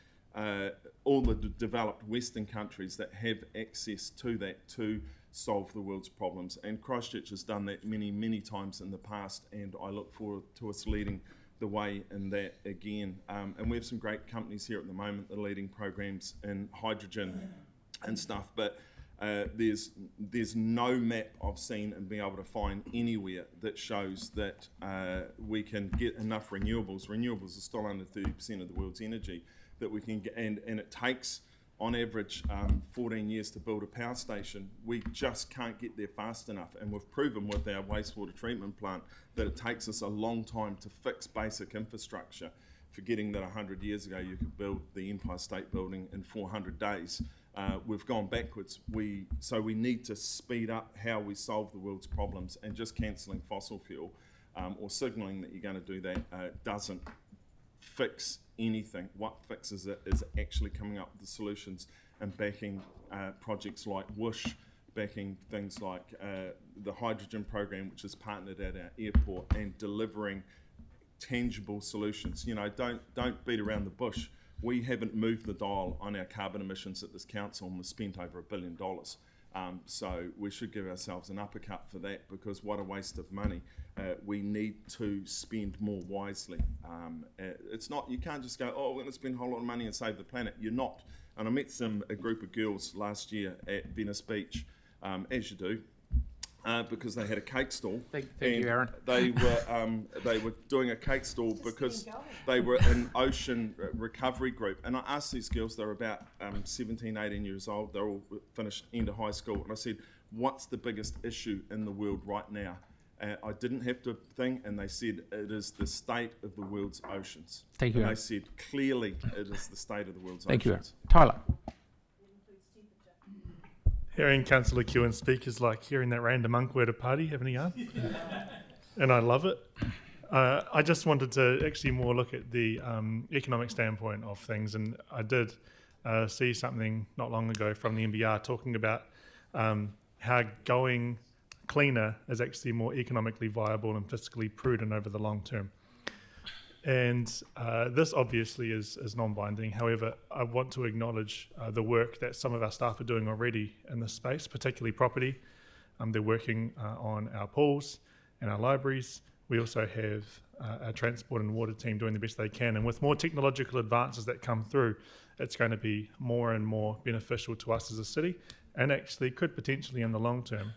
Speaker 6: all the developed Western countries that have access to that to solve the world's problems. And Christchurch has done that many, many times in the past, and I look forward to us leading the way in that again. And we have some great companies here at the moment that are leading programs in hydrogen and stuff, but there's no map I've seen and been able to find anywhere that shows that we can get enough renewables. Renewables are still under 30% of the world's energy that we can get, and it takes on average 14 years to build a power station. We just can't get there fast enough, and we've proven with our wastewater treatment plant that it takes us a long time to fix basic infrastructure, forgetting that 100 years ago you could build the Empire State Building in 400 days. We've gone backwards. So we need to speed up how we solve the world's problems, and just cancelling fossil fuel or signalling that you're going to do that doesn't fix anything. What fixes it is actually coming up with the solutions and backing projects like Whoosh, backing things like the hydrogen program, which is partnered at our airport, and delivering tangible solutions. You know, don't beat around the bush. We haven't moved the dial on our carbon emissions at this council, and we've spent over $1 billion. So we should give ourselves an uppercut for that, because what a waste of money. We need to spend more wisely. It's not, you can't just go, oh, we're going to spend a whole lot of money and save the planet. You're not. And I met a group of girls last year at Venice Beach, as you do, because they had a cake stall.
Speaker 1: Thank you, Aaron.
Speaker 6: They were doing a cake stall because they were an ocean recovery group. And I asked these girls, they were about 17, 18 years old. They're all finished into high school. And I said, what's the biggest issue in the world right now? I didn't have to think, and they said it is the state of the world's oceans.
Speaker 1: Thank you,
Speaker 6: And
Speaker 1: Aaron.
Speaker 6: they said clearly it is the state of the world's
Speaker 1: Thank
Speaker 6: oceans.
Speaker 1: you, Aaron. Tyler.
Speaker 10: Hearing Councillor Kewen speak is like hearing that random monk at a party having a yarn, and I love it. I just wanted to actually more look at the economic standpoint of things, and I did see something not long ago from the NBR talking about how going cleaner is actually more economically viable and fiscally prudent over the long term. And this obviously is non-binding. However, I want to acknowledge the work that some of our staff are doing already in this space, particularly property. They're working on our pools and our libraries. We also have our transport and water team doing the best they can. And with more technological advances that come through, it's going to be more and more beneficial to us as a city, and actually could potentially in the long term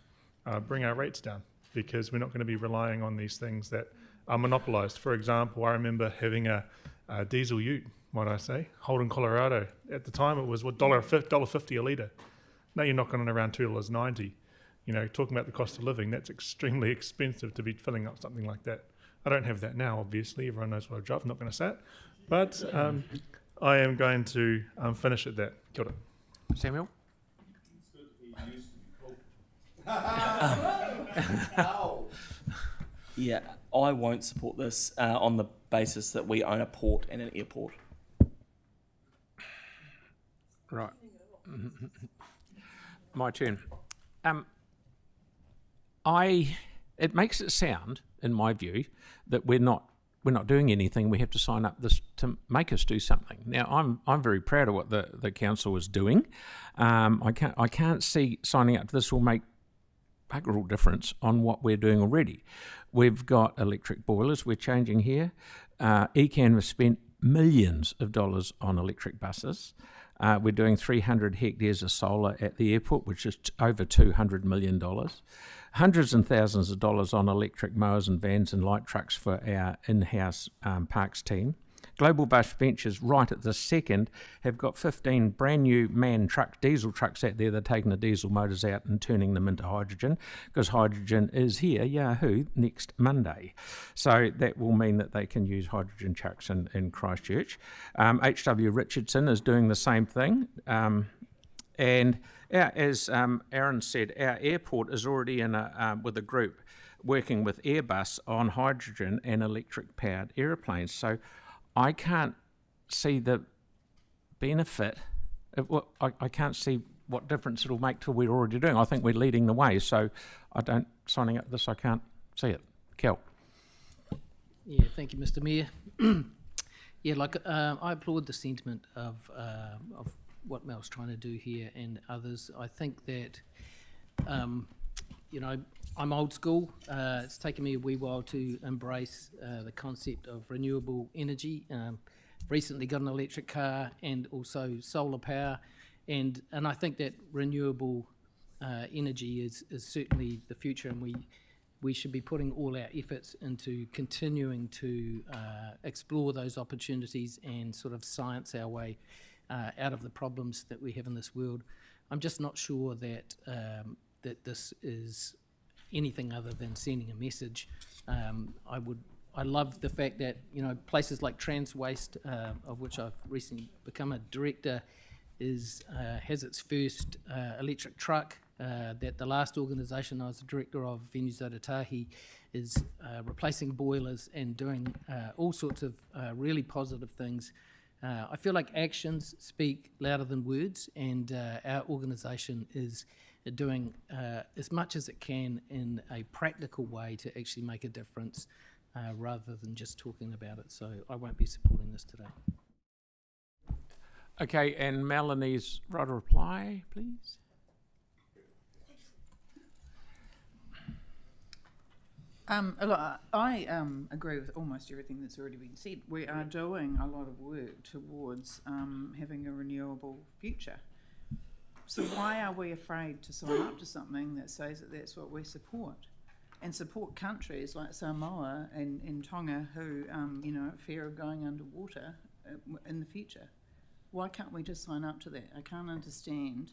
Speaker 10: bring our rates down, because we're not going to be relying on these things that are monopolised. For example, I remember having a diesel ute, might I say, Holden, Colorado. At the time, it was $1.50 a litre. Now you're knocking on around $2.90. You know, talking about the cost of living, that's extremely expensive to be filling up something like that. I don't have that now, obviously. Everyone knows what I drive. I'm not going to say it. But I am going to finish at that. Kia ora.
Speaker 1: Samuel?
Speaker 22: Yeah, I won't support this on the basis that we own a port and an airport.
Speaker 1: Right. My turn. It makes it sound, in my view, that we're not doing anything. We have to sign up this to make us do something. Now, I'm very proud of what the council is doing. I can't see signing up to this will make bugger all difference on what we're doing already. We've got electric boilers we're changing here. ECAN has spent millions of dollars on electric buses. We're doing 300 hectares of solar at the airport, which is over $200 million. Hundreds and thousands of dollars on electric mowers and vans and light trucks for our in-house parks team. Global Bus Ventures, right at this second, have got 15 brand new diesel trucks out there. They're taking the diesel motors out and turning them into hydrogen, because hydrogen is here, yahoo, next Monday. So that will mean that they can use hydrogen trucks in Christchurch. H.W. Richardson is doing the same thing. And as Aaron said, our airport is already with a group working with Airbus on hydrogen and electric-powered aeroplanes. So I can't see the benefit. I can't see what difference it'll make to what we're already doing. I think we're leading the way. So signing up to this, I can't see it. Kel.
Speaker 14: Yeah, thank you, Mr. Mayor. I applaud the sentiment of what Mel's trying to do here and others. I think that, I'm old school. It's taken me a wee while to embrace the concept of renewable energy. Recently got an electric car and also solar power, and I think that renewable energy is certainly the future, and we should be putting all our efforts into continuing to explore those opportunities and sort of science our way out of the problems that we have in this world. I'm just not sure that that this is anything other than sending a message. I love the fact that places like Trans Waste, of which I've recently become a director, has its first electric truck. That the last organisation I was the director of, Venues Otatahi, is replacing boilers and doing all sorts of really positive things. I feel like actions speak louder than words, and our organisation is doing as much as it can in a practical way to actually make a difference rather than just talking about it. So I won't be supporting this today.
Speaker 1: Okay, and Melanie's right a reply, please.
Speaker 24: I agree with almost everything that's already been said. We are doing a lot of work towards having a renewable future. So why are we afraid to sign up to something that says that that's what we support? And support countries like Samoa and Tonga who, fear of going underwater in the future. Why can't we just sign up to that? I can't understand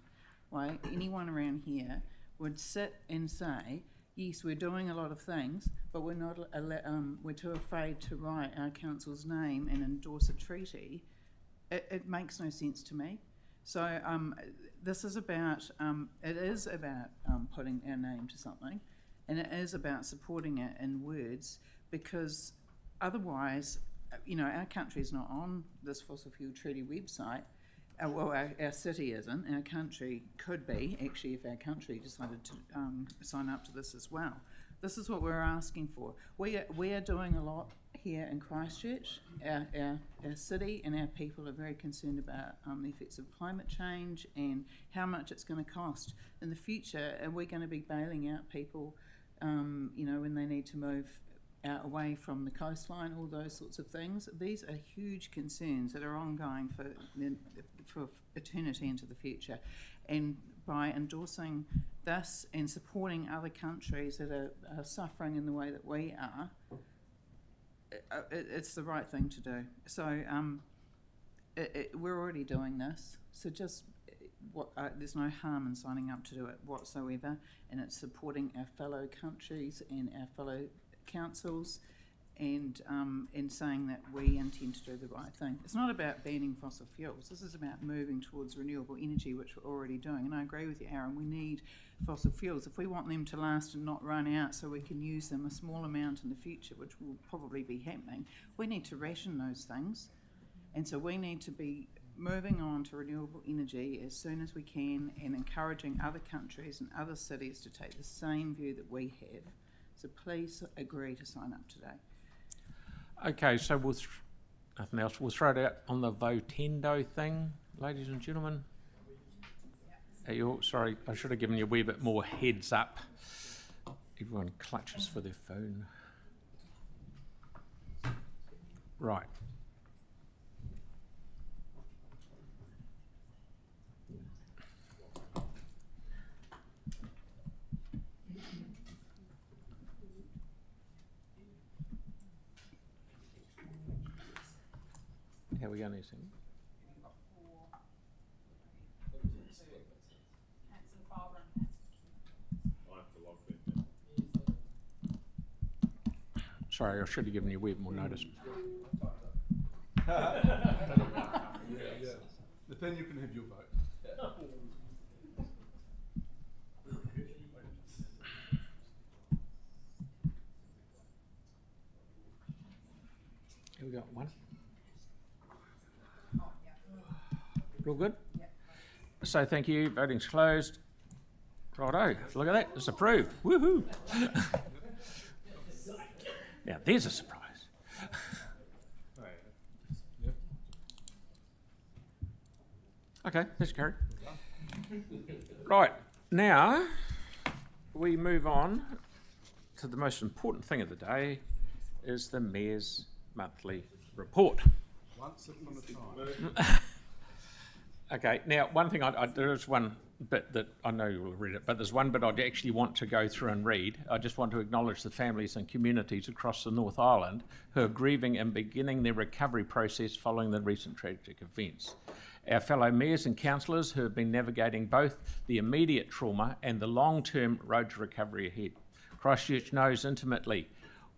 Speaker 24: why anyone around here would sit and say, yes, we're doing a lot of things, but we're not. We're too afraid to write our council's name and endorse a treaty. It makes no sense to me. So this is about. It is about putting our name to something, and it is about supporting it in words, because otherwise, our country is not on this fossil fuel treaty website. Our city isn't. Our country could be, actually, if our country decided to sign up to this as well. This is what we're asking for. We are doing a lot here in Christchurch. Our city and our people are very concerned about the effects of climate change and how much it's going to cost in the future. Are we going to be bailing out people, when they need to move out away from the coastline, all those sorts of things? These are huge concerns that are ongoing for eternity into the future. And by endorsing this and supporting other countries that are suffering in the way that we are, it's the right thing to do. So we're already doing this, so just there's no harm in signing up to do it whatsoever, and it's supporting our fellow countries and our fellow councils and saying that we intend to do the right thing. It's not about banning fossil fuels. This is about moving towards renewable energy, which we're already doing. And I agree with you, Aaron. We need fossil fuels if we want them to last and not run out, so we can use them a small amount in the future, which will probably be happening. We need to ration those things, and so we need to be moving on to renewable energy as soon as we can, and encouraging other countries and other cities to take the same view that we have. So please agree to sign up today.
Speaker 1: Okay, so nothing else. We'll throw it out on the Votendo thing, ladies and gentlemen. Sorry, I should have given you a wee bit more heads up. Everyone clutches for their phone. Right. How are we going to sing? Sorry, I should have given you a wee bit more notice.
Speaker 23: But then you can have your vote.
Speaker 1: Here we go, one. All good? So thank you, voting's closed. Righto, look at that, it's approved, woohoo. Now there's a surprise. Okay, that's carried. Right, now we move on to the most important thing of the day, is the Mayor's monthly report.
Speaker 23: Once upon a time.
Speaker 1: Okay, now one thing, there is one bit that I know you will read it, but there's one bit I'd actually want to go through and read. I just want to acknowledge the families and communities across the North Island who are grieving and beginning their recovery process following the recent tragic events. Our fellow mayors and councillors who have been navigating both the immediate trauma and the long-term road to recovery ahead. Christchurch knows intimately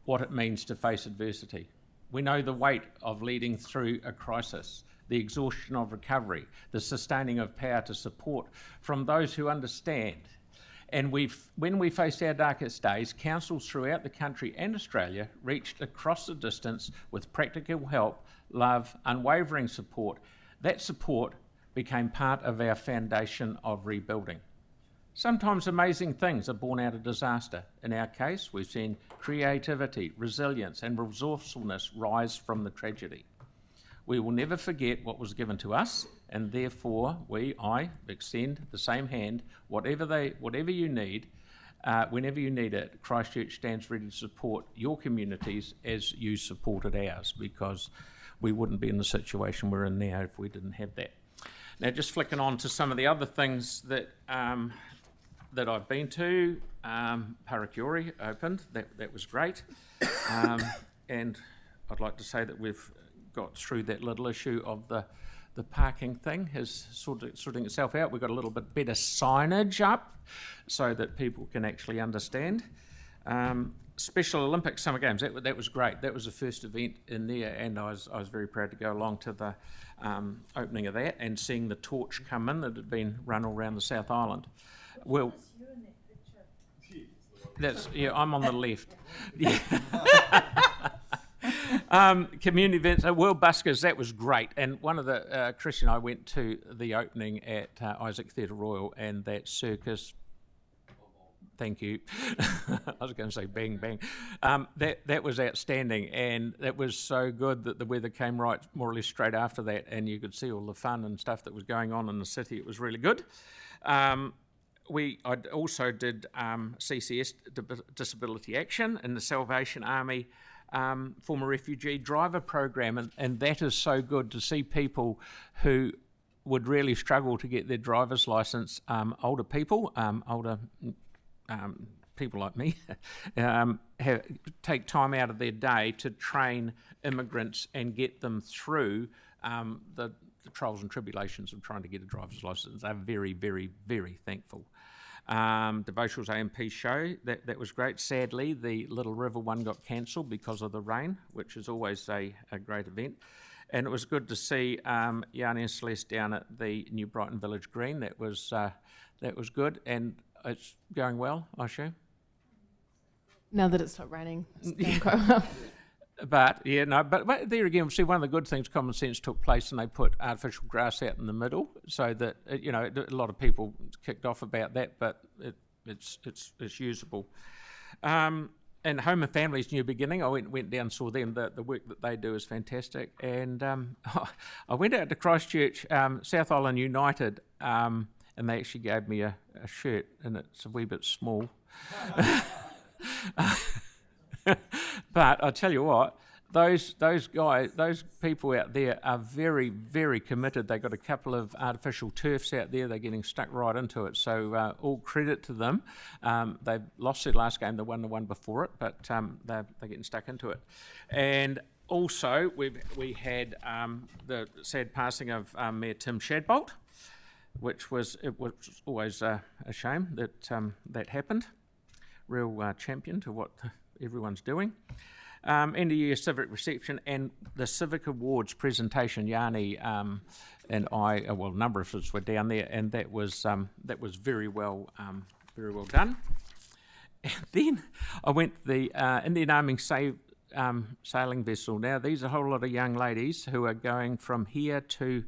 Speaker 1: what it means to face adversity. We know the weight of leading through a crisis, the exhaustion of recovery, the sustaining of power to support from those who understand. And when we faced our darkest days, councils throughout the country and Australia reached across the distance with practical help, love, unwavering support. That support became part of our foundation of rebuilding. Sometimes amazing things are born out of disaster. In our case, we've seen creativity, resilience, and resourcefulness rise from the tragedy. We will never forget what was given to us, and therefore I extend the same hand. Whatever you need, whenever you need it, Christchurch stands ready to support your communities as you supported ours, because we wouldn't be in the situation we're in now if we didn't have that. Now, just flicking on to some of the other things that that I've been to. Parakiori opened. That was great, and I'd like to say that we've got through that little issue of the parking thing is sorting itself out. We've got a little bit better signage up so that people can actually understand. Special Olympics Summer Games, that was great. That was the first event in there, and I was very proud to go along to the opening of that and seeing the torch come in that had been run all around the South Island. Well, I'm on the left. Yeah. Community events, World Buskers, that was great. And one of the, Chris and I went to the opening at Isaac Theatre Royal, and that circus, thank you, I was going to say bang bang, that was outstanding, and it was so good that the weather came right more or less straight after that, and you could see all the fun and stuff that was going on in the city. It was really good. I also did CCS, Disability Action, in the Salvation Army former refugee driver program, and that is so good to see people who would really struggle to get their driver's license, older people, people like me, take time out of their day to train immigrants and get them through the trials and tribulations of trying to get a driver's license. They're very, very, very thankful. Devotionals AMP show. That was great. Sadly, the Little River one got cancelled because of the rain, which is always a great event. And it was good to see Yanni and Celeste down at the New Brighton Village Green. That was good, and it's going well, I assume.
Speaker 11: Now that it's stopped raining, it's going quite well.
Speaker 1: But there again, see, one of the good things, common sense took place, and they put artificial grass out in the middle, so that a lot of people kicked off about that, but it's usable. And Home and Family's New Beginning, I went down and saw them. The work that they do is fantastic. And I went out to Christchurch, South Island United, and they actually gave me a shirt, and it's a wee bit small. But I tell you what, those guys, those people out there are very, very committed. They've got a couple of artificial turfs out there. They're getting stuck right into it. So all credit to them. They've lost their last game. They won the one before it, but they're getting stuck into it. And also, we had the sad passing of Mayor Tim Shadbolt, which was always a shame that that happened. Real champion to what everyone's doing. End of year civic reception and the civic awards presentation. Yanni and I, a number of us were down there, and that was very well done. And then I went to the Indian Army sailing vessel. Now these are a whole lot of young ladies who are going from here to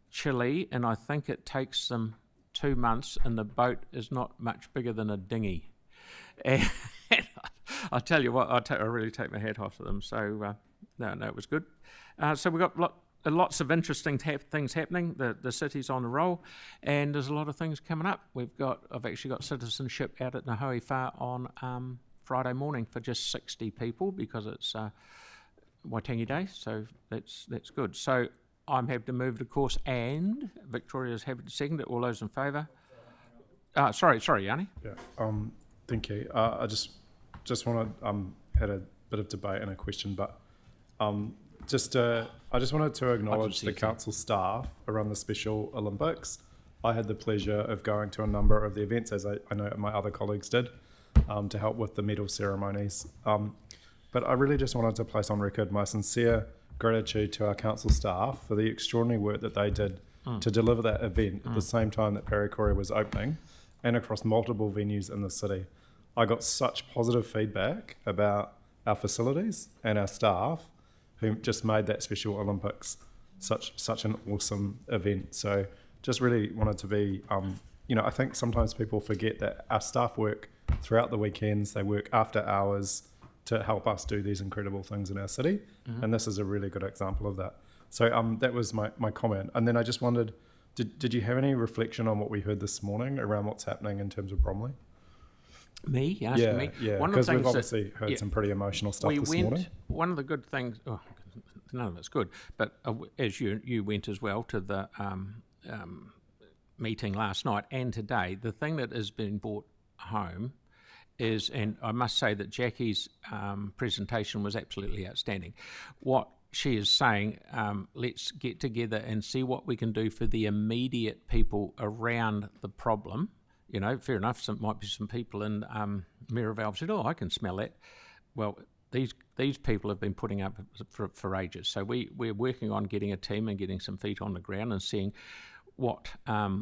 Speaker 1: Chile, and I think it takes them 2 months, and the boat is not much bigger than a dinghy. And I tell you what, I really take my hat off to them. So no, it was good. So we've got lots of interesting things happening. The city's on the roll, and there's a lot of things coming up. I've actually got citizenship out at Nahoe Wha on Friday morning for just 60 people because it's Waitangi Day. So that's good. So I'm happy to move it, of course, and Victoria's happy to second it. All those in favour? Sorry, Yanni.
Speaker 20: Yeah. Thank you. I just want to had a bit of debate and a question, but I just wanted to acknowledge the council staff around the Special Olympics. I had the pleasure of going to a number of the events, as I know my other colleagues did, to help with the medal ceremonies. But I really just wanted to place on record my sincere gratitude to our council staff for the extraordinary work that they did to deliver that event at the same time that Perikore was opening, and across multiple venues in the city. I got such positive feedback about our facilities and our staff who just made that Special Olympics such an awesome event. So just really wanted to be, I think sometimes people forget that our staff work throughout the weekends, they work after hours to help us do these incredible things in our city. Mm-hmm. And this is a really good example of that. So that was my comment. And then I just wondered, did you have any reflection on what we heard this morning around what's happening in terms of Bromley?
Speaker 1: Me? You're asking me?
Speaker 20: Yeah, because we've obviously heard some pretty emotional stuff this morning.
Speaker 1: One of the good things, none of it's good, but as you went as well to the meeting last night and today, the thing that has been brought home is, and I must say that Jackie's presentation was absolutely outstanding. What she is saying, let's get together and see what we can do for the immediate people around the problem. Fair enough, might be some people in Miraval said, I can smell that. Well, these people have been putting up for ages. So we're working on getting a team and getting some feet on the ground and seeing what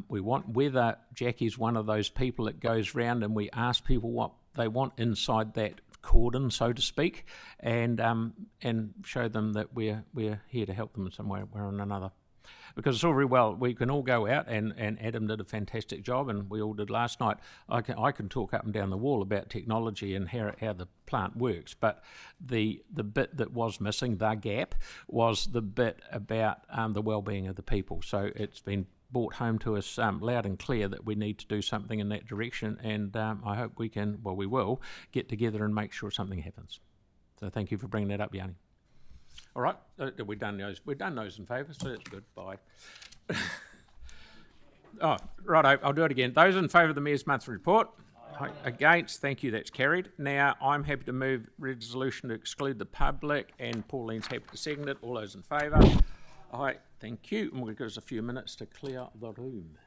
Speaker 1: we want, whether Jackie's one of those people that goes round and we ask people what they want inside that cordon, so to speak, and show them that we're here to help them in some way or another. Because it's all very well, we can all go out, and Adam did a fantastic job, and we all did last night. I can talk up and down the wall about technology and how the plant works, but the bit that was missing, the gap, was the bit about the well-being of the people. So it's been brought home to us loud and clear that we need to do something in that direction, and I hope we will get together and make sure something happens. So thank you for bringing that up, Yanni. All right, we've done those in favour, so that's good. Bye. Righto, I'll do it again. Those in favour of the Mayor's monthly report? Against? Thank you, that's carried. Now, I'm happy to move resolution to exclude the public, and Pauline's happy to second it. All those in favour? All right, thank you. And we'll give us a few minutes to clear the room.